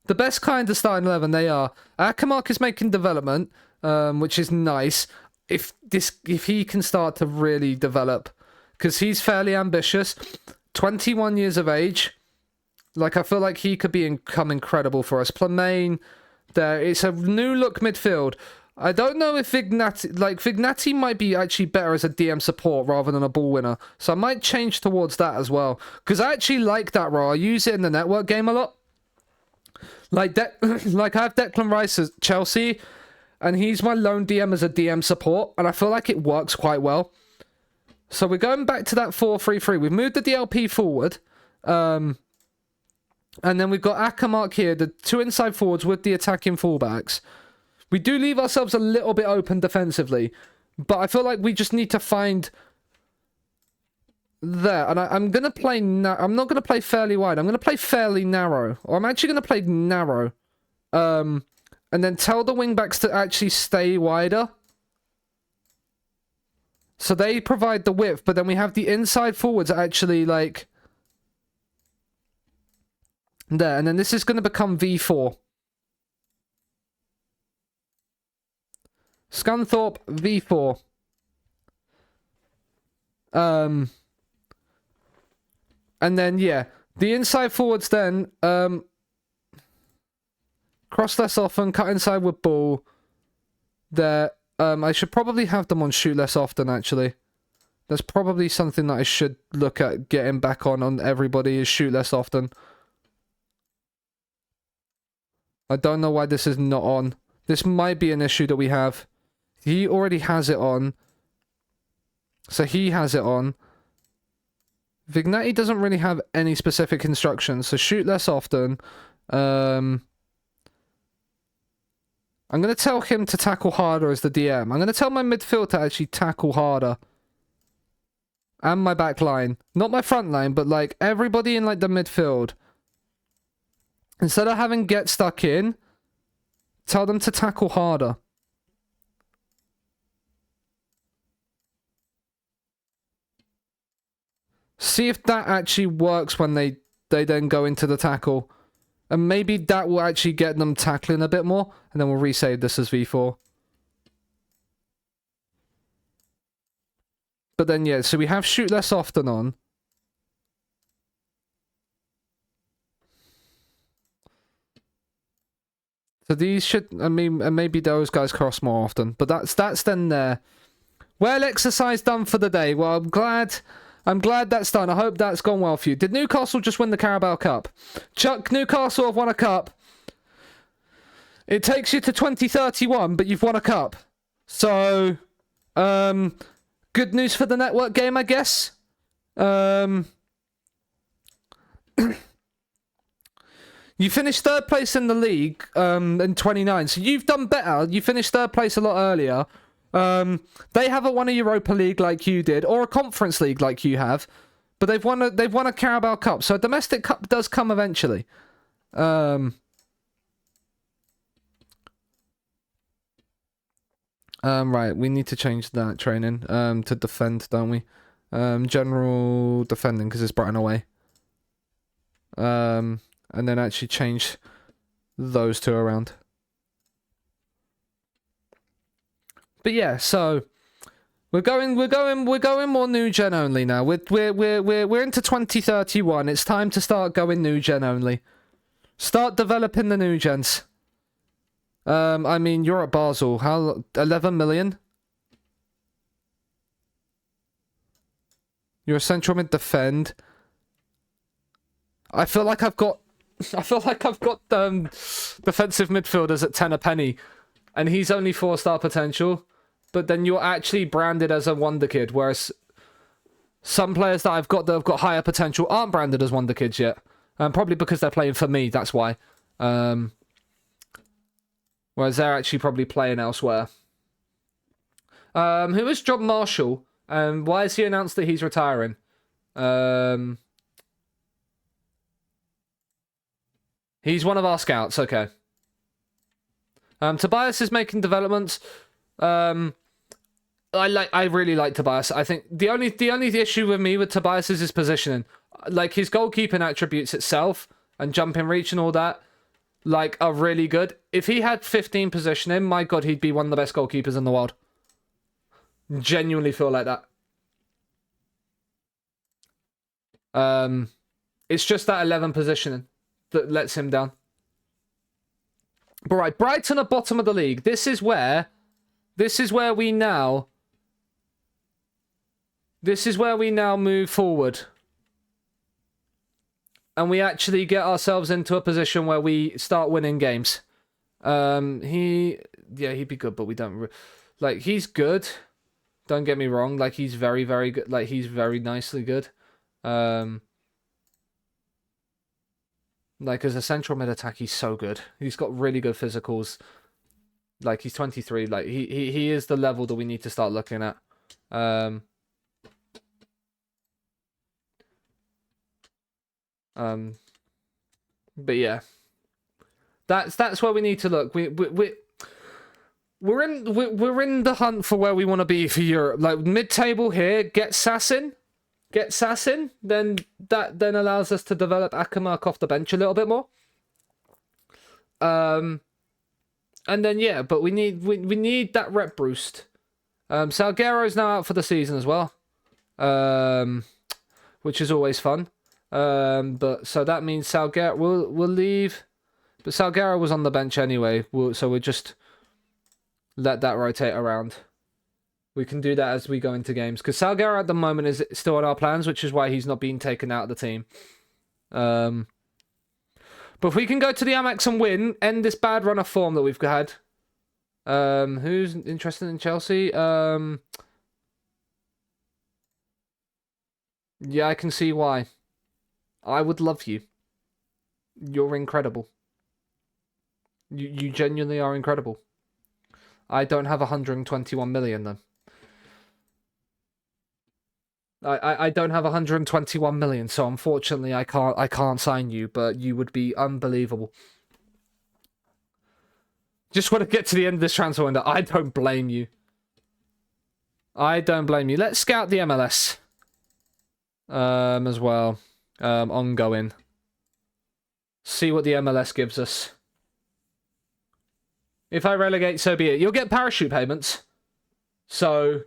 The best kind of starting 11 they are. Akamark is making development, which is nice. If he can start to really develop, because he's fairly ambitious, 21 years of age. Like, I feel like he could become incredible for us. Plamain, there. It's a new look midfield. I don't know if Vignati might be actually better as a DM support rather than a ball winner. So I might change towards that as well. Because I actually like that role. I use it in the network game a lot. Like I have Declan Rice as Chelsea, and he's my lone DM as a DM support, and I feel like it works quite well. So we're going back to that 4-3-3. We've moved the DLP forward. And then we've got Akamark here, the 2 inside forwards with the attacking fullbacks. We do leave ourselves a little bit open defensively, but I feel like we just need to find there. And I'm going to play... I'm not going to play fairly wide. I'm going to play fairly narrow. Or I'm actually going to play narrow. And then tell the wingbacks to actually stay wider. So they provide the width, but then we have the inside forwards actually, like... there. And then this is going to become V4. Scunthorpe V4. And then, yeah. The inside forwards then, cross less often, cut inside with ball. There. I should probably have them on shoot less often, actually. That's probably something that I should look at getting back on everybody, is shoot less often. I don't know why this is not on. This might be an issue that we have. He already has it on. So he has it on. Vignati doesn't really have any specific instructions. So shoot less often. I'm going to tell him to tackle harder as the DM. I'm going to tell my midfield to actually tackle harder. And my back line. Not my front line, but like everybody in like the midfield. Instead of having get stuck in, tell them to tackle harder. See if that actually works when they then go into the tackle. And maybe that will actually get them tackling a bit more. And then we'll resave this as V4. But then, yeah, so we have shoot less often on. So these should, I mean, and maybe those guys cross more often. But that's then there. Well, exercise done for the day. Well, I'm glad I'm glad that's done. I hope that's gone well for you. Did Newcastle just win the Carabao Cup? Chuck, Newcastle have won a cup. It takes you to 2031, but you've won a cup. So, good news for the network game, I guess. You finished third place in the league in 29, so you've done better. You finished third place a lot earlier. They haven't won a Europa League like you did, or a Conference League like you have, but they've won a Carabao Cup. So a domestic cup does come eventually. Right, we need to change that training to defend, don't we? General defending because it's Brighton away. And then actually change those two around. But yeah, so we're going more new gen only now. We're into 2031. It's time to start going new gen only. Start developing the new gens. I mean, you're at Basel. How 11 million? You're a central mid defend. I feel like I've got defensive midfielders at 10 a penny, and he's only 4-star potential. But then you're actually branded as a wonder kid, whereas some players that I've got that have got higher potential aren't branded as wonder kids yet. Probably because they're playing for me. That's why. Whereas they're actually probably playing elsewhere. Who is John Marshall? Why has he announced that he's retiring? He's one of our scouts, okay. Tobias is making developments. I really like Tobias. I think the only issue with me with Tobias is his positioning. Like, his goalkeeping attributes itself and jumping reach and all that, like, are really good. If he had 15 positioning, my god, he'd be one of the best goalkeepers in the world. Genuinely feel like that. It's just that 11 positioning that lets him down. But right, Brighton are bottom of the league. This is where we now move forward. And we actually get ourselves into a position where we start winning games. He'd be good, but we don't... Like, he's good. Don't get me wrong. Like, he's very, very good. Like, he's very nicely good. Like, as a central mid attack, he's so good. He's got really good physicals. Like, he's 23. Like, he is the level that we need to start looking at. But yeah, that's where we need to look. We're in the hunt for where we want to be for Europe. Like, mid-table here, get Sassin. Then that allows us to develop Akamark off the bench a little bit more. And then yeah, but we need that rep boost. Salguero's now out for the season as well, which is always fun. But so that means Salguero will leave, but Salguero was on the bench anyway. So we'll just let that rotate around. We can do that as we go into games, because Salguero at the moment is still on our plans, which is why he's not being taken out of the team. But if we can go to the Amex and win, end this bad run of form that we've had. Who's interested in Chelsea? Yeah, I can see why. I would love you. You're incredible. You genuinely are incredible. I don't have 121 million though. I don't have 121 million, so unfortunately I can't sign you, but you would be unbelievable. Just want to get to the end of this transfer window. I don't blame you. Let's scout the MLS. As well. Ongoing. See what the MLS gives us. If I relegate, so be it. You'll get parachute payments. So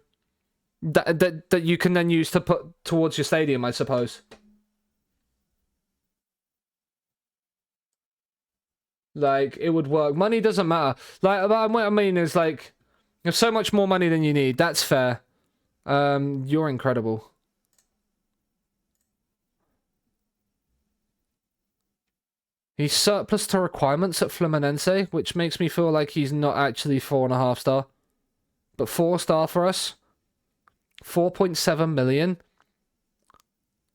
that you can then use to put towards your stadium, I suppose. Like, it would work. Money doesn't matter. Like, what I mean is, like, you have so much more money than you need. That's fair. You're incredible. He's surplus to requirements at Fluminense, which makes me feel like he's not actually 4.5 star. But 4 star for us. 4.7 million.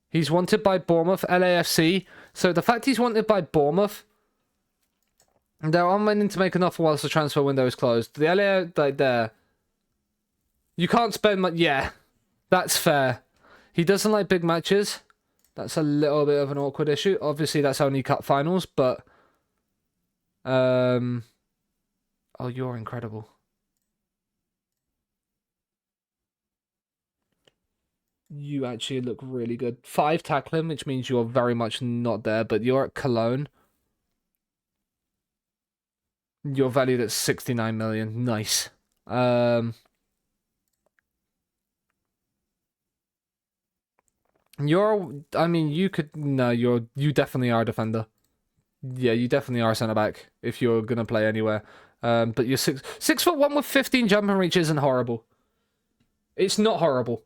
He's wanted by Bournemouth, LAFC. So the fact he's wanted by Bournemouth, they're unwilling to make an offer whilst the transfer window is closed. The LA, like there. You can't spend much. Yeah, that's fair. He doesn't like big matches. That's a little bit of an awkward issue. Obviously, that's only cup finals, but... Oh, you're incredible. You actually look really good. 5 tackling, which means you're very much not there, but you're at Cologne. You're valued at 69 million. Nice. I mean, you could, no, you definitely are a defender. Yeah, you definitely are a centre back if you're gonna play anywhere. But you're 6'1" with 15 jumping reach isn't horrible. It's not horrible.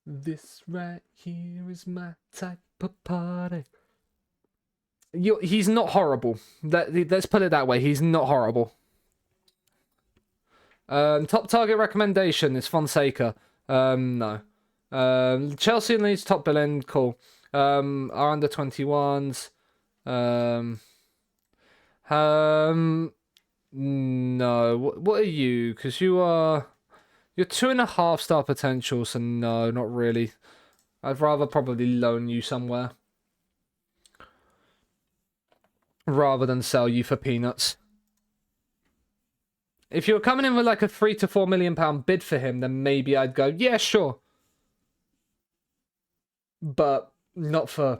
This right here is my type of party. He's not horrible. Let's put it that way. He's not horrible. Top target recommendation is Fonseca. No. Chelsea needs top billing. Cool. Our under 21s. No. What are you? Because you're 2.5 star potential. So no, not really. I'd rather probably loan you somewhere rather than sell you for peanuts. If you're coming in with like a £3 to £4 million bid for him, then maybe I'd go, yeah, sure. But not for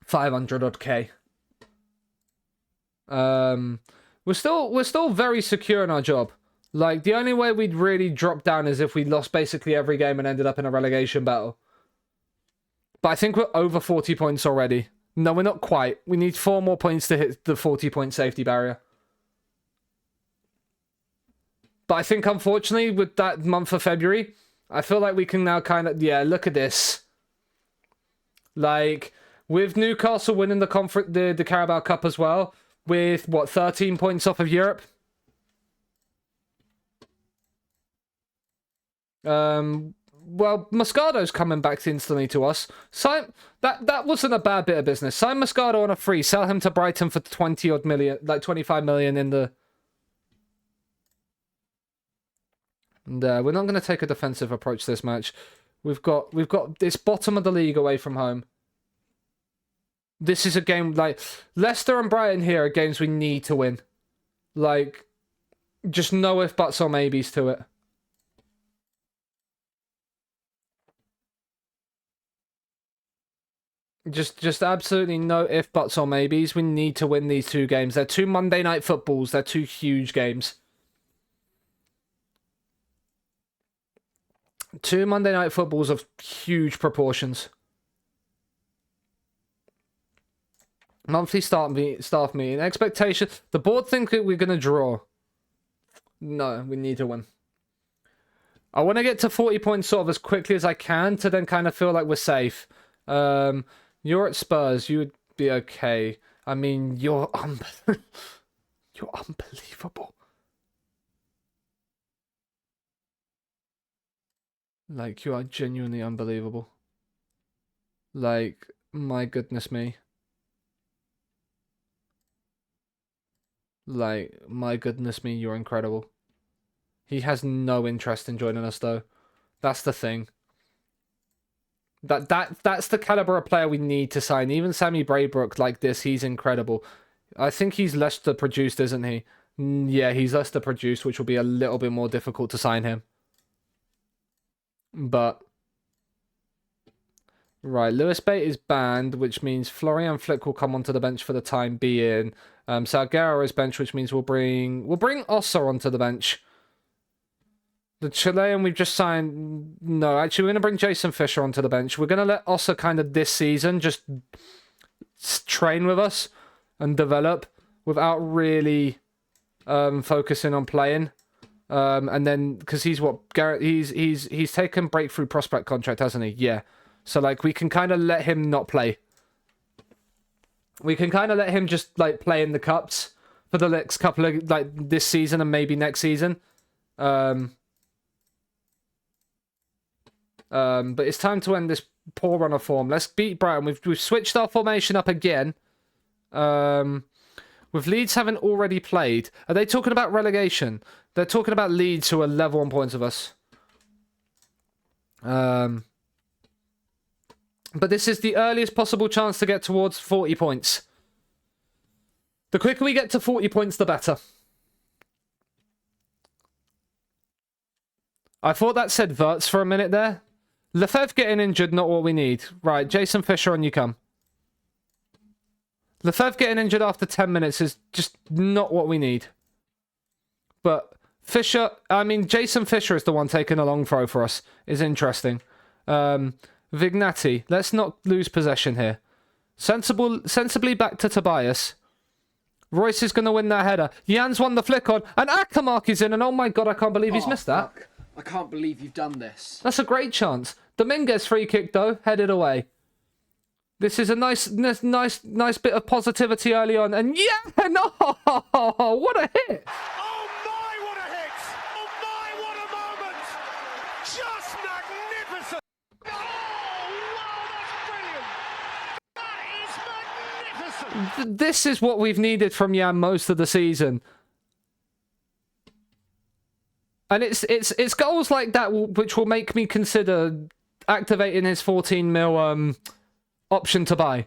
500 odd K. We're still very secure in our job. Like, the only way we'd really drop down is if we lost basically every game and ended up in a relegation battle. But I think we're over 40 points already. No, we're not quite. We need 4 more points to hit the 40-point safety barrier. But I think, unfortunately, with that month of February, I feel like we can now kind of... Yeah, look at this. Like, with Newcastle winning the Carabao Cup as well, with, what, 13 points off of Europe? Well, Moscato's coming back instantly to us. That wasn't a bad bit of business. Sign Moscato on a free. Sell him to Brighton for 20 odd million, like 25 million in the... And we're not going to take a defensive approach this match. We've got this bottom of the league away from home. This is a game like Leicester and Brighton here are games we need to win. Like, just no if buts or maybes to it. Just absolutely no if buts or maybes. We need to win these 2 games. They're 2 Monday night footballs. They're 2 huge games. 2 Monday night footballs of huge proportions. Monthly staff meeting. Expectation. The board think that we're going to draw. No, we need to win. I want to get to 40 points sort of as quickly as I can to then kind of feel like we're safe. You're at Spurs. You would be okay. I mean, you're unbelievable. Like, you are genuinely unbelievable. Like, my goodness me. Like, my goodness me, you're incredible. He has no interest in joining us, though. That's the thing. That's the caliber of player we need to sign. Even Sammy Braybrook like this, he's incredible. I think he's Leicester produced, isn't he? Yeah, he's Leicester produced, which will be a little bit more difficult to sign him. But right, Lewis Bate is banned, which means Florian Flick will come onto the bench for the time being. Salguero is bench, which means we'll bring Ossa onto the bench. The Chilean we've just signed... No, actually, we're going to bring Jason Fisher onto the bench. We're going to let Ossa kind of this season just train with us and develop without really focusing on playing. And then, because he's what... Garrett, he's taken breakthrough prospect contract, hasn't he? Yeah. So, like, we can kind of let him not play We can kind of let him just like play in the cups for the next couple of like this season and maybe next season. But it's time to end this poor run of form. Let's beat Brighton. We've switched our formation up again. With Leeds having already played. Are they talking about relegation? They're talking about Leeds, who are level on points of us. But this is the earliest possible chance to get towards 40 points. The quicker we get to 40 points, the better. I thought that said Verts for a minute there. Lefebvre getting injured, not what we need. Right, Jason Fisher, on you come. Lefebvre getting injured after 10 minutes is just not what we need. But Fisher, I mean, Jason Fisher is the one taking a long throw for us. Is interesting. Vignati, let's not lose possession here. Sensibly back to Tobias. Royce is going to win that header. Jan's won the flick on, and Akamark is in, and oh my god, I can't believe he's missed that. Fuck. I can't believe you've done this. That's a great chance. Dominguez free kick though, headed away. This is a nice bit of positivity early on, and yeah, no, what a hit! Oh my, what a hit! Oh my, what a moment! Just magnificent! Oh, wow, that's brilliant! That is magnificent! This is what we've needed from Jan most of the season. And it's goals like that which will make me consider activating his 14 mil option to buy.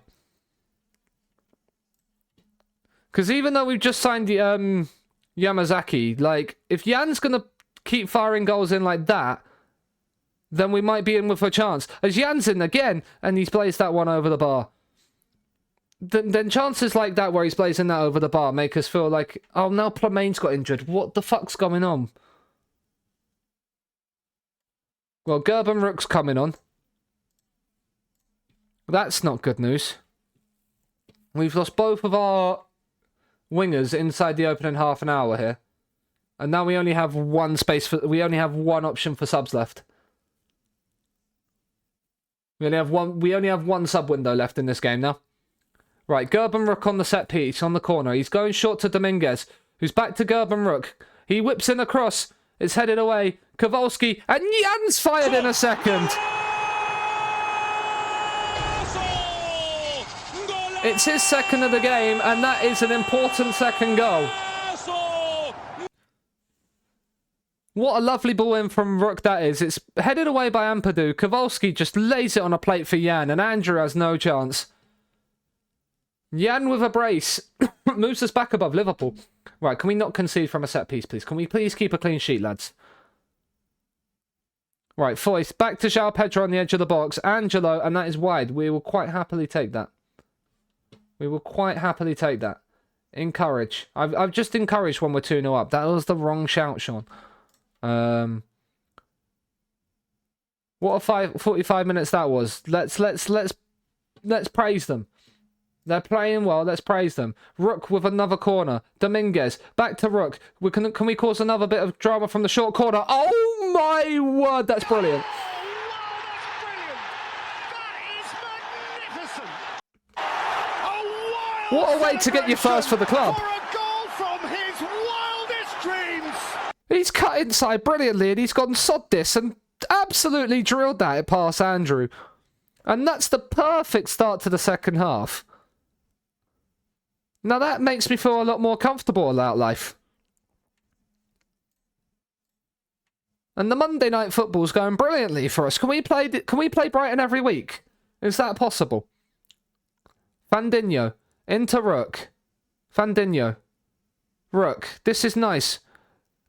Because even though we've just signed the Yamazaki, like, if Jan's going to keep firing goals in like that, then we might be in with a chance. As Jan's in again, and he's placed that one over the bar. Then chances like that where he's blazing that over the bar make us feel like, oh, now Plamain's got injured. What the fuck's going on? Well, Gerben Rook's coming on. That's not good news. We've lost both of our wingers inside the opening half an hour here. And now we only have one option for subs left. We only have one sub window left in this game now. Right, Gerben Rook on the set piece, on the corner. He's going short to Dominguez, who's back to Gerben Rook. He whips in a cross. It's headed away. Kowalski, and Jan's fired in a second. It's his second of the game, and that is an important second goal. What a lovely ball in from Rook that is. It's headed away by Ampadu. Kowalski just lays it on a plate for Jan, and Andrew has no chance. Jan with a brace. Moves us back above Liverpool. Right, can we not concede from a set piece, please? Can we please keep a clean sheet, lads? Right, Foyth, back to João Pedro on the edge of the box. Angelo, and that is wide. We will quite happily take that. We will quite happily take that. Encourage. I've just encouraged when we're 2-0 up. That was the wrong shout, Sean. What a 45 minutes that was. Let's praise them. They're playing well. Let's praise them. Rook with another corner. Dominguez back to Rook. Can we cause another bit of drama from the short corner? Oh my word! That's brilliant. What a way to get your first for the club. For a goal from his wildest dreams. He's cut inside brilliantly, and he's gone sod this and absolutely drilled that past Andrew. And that's the perfect start to the second half. Now that makes me feel a lot more comfortable about life. And the Monday night football's going brilliantly for us. Can we play Brighton every week? Is that possible? Fandinho into Rook. Fandinho. Rook. This is nice.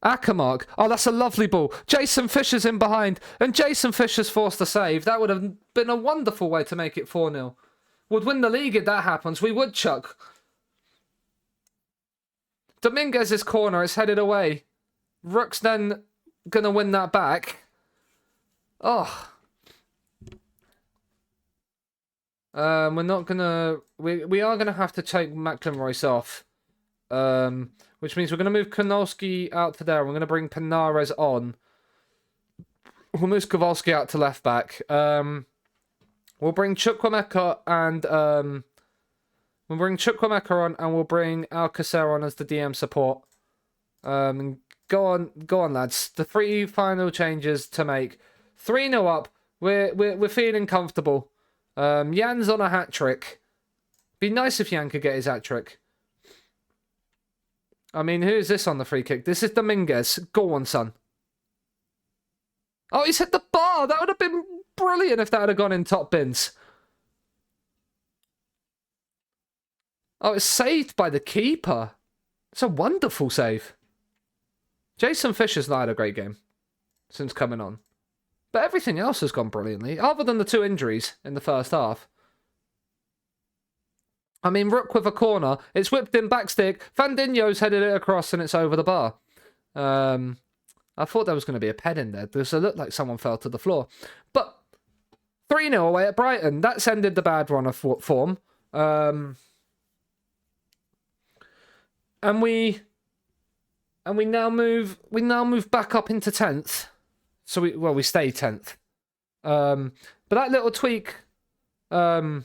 Akamark. Oh, that's a lovely ball. Jason Fisher's in behind. And Jason Fisher's forced a save. That would have been a wonderful way to make it 4-0. Would win the league if that happens. We would, Chuck. Dominguez's corner is headed away. Rook's then going to win that back. Oh. We're not going to... We are going to have to take Macklin Royce off. Which means we're going to move Konolski out to there. We're going to bring Pinares on. We'll move Kowalski out to left back. We'll bring Chukwuemeka and We'll bring Chukwuemeka on, and we'll bring Alcacer on as the DM support. Go on, lads. The 3 final changes to make. 3-0 up. We're feeling comfortable. Jan's on a hat trick. Be nice if Jan could get his hat trick. I mean, who's this on the free kick? This is Dominguez. Go on, son. Oh, he's hit the bar. That would have been brilliant if that had gone in top bins. Oh, it's saved by the keeper. It's a wonderful save. Jason Fisher's not had a great game since coming on. But everything else has gone brilliantly, other than the 2 injuries in the first half. I mean, Rook with a corner. It's whipped in backstick. Fandinho's headed it across and it's over the bar. I thought there was going to be a ped in there. It looked like someone fell to the floor. But 3-0 away at Brighton. That's ended the bad run of form. And we now move back up into 10th. So we stay 10th. But that little tweak, that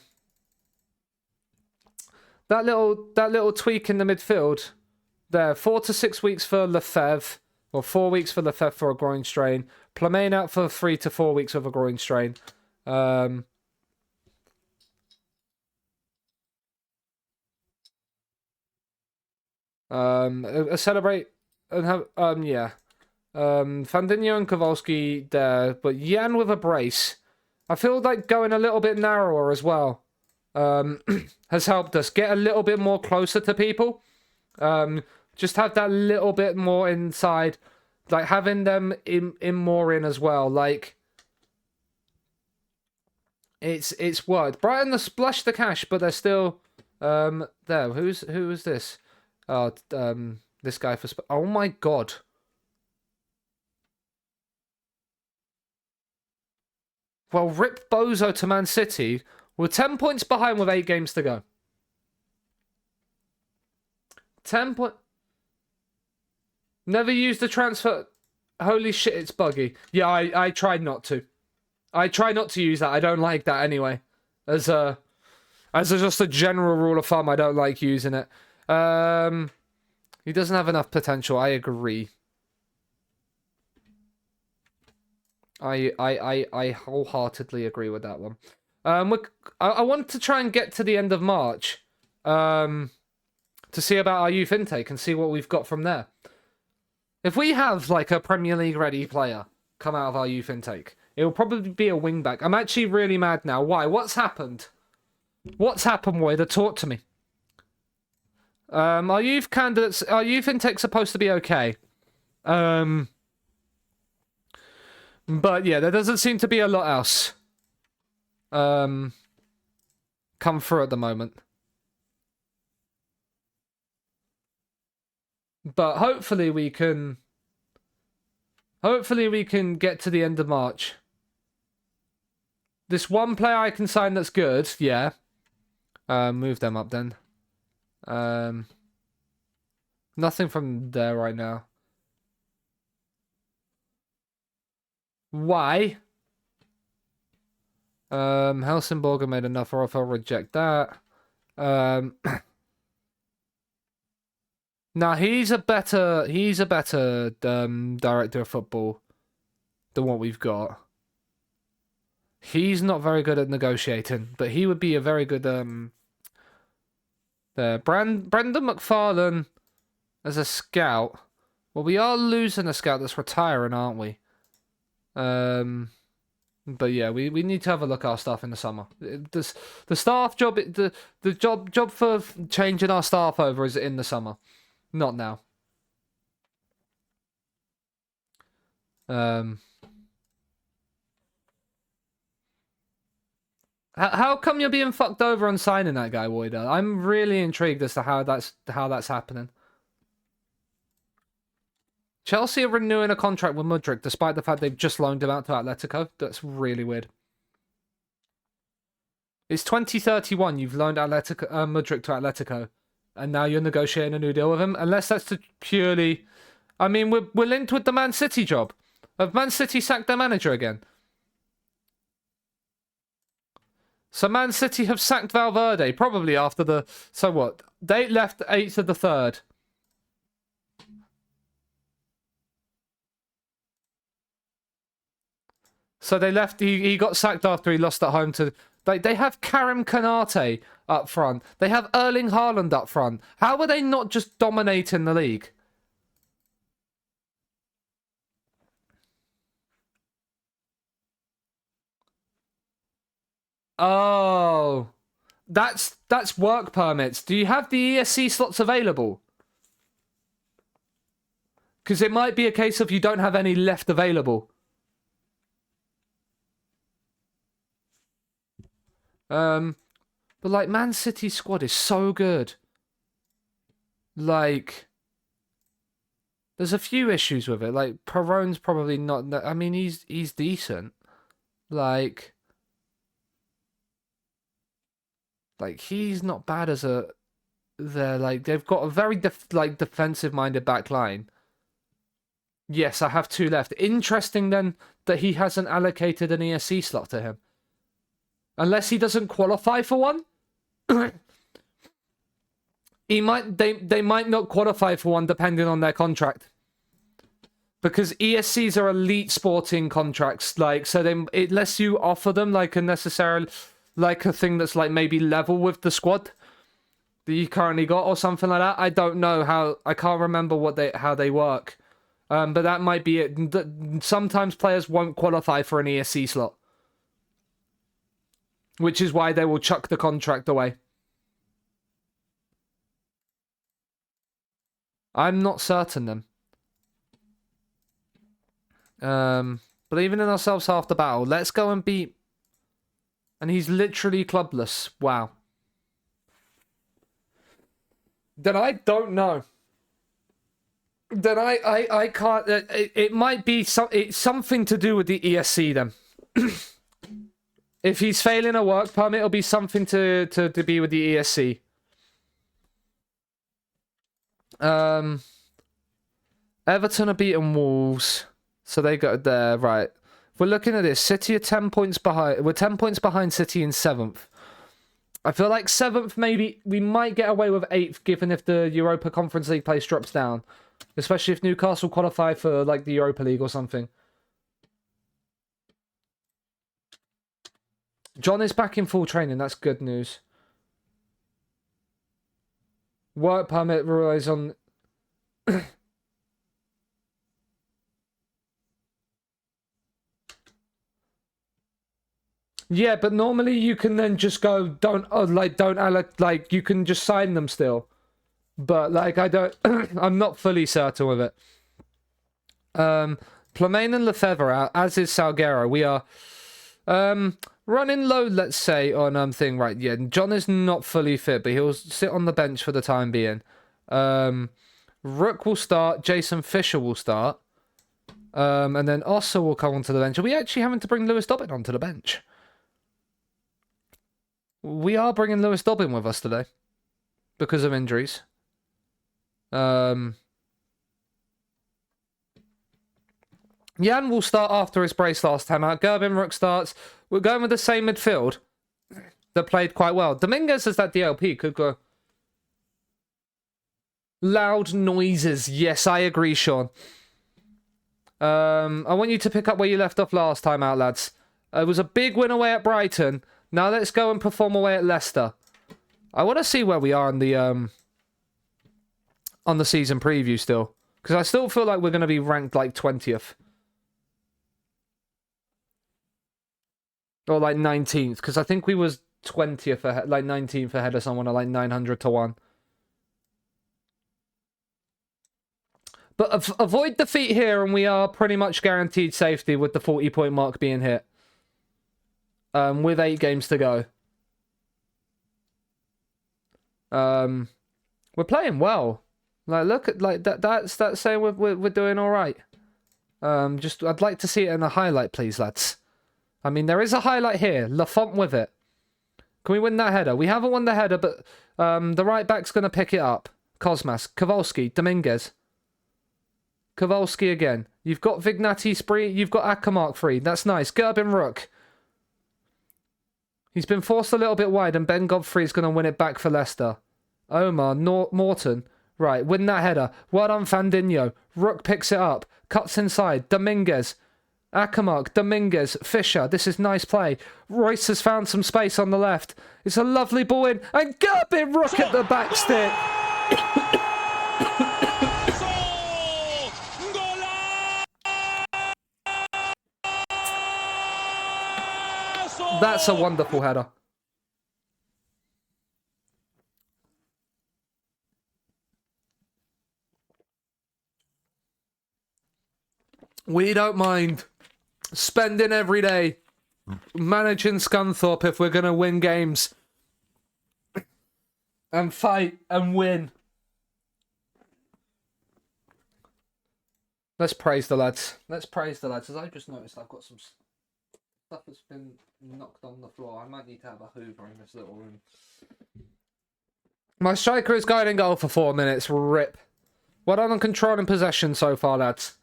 little tweak in the midfield there, 4 to 6 weeks for Lefebvre, or 4 weeks for Lefebvre for a groin strain. Plamain out for 3 to 4 weeks with a groin strain. Celebrate and have yeah. Fandinho and Kowalski there, but Jan with a brace. I feel like going a little bit narrower as well has helped us get a little bit more closer to people. Just have that little bit more inside, like having them in more in as well. Like it's worked. Brighton have splashed the cash, but they're still there. Who is this? Oh, this guy for oh my god. Well, rip Bozo to Man City. We're 10 points behind with 8 games to go. 10 point. Never used the transfer. Holy shit, it's buggy. Yeah, I tried not to. I try not to use that. I don't like that anyway. As just a general rule of thumb, I don't like using it. He doesn't have enough potential. I agree. I wholeheartedly agree with that one. I want to try and get to the end of March to see about our youth intake and see what we've got from there. If we have like a Premier League ready player come out of our youth intake, it will probably be a wing back. I'm actually really mad now. Why? What's happened? What's happened, Woider? Talk to me. Our youth intake's supposed to be okay. But yeah, there doesn't seem to be a lot else come through at the moment. But hopefully we can get to the end of March. This one player I can sign that's good, yeah. Move them up then. Nothing from there right now. Why? Helsingborg made enough offer. I'll reject that. Nah, he's a better director of football than what we've got. He's not very good at negotiating, but he would be a very good there. Brendan McFarlane as a scout. Well, we are losing a scout that's retiring, aren't we? But yeah, we need to have a look at our staff in the summer. The staff job, the job for changing our staff over is in the summer, not now. How come you're being fucked over on signing that guy, Woider? I'm really intrigued as to how that's happening. Chelsea are renewing a contract with Mudryk despite the fact they've just loaned him out to Atletico. That's really weird. It's 2031. You've loaned Mudryk to Atletico, and now you're negotiating a new deal with him. Unless that's to purely, I mean, we're linked with the Man City job. Have Man City sacked their manager again? So Man City have sacked Valverde, probably after the... So what? They left 8th of the 3rd. So they left... He got sacked after he lost at home to... They have Karim Kanate up front. They have Erling Haaland up front. How are they not just dominating the league? Oh... That's work permits. Do you have the ESC slots available? Because it might be a case of you don't have any left available. But like Man City's squad is so good. Like, there's a few issues with it. Like Perone's probably not. I mean, he's decent. Like he's not bad as a. They've got a very defensive minded back line. Yes, I have 2 left. Interesting then that he hasn't allocated an ESC slot to him. Unless he doesn't qualify for one. They might not qualify for one depending on their contract. Because ESCs are elite sporting contracts, so unless you offer them like a necessarily like a thing that's like maybe level with the squad that you currently got or something like that. I don't know how. I can't remember how they work. But that might be it. Sometimes players won't qualify for an ESC slot, which is why they will chuck the contract away. I'm not certain then. Believing in ourselves half the battle. Let's go and beat. And he's literally clubless. Wow. Then I don't know. Then I can't. It might be it's something to do with the ESC then. If he's failing a work permit, it'll be something to be with the ESC. Everton are beating Wolves, so they got there right. If we're looking at this, City are 10 points behind. We're 10 points behind City in 7th. I feel like 7th, maybe we might get away with 8th, given if the Europa Conference League place drops down, especially if Newcastle qualify for like the Europa League or something. John is back in full training. That's good news. Work permit relies on. Yeah, but normally you can then just go you can just sign them still. But like I don't I'm not fully certain with it. Plamain and Lefebvre out, as is Salguero. We are running low, let's say, on thing right. Yeah, John is not fully fit, but he'll sit on the bench for the time being. Rook will start, Jason Fisher will start. And then Ossa will come onto the bench. Are we actually having to bring Lewis Dobbin onto the bench? We are bringing Lewis Dobbin with us today because of injuries. Jan will start after his brace last time out. Gerben Rook starts. We're going with the same midfield that played quite well. Dominguez as that DLP could go. Loud noises. Yes, I agree, Sean. I want you to pick up where you left off last time out, lads. It was a big win away at Brighton. Now let's go and perform away at Leicester. I want to see where we are on the season preview still, because I still feel like we're going to be ranked like 20th or like 19th, because I think we was 20th ahead, like 19th ahead of someone at like 900 to 1. But avoid defeat here, and we are pretty much guaranteed safety with the 40-point mark being hit. With 8 games to go. We're playing well. Like, look at like that's saying we're doing all right. I'd like to see it in a highlight, please, lads. I mean, there is a highlight here. Lafont with it. Can we win that header? We haven't won the header, but the right back's going to pick it up. Cosmas, Kowalski, Dominguez. Kowalski again. You've got Vignati Spree. You've got Akamark free. That's nice. Gerben Rook. He's been forced a little bit wide, and Ben Godfrey's going to win it back for Leicester. Omar, Morton. Right, win that header. Well done, Fandinho. Rook picks it up. Cuts inside. Dominguez. Akamark, Dominguez, Fisher. This is nice play. Royce has found some space on the left. It's a lovely ball in. And Gerbin Rook at the back stick. That's a wonderful header. We don't mind spending every day managing Scunthorpe if we're going to win games. And fight and win. Let's praise the lads. Let's praise the lads. As I just noticed, I've got some stuff that's been knocked on the floor. I might need to have a hoover in this little room. My striker is guiding goal for 4 minutes. Rip. Well done on controlling possession so far, lads.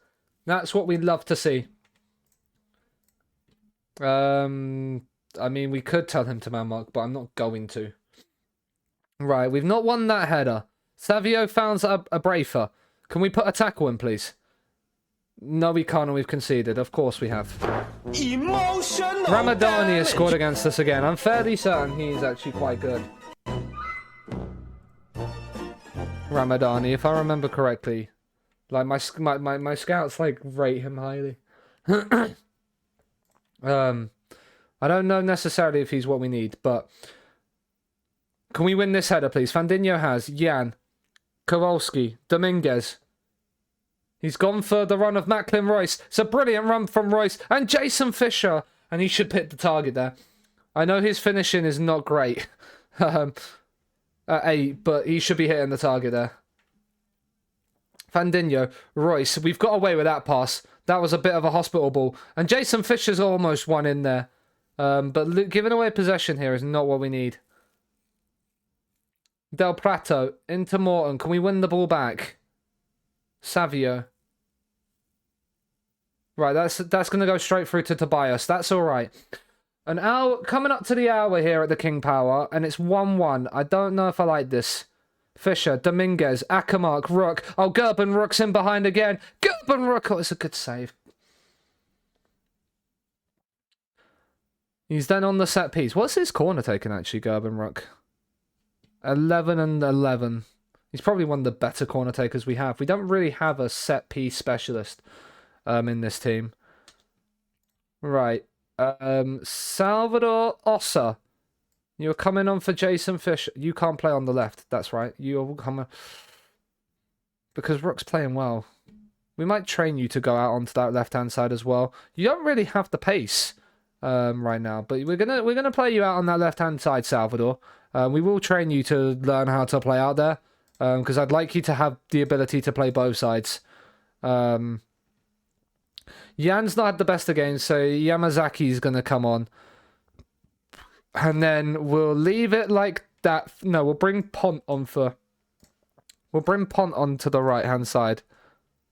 That's what we'd love to see. I mean, we could tell him to man mark, but I'm not going to. Right, we've not won that header. Savio found a brafer. Can we put a tackle in, please? No, we can't, and we've conceded. Of course we have. Emotional Ramadani has scored against us again. I'm fairly certain he's actually quite good. Ramadani, if I remember correctly. Like, my scouts, like, rate him highly. I don't know necessarily if he's what we need, but... Can we win this header, please? Fandinho has. Jan. Kowalski. Dominguez. He's gone for the run of Macklin Royce. It's a brilliant run from Royce. And Jason Fisher. And he should hit the target there. I know his finishing is not great. At 8, but he should be hitting the target there. Fandinho, Royce, we've got away with that pass. That was a bit of a hospital ball. And Jason Fisher's almost one in there. But giving away possession here is not what we need. Del Prato, into Morton. Can we win the ball back? Savio. Right, that's going to go straight through to Tobias. That's all right. An hour, coming up to the hour here at the King Power, and it's 1-1. I don't know if I like this. Fisher, Dominguez, Akamark, Rook. Oh, Gerben Rook's in behind again. Gerben Rook. Oh, it's a good save. He's then on the set piece. What's his corner taken, actually, Gerben Rook? 11 and 11. He's probably one of the better corner takers we have. We don't really have a set piece specialist in this team. Right. Salvador Ossa. You're coming on for Jason Fish. You can't play on the left. That's right. You'll come... Because Rook's playing well. We might train you to go out onto that left-hand side as well. You don't really have the pace right now. But we're gonna play you out on that left-hand side, Salvador. We will train you to learn how to play out there. Because I'd like you to have the ability to play both sides. Jan's not had the best of games, so Yamazaki's going to come on. And then we'll leave it like that. No, we'll bring Pont on for... We'll bring Pont on to the right-hand side.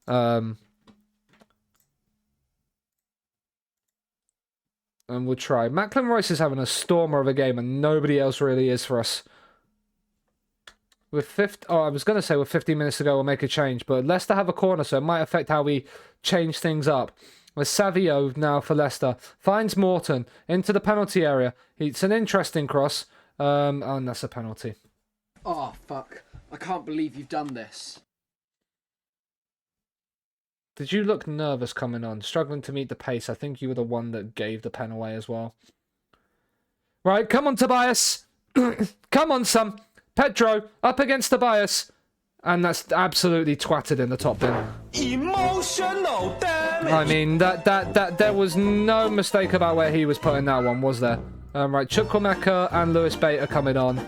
And we'll try. Macklin Royce is having a stormer of a game, and nobody else really is for us. I was going to say with 15 minutes to go, we'll make a change. But Leicester have a corner, so it might affect how we change things up. With Savio now for Leicester. Finds Morton into the penalty area. It's an interesting cross. And that's a penalty. Oh, fuck. I can't believe you've done this. Did you look nervous coming on? Struggling to meet the pace. I think you were the one that gave the pen away as well. Right, come on, Tobias. Come on, son. Pedro, up against Tobias. And that's absolutely twatted in the top bin. Emotional damage. I mean, that there was no mistake about where he was putting that one, was there? Right, Chukwemeka and Lewis Bate are coming on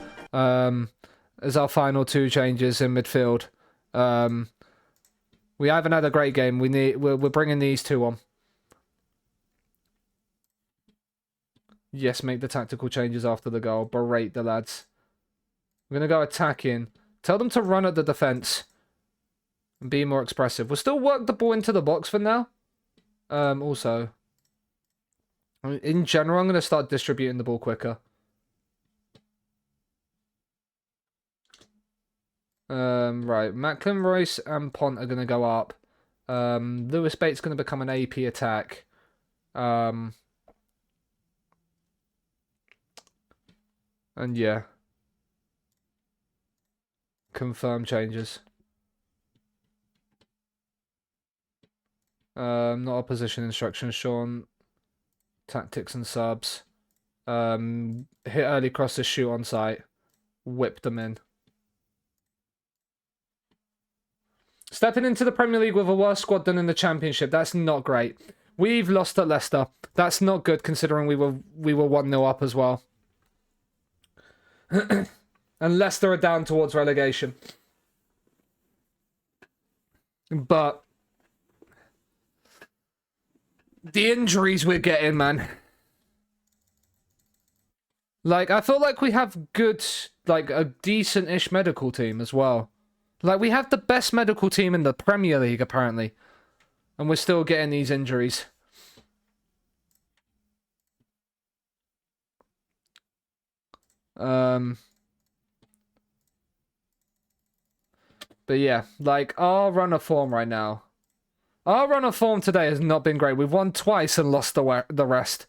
as our final two changes in midfield. We haven't had a great game. We're bringing these two on. Yes, make the tactical changes after the goal. Berate the lads. We're going to go attacking. Tell them to run at the defence. And be more expressive. We'll still work the ball into the box for now. Also, in general, I'm going to start distributing the ball quicker. Right. Macklin, Royce, and Pont are going to go up. Lewis Bates going to become an AP attack. And yeah. Confirm changes. Not a position instruction, Sean. Tactics and subs. Hit early crosses, shoot on sight. Whip them in. Stepping into the Premier League with a worse squad than in the Championship. That's not great. We've lost at Leicester. That's not good considering we were 1-0 up as well. And Leicester are down towards relegation. But the injuries we're getting, man. Like, I feel like we have good, like, a decent-ish medical team as well. Like, we have the best medical team in the Premier League, apparently. And we're still getting these injuries. But yeah, like, our run of form right now. Our run of form today has not been great. We've won twice and lost the rest.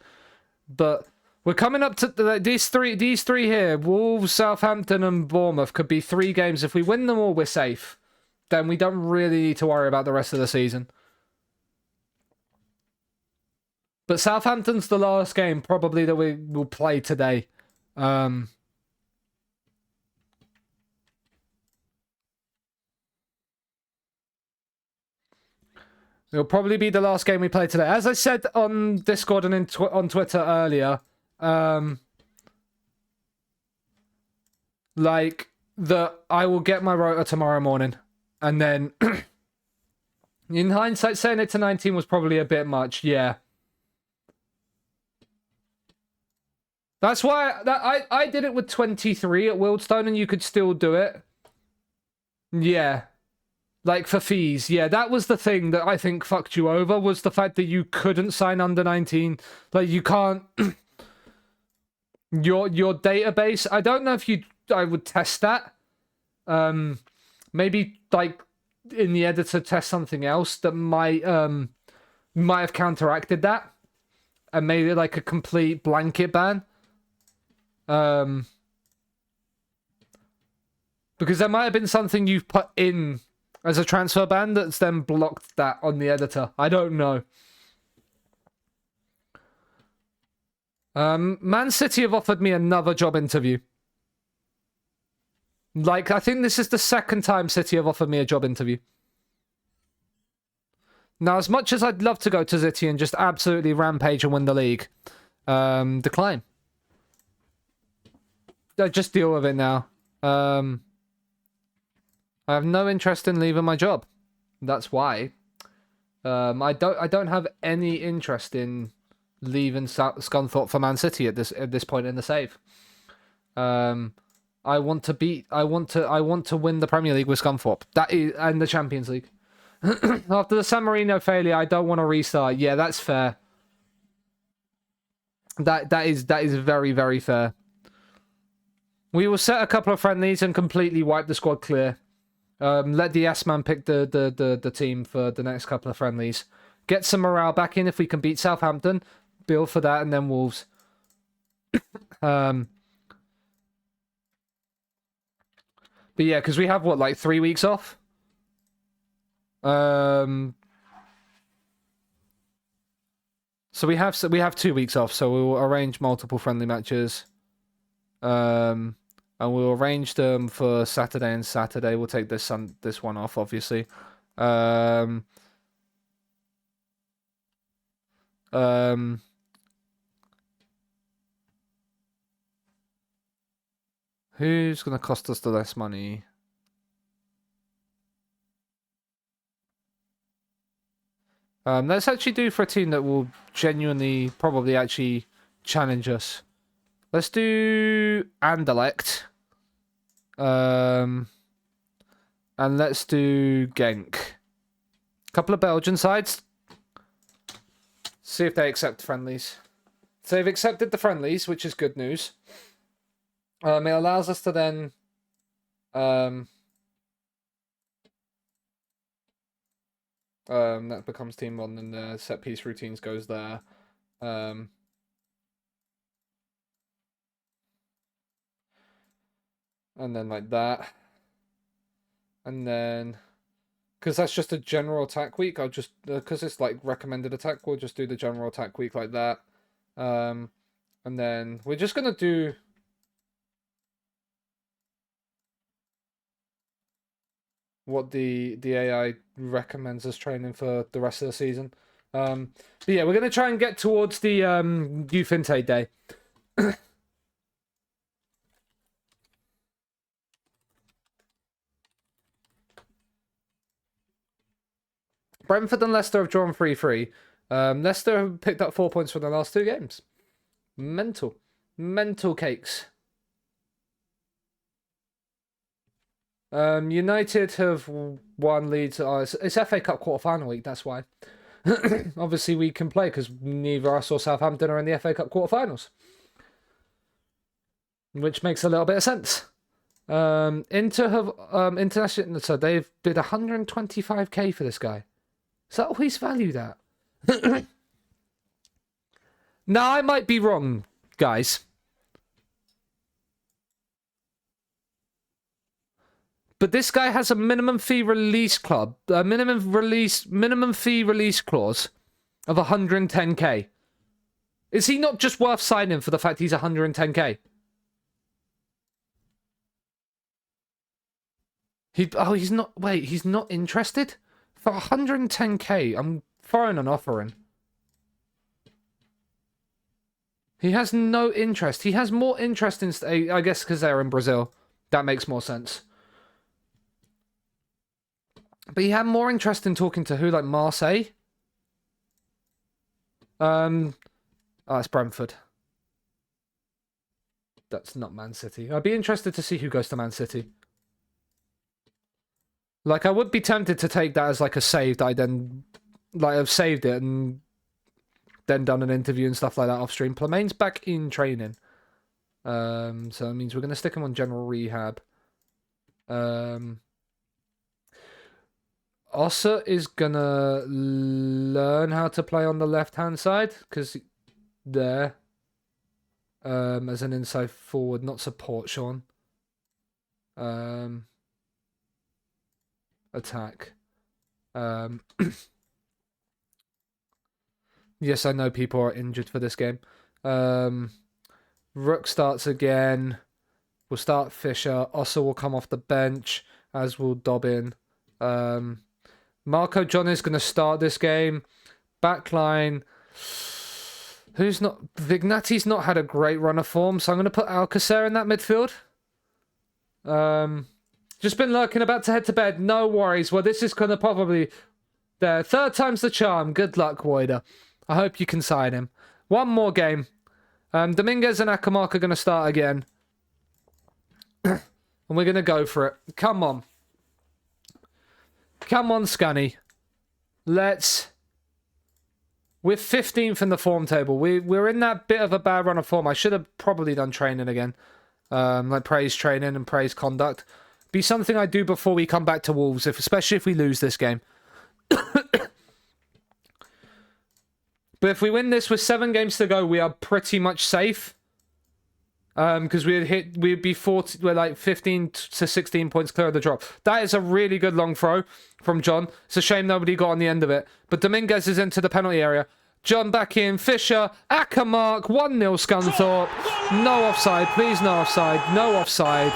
But we're coming up to these three here. Wolves, Southampton, and Bournemouth could be 3 games. If we win them all, we're safe. Then we don't really need to worry about the rest of the season. But Southampton's the last game probably that we will play today. It'll probably be the last game we play today. As I said on Discord and on Twitter earlier, like, I will get my rota tomorrow morning. And then, in hindsight, saying it to 19 was probably a bit much, yeah. That's why I did it with 23 at Wildstone and you could still do it. Yeah. Like, for fees. Yeah, that was the thing that I think fucked you over, was the fact that you couldn't sign under 19. Like, you can't... your database, I don't know if I would test that. Maybe, like, in the editor test something else that might have counteracted that. And made it, like, a complete blanket ban. Because there might have been something you've put in as a transfer ban that's then blocked that on the editor. I don't know. Man City have offered me another job interview. Like, I think this is the second time City have offered me a job interview. Now, as much as I'd love to go to City and just absolutely rampage and win the league, decline. Just deal with it now. I have no interest in leaving my job. That's why. I don't have any interest in leaving Scunthorpe for Man City at this point in the save. I want to win the Premier League with Scunthorpe. That is, and the Champions League. After the San Marino failure, I don't want to restart. Yeah, that's fair. That is very, very fair. We will set a couple of friendlies and completely wipe the squad clear. Let the S-Man pick the team for the next couple of friendlies. Get some morale back in if we can beat Southampton. Build for that, and then Wolves. But yeah, because we have, what, like 3 weeks off? So we have 2 weeks off, so we'll arrange multiple friendly matches. And we'll arrange them for Saturday and Saturday. We'll take this one off, obviously. Who's going to cost us the less money? Let's actually do for a team that will genuinely probably actually challenge us. Let's do Anderlecht. And let's do Genk. Couple of Belgian sides. See if they accept friendlies. So they've accepted the friendlies, which is good news. It allows us to then That becomes team 1, and the set piece routines goes there. And then like that. And then, because that's just a general attack week, I'll just, because it's like recommended attack, we'll just do the general attack week like that. And then we're just going to do what the AI recommends us training for the rest of the season. But yeah, we're going to try and get towards the youth intake day. Brentford and Leicester have drawn 3-3. Leicester have picked up 4 points from the last 2 games. Mental. Mental cakes. United have won Leeds. It's FA Cup quarter-final week, that's why. Obviously, we can play because neither us or Southampton are in the FA Cup quarter-finals. Which makes a little bit of sense. Inter have international, so they've bid 125k for this guy. Is that what he's valued at? Now, I might be wrong, guys. But this guy has a minimum fee release club, a minimum fee release clause of 110k. Is he not just worth signing for the fact he's 110k? He's not. Wait, he's not interested? For 110k, I'm throwing an offer in. He has no interest. He has more interest in... I guess because they're in Brazil. That makes more sense. But he had more interest in talking to who? Like Marseille? Oh, it's Brentford. That's not Man City. I'd be interested to see who goes to Man City. Like, I would be tempted to take that as like a save that I then... Like, I've saved it and then done an interview and stuff like that off stream. Plemain's back in training. So that means we're going to stick him on general rehab. Ossa is going to learn how to play on the left-hand side. Because there. As an inside forward, not support, Sean. Attack. Yes, I know people are injured for this game. Rook starts again. We'll start Fisher. Ossa will come off the bench, as will Dobbin. Marco John is going to start this game. Backline. Who's not... Vignati's not had a great run of form, so I'm going to put Alcacer in that midfield. Just been lurking about to head to bed. No worries. Well, this is going to probably... There. Third time's the charm. Good luck, Woider. I hope you can sign him. One more game. Dominguez and Akamark are going to start again. And we're going to go for it. Come on. Come on, Scunny. Let's... We're 15th in the form table. We're in that bit of a bad run of form. I should have probably done training again. Like praise training and praise conduct. Be something I do before we come back to Wolves, especially if we lose this game. But if we win this with 7 games to go, we are pretty much safe. Because we'd be 40, we're like 15 to 16 points clear of the drop. That is a really good long throw from John. It's a shame nobody got on the end of it. But Dominguez is into the penalty area. John back in. Fisher. Akamark. 1-0 Scunthorpe. No offside. Please no offside. No offside.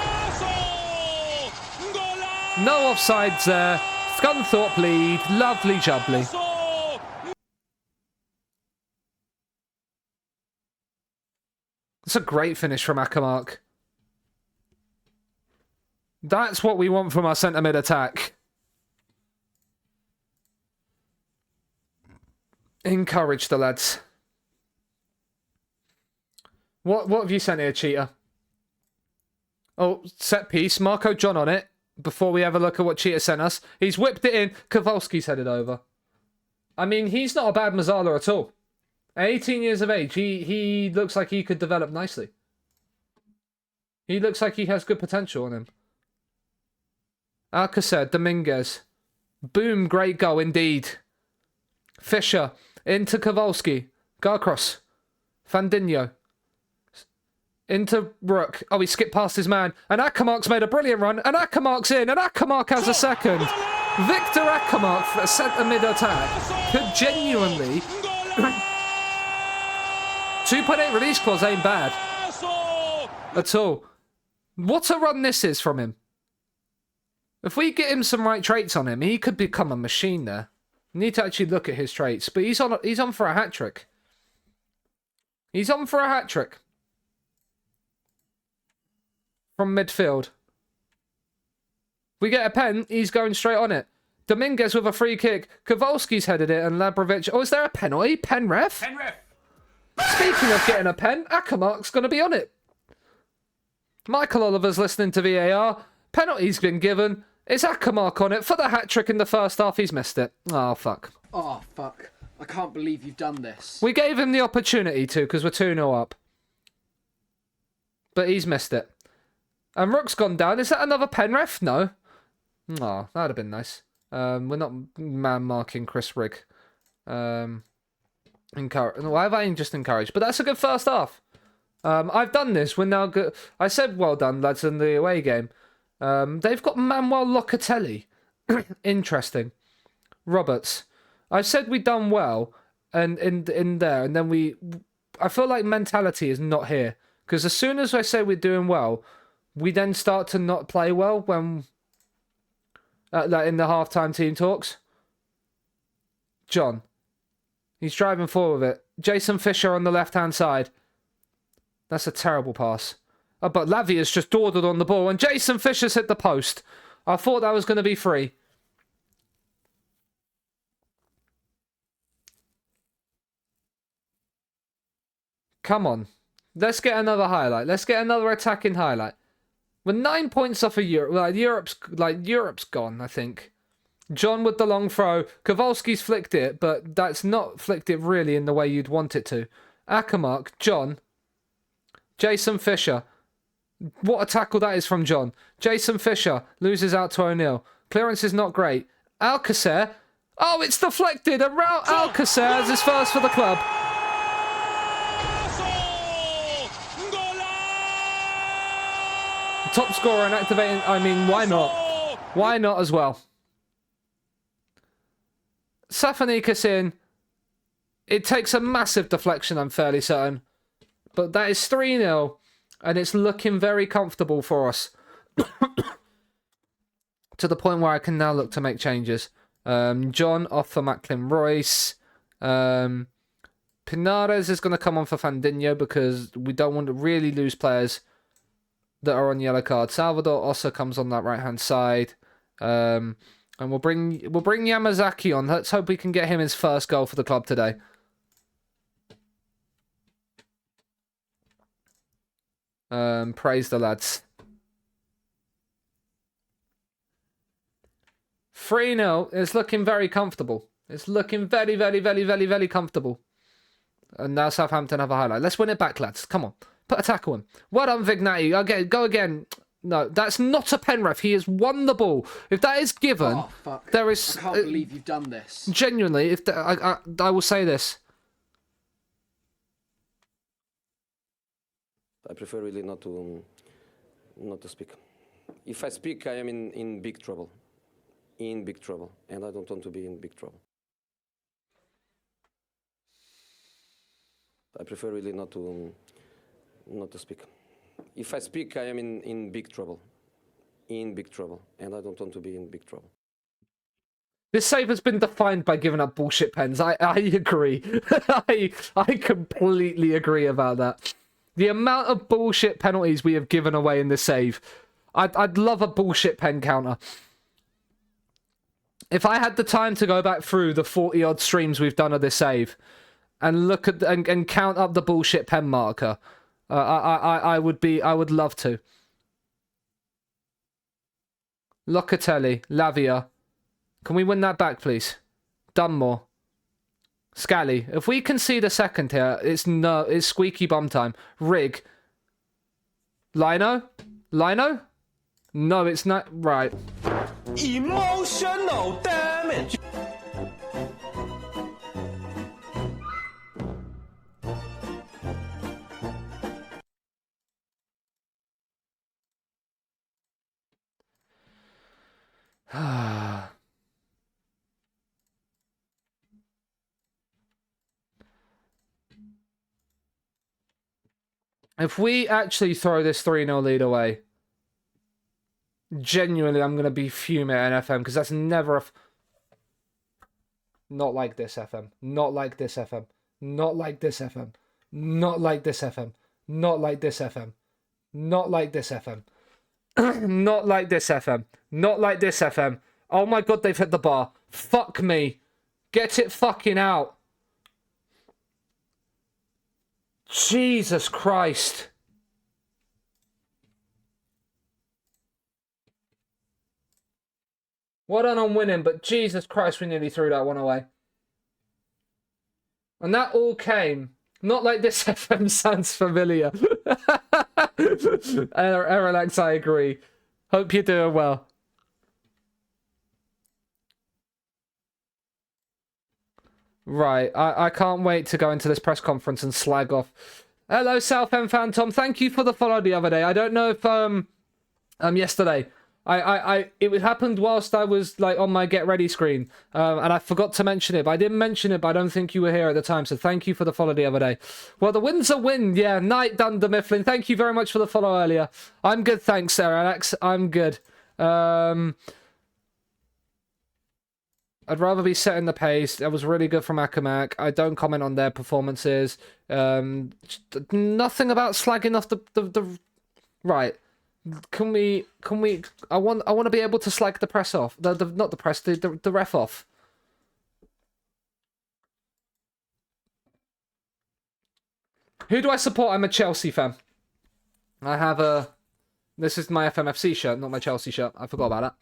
No offsides there. Scunthorpe lead. Lovely jubbly. It's a great finish from Akamark. That's what we want from our centre mid attack. Encourage the lads. What have you sent here, Cheetah? Oh, set piece. Marco John on it. Before we have a look at what Cheetah sent us. He's whipped it in. Kowalski's headed over. I mean, he's not a bad Mazzala at all. At 18 years of age, he looks like he could develop nicely. He looks like he has good potential on him. Alcacer, Dominguez. Boom, great goal indeed. Fisher into Kowalski. Go across. Fandinho. Into Rook. Oh, he skipped past his man. And Akamark's made a brilliant run. And Akamark's in. And Akamark has a second. Victor Akamark for a centre mid attack could genuinely... 2.8 release clause ain't bad. At all. What a run this is from him. If we get him some right traits on him, he could become a machine there. Need to actually look at his traits. But he's on for a hat-trick. He's on for a hat-trick. From midfield. We get a pen, he's going straight on it. Dominguez with a free kick. Kowalski's headed it and Labrovic... Oh, is there a penalty? Pen ref? Pen ref. Speaking of getting a pen, Akamark's going to be on it. Michael Oliver's listening to VAR. Penalty's been given. It's Akamark on it for the hat-trick in the first half. He's missed it. Oh, fuck. Oh, fuck. I can't believe you've done this. We gave him the opportunity to because we're 2-0 up. But he's missed it. And Rook's gone down. Is that another pen ref? No. Oh, that'd have been nice. We're not man-marking Chris Rigg. Well, I've only just encouraged. But that's a good first half. I've done this. We're now good. I said well done, lads, in the away game. They've got Manuel Locatelli. Interesting. Roberts. I said we'd done well and in there, and then I feel like mentality is not here. Because as soon as I say we're doing well, we then start to not play well when like in the halftime team talks. John. He's driving forward with it. Jason Fisher on the left-hand side. That's a terrible pass. Oh, but Lavia's just dawdled on the ball, and Jason Fisher's hit the post. I thought that was going to be free. Come on. Let's get another highlight. Let's get another attacking highlight. We're 9 points off of Europe. Europe's gone, I think. John with the long throw. Kowalski's flicked it, but that's not flicked it really in the way you'd want it to. Akamark, John. Jason Fisher. What a tackle that is from John. Jason Fisher loses out to O'Neill. Clearance is not great. Alcacer. Oh, it's deflected. And Alcacer has his first for the club. Top scorer and activating. I mean, why not? Why not as well? Safonikas in. It takes a massive deflection, I'm fairly certain. But that is 3-0. And it's looking very comfortable for us. To the point where I can now look to make changes. John off for Macklin Royce. Pinares is going to come on for Fandinho because we don't want to really lose players that are on yellow card. Salvador Ossa comes on that right-hand side. And we'll bring Yamazaki on. Let's hope we can get him his first goal for the club today. Praise the lads. 3-0. It's looking very comfortable. It's looking very, very, very, very, very comfortable. And now Southampton have a highlight. Let's win it back, lads. Come on. Put a tackle in. Well done, Vignati. Okay, go again. No, that's not a pen ref. He has won the ball. If that is given, Oh, fuck. there is... I can't believe you've done this. Genuinely, if I will say this. I prefer really not to speak. If I speak, I am in big trouble. In big trouble. And I don't want to be in big trouble. I prefer really not to speak. If I speak, I am in big trouble. In big trouble. And I don't want to be in big trouble. This save has been defined by giving up bullshit pens. I agree. I completely agree about that. The amount of bullshit penalties we have given away in this save. I'd love a bullshit pen counter. If I had the time to go back through the 40-odd streams we've done of this save and look at and count up the bullshit pen marker, I would love to. Locatelli, Lavia. Can we win that back, please? Dunmore. Scally. If we concede a second here, it's squeaky bum time. Rig. Lino? Lino? No, it's not. Right. Emotional damage. If we actually throw this 3-0 lead away, genuinely, I'm going to be fuming at NFM because that's never not like this, FM. Not like this, FM. Not like this, FM. Not like this, FM. Not like this, FM. Not like this, FM. Not like this, FM. Not like this, FM. Oh my god, they've hit the bar. Fuck me. Get it fucking out. Jesus Christ. Well done on winning, but Jesus Christ, we nearly threw that one away. And that all came, not like this FM sounds familiar. Erelax, I agree. Hope you're doing well. Right, I can't wait to go into this press conference and slag off. Hello, Southend Phantom. Thank you for the follow the other day. I don't know if yesterday it happened whilst I was like on my get ready screen, and I forgot to mention it. But I didn't mention it, but I don't think you were here at the time. So thank you for the follow the other day. Well, the win's a win. Yeah, Night Dunder Mifflin. Thank you very much for the follow earlier. I'm good, thanks, Sarah Alex. I'm good. I'd rather be setting the pace. That was really good from Akamak. I don't comment on their performances. Nothing about slagging off the right. Can we I want to be able to slag the press off. Not the press, the ref off. Who do I support? I'm a Chelsea fan. I have this is my FMFC shirt, not my Chelsea shirt. I forgot about that.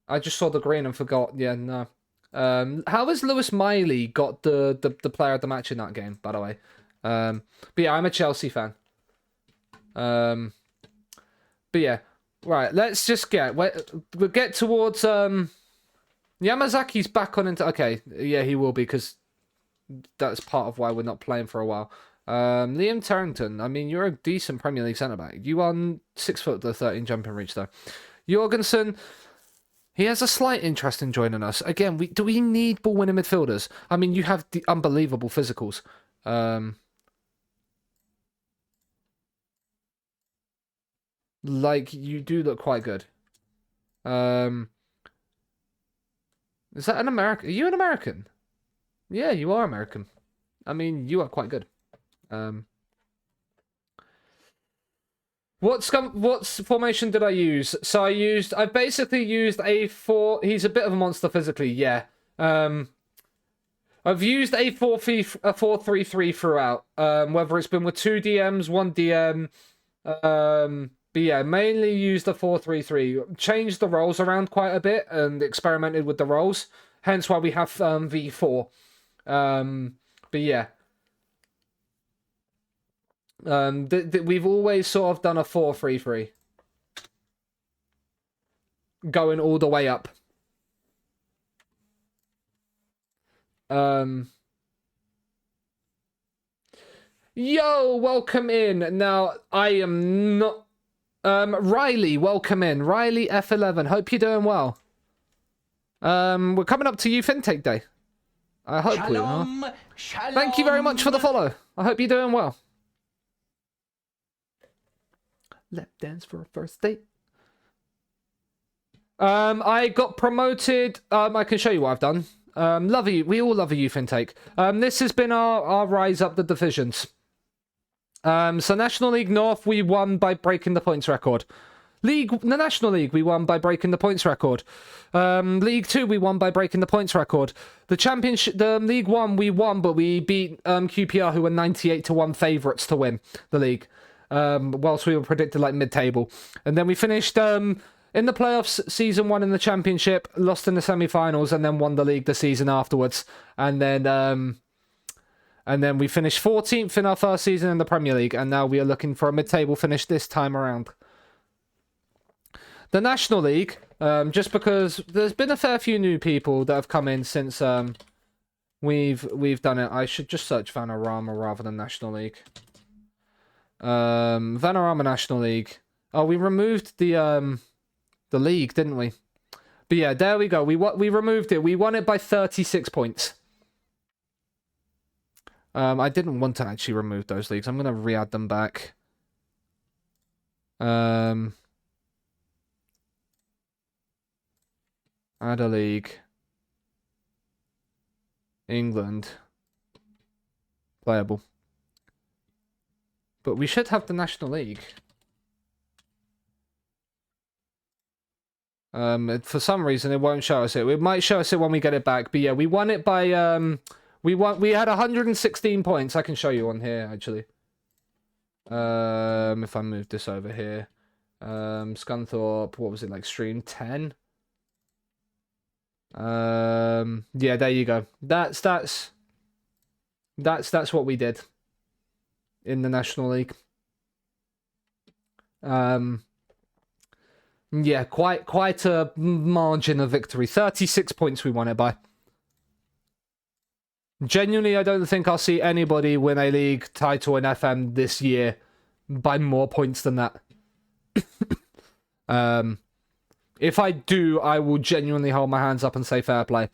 I just saw the green and forgot. Yeah, no. How has Lewis Miley got the player of the match in that game, by the way? But yeah, I'm a Chelsea fan. But yeah, right. Let's just we'll get towards Yamazaki's back on into. Okay, yeah, he will be because that's part of why we're not playing for a while. Liam Tarrington. I mean, you're a decent Premier League centre back. You are 6 foot the 13 jumping reach though. Jorgensen. He has a slight interest in joining us. Again, do we need ball-winning midfielders? I mean, you have the unbelievable physicals. Like, you do look quite good. Is that an American? Are you an American? Yeah, you are American. I mean, you are quite good. What formation did I use? So I basically used a 4. He's a bit of a monster physically, yeah. I've used a 4-3-3 throughout. Whether it's been with 2 DMs, 1 DM. But yeah, mainly used a 4-3-3. Changed the roles around quite a bit and experimented with the roles. Hence why we have V4. But yeah. We've always sort of done a 4-3-3. Going all the way up. Yo, welcome in. Now, I am not... Riley, welcome in. Riley F11, hope you're doing well. We're coming up to Youth Intake Day. I hope we are. Shalom. Thank you very much for the follow. I hope you're doing well. Lap dance for a first date. I got promoted. I can show you what I've done. Love you. We all love a youth intake. This has been our rise up the divisions. So National League North, we won by breaking the points record. The National League, we won by breaking the points record. League 2, we won by breaking the points record. The Championship, the League 1, we won, but we beat QPR, who were 98-1 favourites to win the league. Whilst we were predicted like mid-table. And then we finished in the playoffs, season 1 in the Championship, lost in the semi-finals, and then won the league the season afterwards. And then we finished 14th in our first season in the Premier League, and now we are looking for a mid-table finish this time around. The National League, just because there's been a fair few new people that have come in since we've done it. I should just search Vanarama rather than National League. Vanarama National League. Oh, we removed the league, didn't we? But yeah, there we go. We removed it. We won it by 36 points. I didn't want to actually remove those leagues. I'm going to re-add them back. Add a league. England. Playable. But we should have the National League. For some reason, it won't show us it. It might show us it when we get it back. But yeah, we won it by... We had 116 points. I can show you on here, actually. If I move this over here. Scunthorpe, what was it, like stream 10? Yeah, there you go. That's what we did in the National League. Yeah, quite a margin of victory. 36 points we won it by. Genuinely, I don't think I'll see anybody win a league title in FM this year by more points than that. If I do, I will genuinely hold my hands up and say fair play.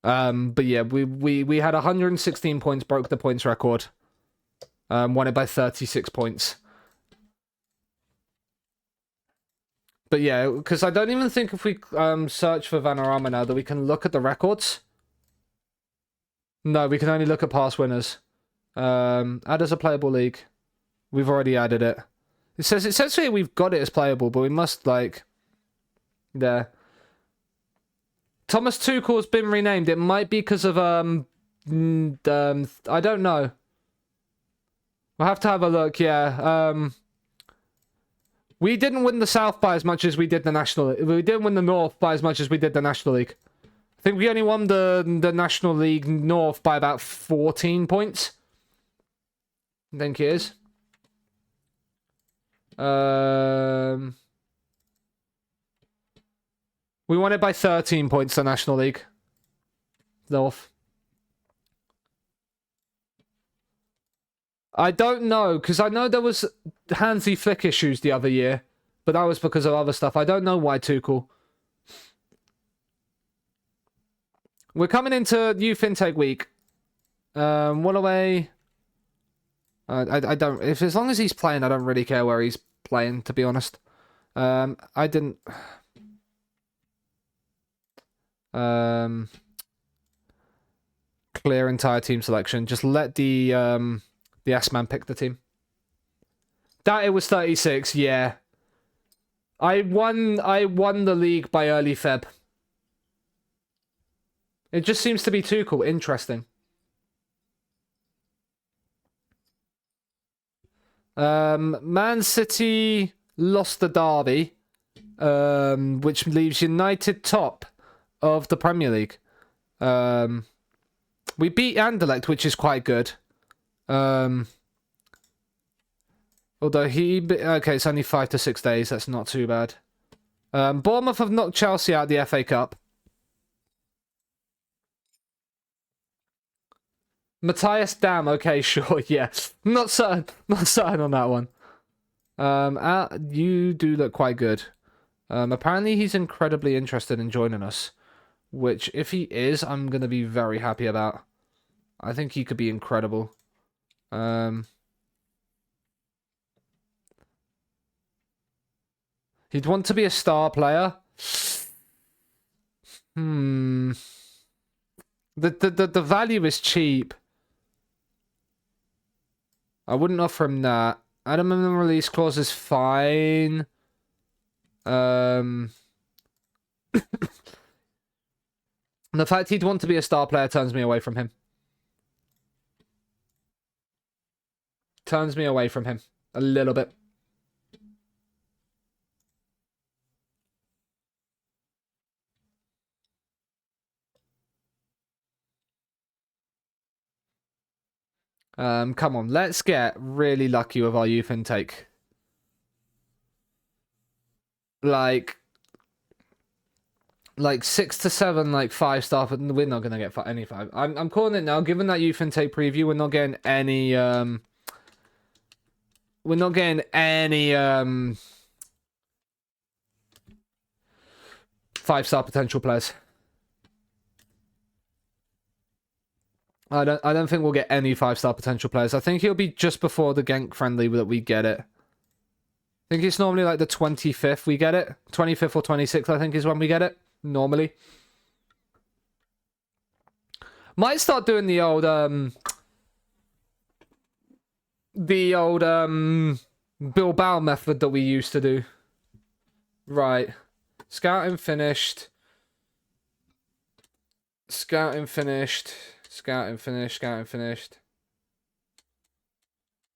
But yeah, we had 116 points, broke the points record. Won it by 36 points. But yeah, because I don't even think if we search for Vanarama now that we can look at the records. No, we can only look at past winners. Add as a playable league. We've already added it. It says here we've got it as playable, but we must like there. Thomas Tuchel's been renamed. It might be because of I don't know. We'll have to have a look. Yeah. We didn't win the South by as much as we did the National League. We didn't win the North by as much as we did the National League. I think we only won the National League North by about 14 points. I think it is. We won it by 13 points, the National League North. I don't know, because I know there was Hansi Flick issues the other year, but that was because of other stuff. I don't know why Tuchel. We're coming into youth intake week. What away? I don't. If as long as he's playing, I don't really care where he's playing. To be honest, I didn't. Clear entire team selection. Just let the S-man pick the team. That it was 36. Yeah, I won the league by early Feb. It just seems to be Tuchel. Interesting. Man City lost the derby, which leaves United top of the Premier League. We beat Anderlecht, which is quite good. Although okay, it's only 5 to 6 days. That's not too bad. Bournemouth have knocked Chelsea out of the FA Cup. Matthias Dam, okay, sure, yeah. Not certain on that one. You do look quite good. Apparently he's incredibly interested in joining us, which if he is, I'm going to be very happy about. I think he could be incredible. He'd want to be a star player. The value is cheap. I wouldn't offer him that. Add minimum release clause is fine. The fact he'd want to be a star player turns me away from him. Turns me away from him a little bit. Come on, let's get really lucky with our youth intake. Like 6 to 7, like 5-star, but we're not gonna get any 5. I'm calling it now. Given that youth intake preview, we're not getting any 5-star potential players. I don't think we'll get any 5-star potential players. I think it'll be just before the Genk friendly that we get it. I think it's normally like the 25th we get it. 25th or 26th, I think, is when we get it. Normally. Might start doing the old Bilbao method that we used to do. Right. Scouting finished. Scouting finished. Scouting finished. Scouting finished.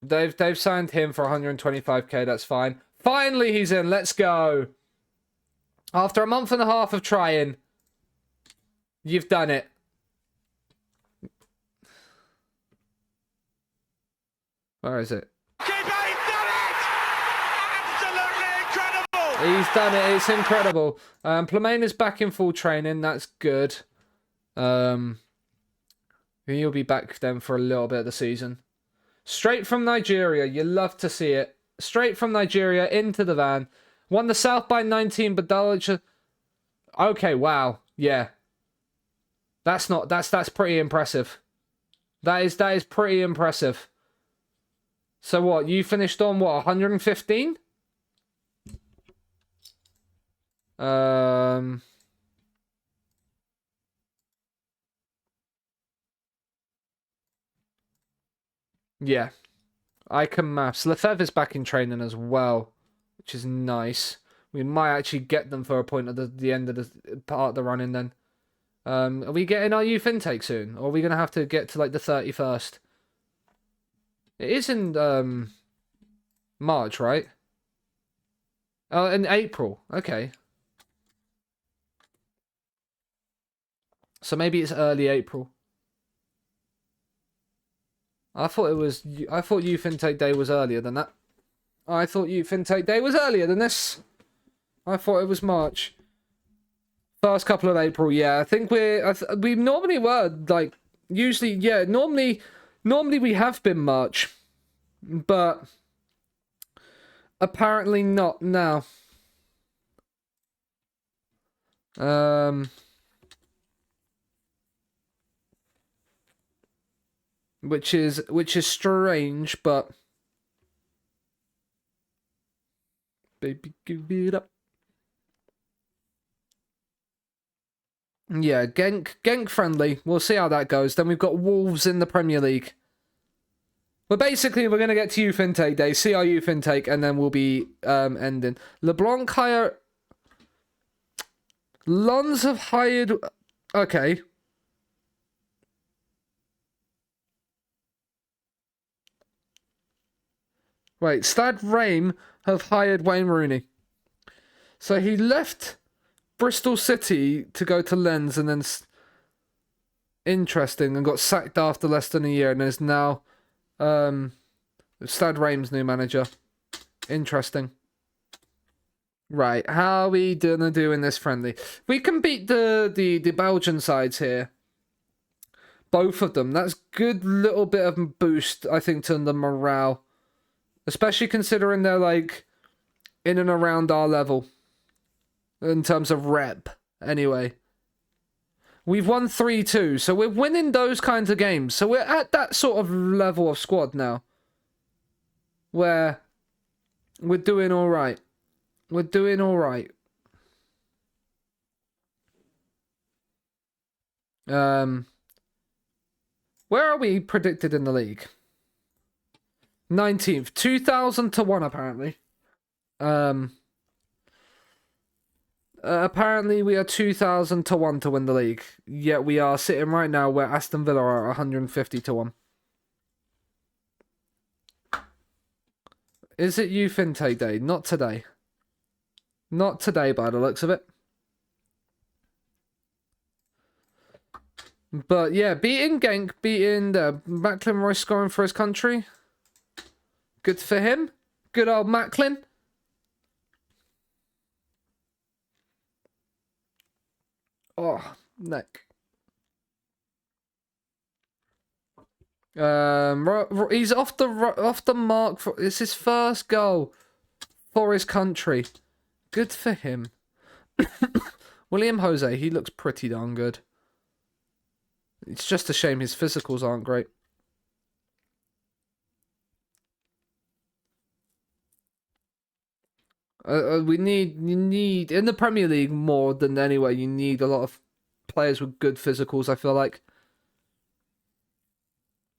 They've signed him for 125k. That's fine. Finally, he's in. Let's go. After a month and a half of trying, you've done it. Where is it? Keeper, he's done it! Absolutely incredible! He's done it. It's incredible. Plemaine is back in full training. That's good. He'll be back then for a little bit of the season. Straight from Nigeria. You love to see it. Straight from Nigeria into the van. Won the South by 19, but okay, wow. Yeah. That's pretty impressive. That is pretty impressive. So what? You finished on what? 115? Yeah. I can maths. Lefebvre is back in training as well, which is nice. We might actually get them for a point at the end of the part of the running then. Are we getting our youth intake soon? Or are we going to have to get to like the 31st? It is in March, right? Oh, in April. Okay. So maybe it's early April. I thought youth intake day was earlier than that. I thought youth intake day was earlier than this. I thought it was March. First couple of April, yeah. I think we normally were like usually, yeah. Normally we have been March, but apparently not now. Which is strange, but baby, give it up. Yeah, Genk friendly. We'll see how that goes. Then we've got Wolves in the Premier League. But basically, we're going to get to youth intake day, see our youth intake, and then we'll be ending. LeBlanc hire... Lons have hired... Okay. Wait, Stade Reims have hired Wayne Rooney. So he left Bristol City to go to Lens and then... Interesting, and got sacked after less than a year and is now Stade Reims' new manager. Interesting. Right, how are we gonna do in this friendly? We can beat the Belgian sides here. Both of them. That's good little bit of boost, I think, to the morale. Especially considering they're like in and around our level. In terms of rep, anyway. We've won 3-2, so we're winning those kinds of games. So we're at that sort of level of squad now. Where we're doing alright. We're doing alright. Where are we predicted in the league? 19th. 2,000 to 1, apparently. Apparently we are 2,000 to 1 to win the league. Yet we are sitting right now where Aston Villa are 150 to 1. Is it youth intake day? Not today. Not today by the looks of it. But yeah, beating Genk, beating Macklin Royce scoring for his country. Good for him. Good old Macklin. Oh, neck. He's off the mark for it's his first goal for his country. Good for him. William Jose, he looks pretty darn good. It's just a shame his physicals aren't great. You need in the Premier League more than anywhere. You need a lot of players with good physicals. I feel like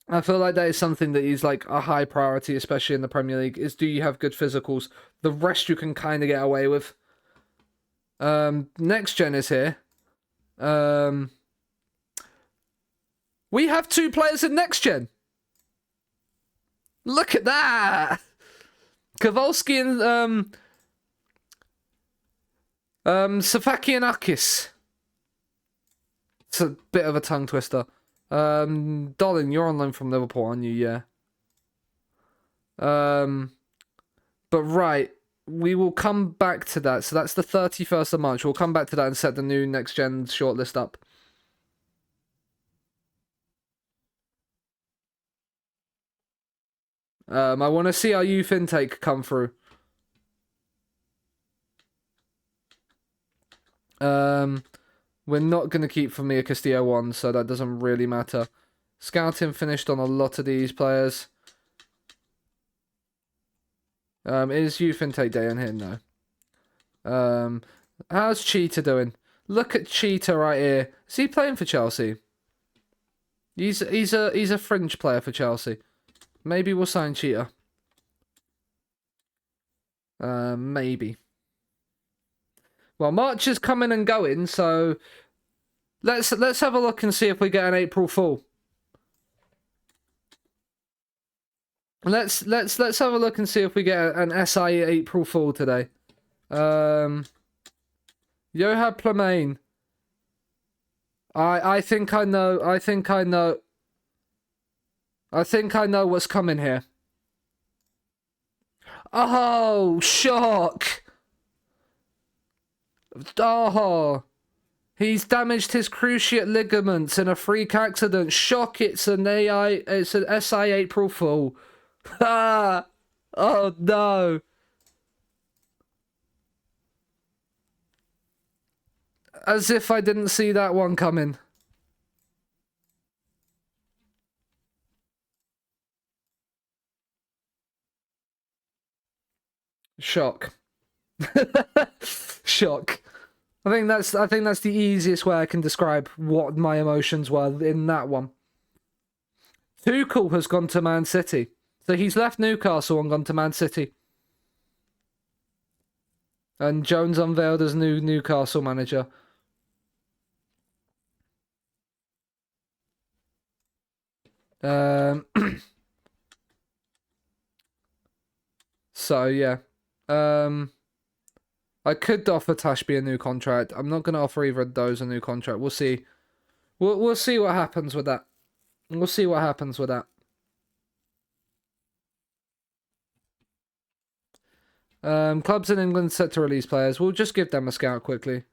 that is something that is like a high priority, especially in the Premier League. Is do you have good physicals? The rest you can kind of get away with. Next gen is here. We have 2 players in next gen. Look at that. Kowalski and Safakianakis. It's a bit of a tongue twister. Dolin, you're on loan from Liverpool, aren't you? Yeah. But right, we will come back to that. So that's the 31st of March. We'll come back to that and set the new next gen shortlist up. I want to see our youth intake come through. We're not going to keep Familia Castillo on, so that doesn't really matter. Scouting finished on a lot of these players. Is youth intake day on here? No. How's Cheetah doing? Look at Cheetah right here. Is he playing for Chelsea? He's a fringe player for Chelsea. Maybe we'll sign Cheetah. Maybe. Well, March is coming and going, so let's have a look and see if we get an April Fool. Let's have a look and see if we get an SI April Fool today. Johan Plamain. I think I know what's coming here. Oh, shock. Oh, he's damaged his cruciate ligaments in a freak accident. Shock! It's an SI April Fool. Ah! Oh no! As if I didn't see that one coming. Shock. Shock. I think that's the easiest way I can describe what my emotions were in that one. Tuchel has gone to Man City. So he's left Newcastle and gone to Man City. And Jones unveiled as new Newcastle manager. So yeah. I could offer Tashby a new contract. I'm not going to offer either of those a new contract. We'll see. We'll see what happens with that. We'll see what happens with that. Clubs in England set to release players. We'll just give them a scout quickly.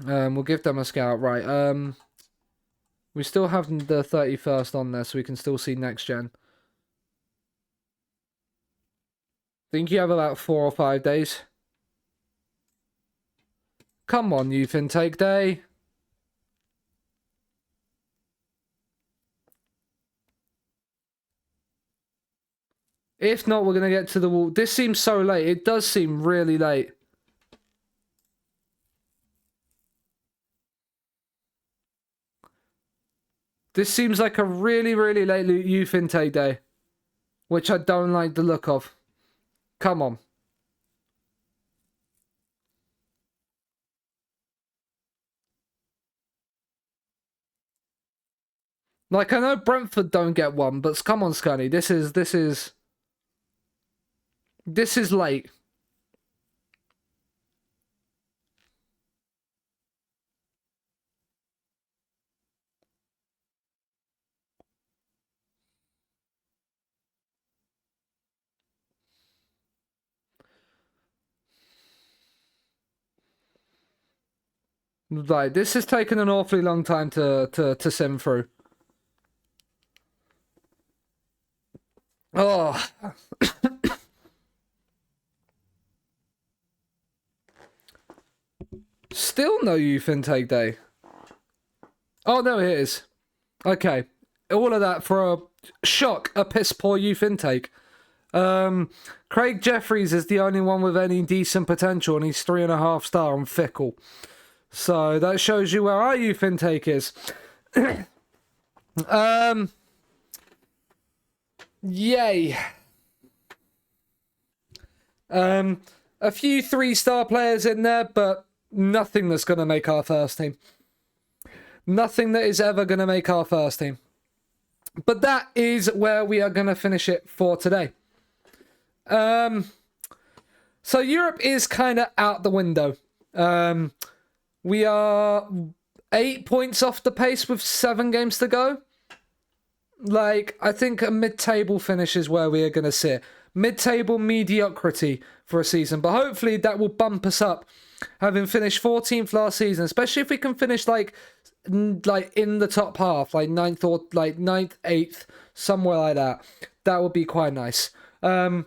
We'll give them a scout. Right. We still have the 31st on there, so we can still see next gen. Think you have about 4 or 5 days. Come on, youth intake day. If not, we're going to get to the wall. This seems so late. It does seem really late. This seems like a really, really late youth intake day. Which I don't like the look of. Come on. Like, I know Brentford don't get one, but come on, Scunny. This is late. Like, this has taken an awfully long time to sim through. Oh. Still no youth intake day. Oh, no, it is. Okay. All of that for a piss poor youth intake. Craig Jeffries is the only one with any decent potential, and he's 3.5 star on Fickle. So that shows you where our youth intake is. Yay. A few 3-star players in there, but nothing that's going to make our first team. Nothing that is ever going to make our first team. But that is where we are going to finish it for today. So Europe is kind of out the window. We are 8 points off the pace with 7 games to go. Like, I think a mid-table finish is where we are going to sit. Mid-table mediocrity for a season. But hopefully that will bump us up. Having finished 14th last season. Especially if we can finish like in the top half. Like 9th or like 9th, 8th. Somewhere like that. That would be quite nice. But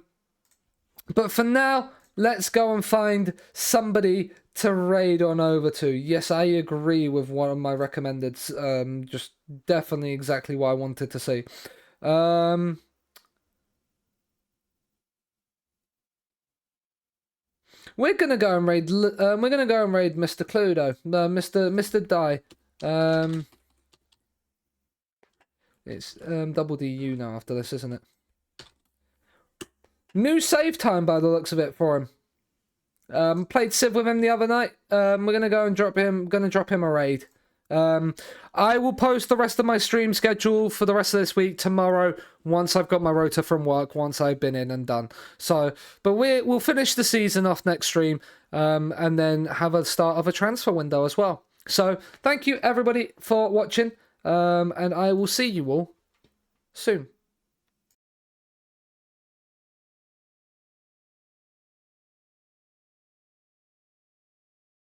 for now, let's go and find somebody to raid on over to. Yes, I agree with one of my recommended. Just definitely exactly what I wanted to see. We're gonna go and raid. We're gonna go and raid Mr. Cluedo. Mr. Die. It's double DU now after this, isn't it? New save time by the looks of it for him. Played Civ with him the other night. We're gonna go and drop him a raid. I will post the rest of my stream schedule for the rest of this week tomorrow once I've got my rota from work, once I've been in and done. So, but we'll finish the season off next stream, and then have a start of a transfer window as well. So thank you everybody for watching, and I will see you all soon.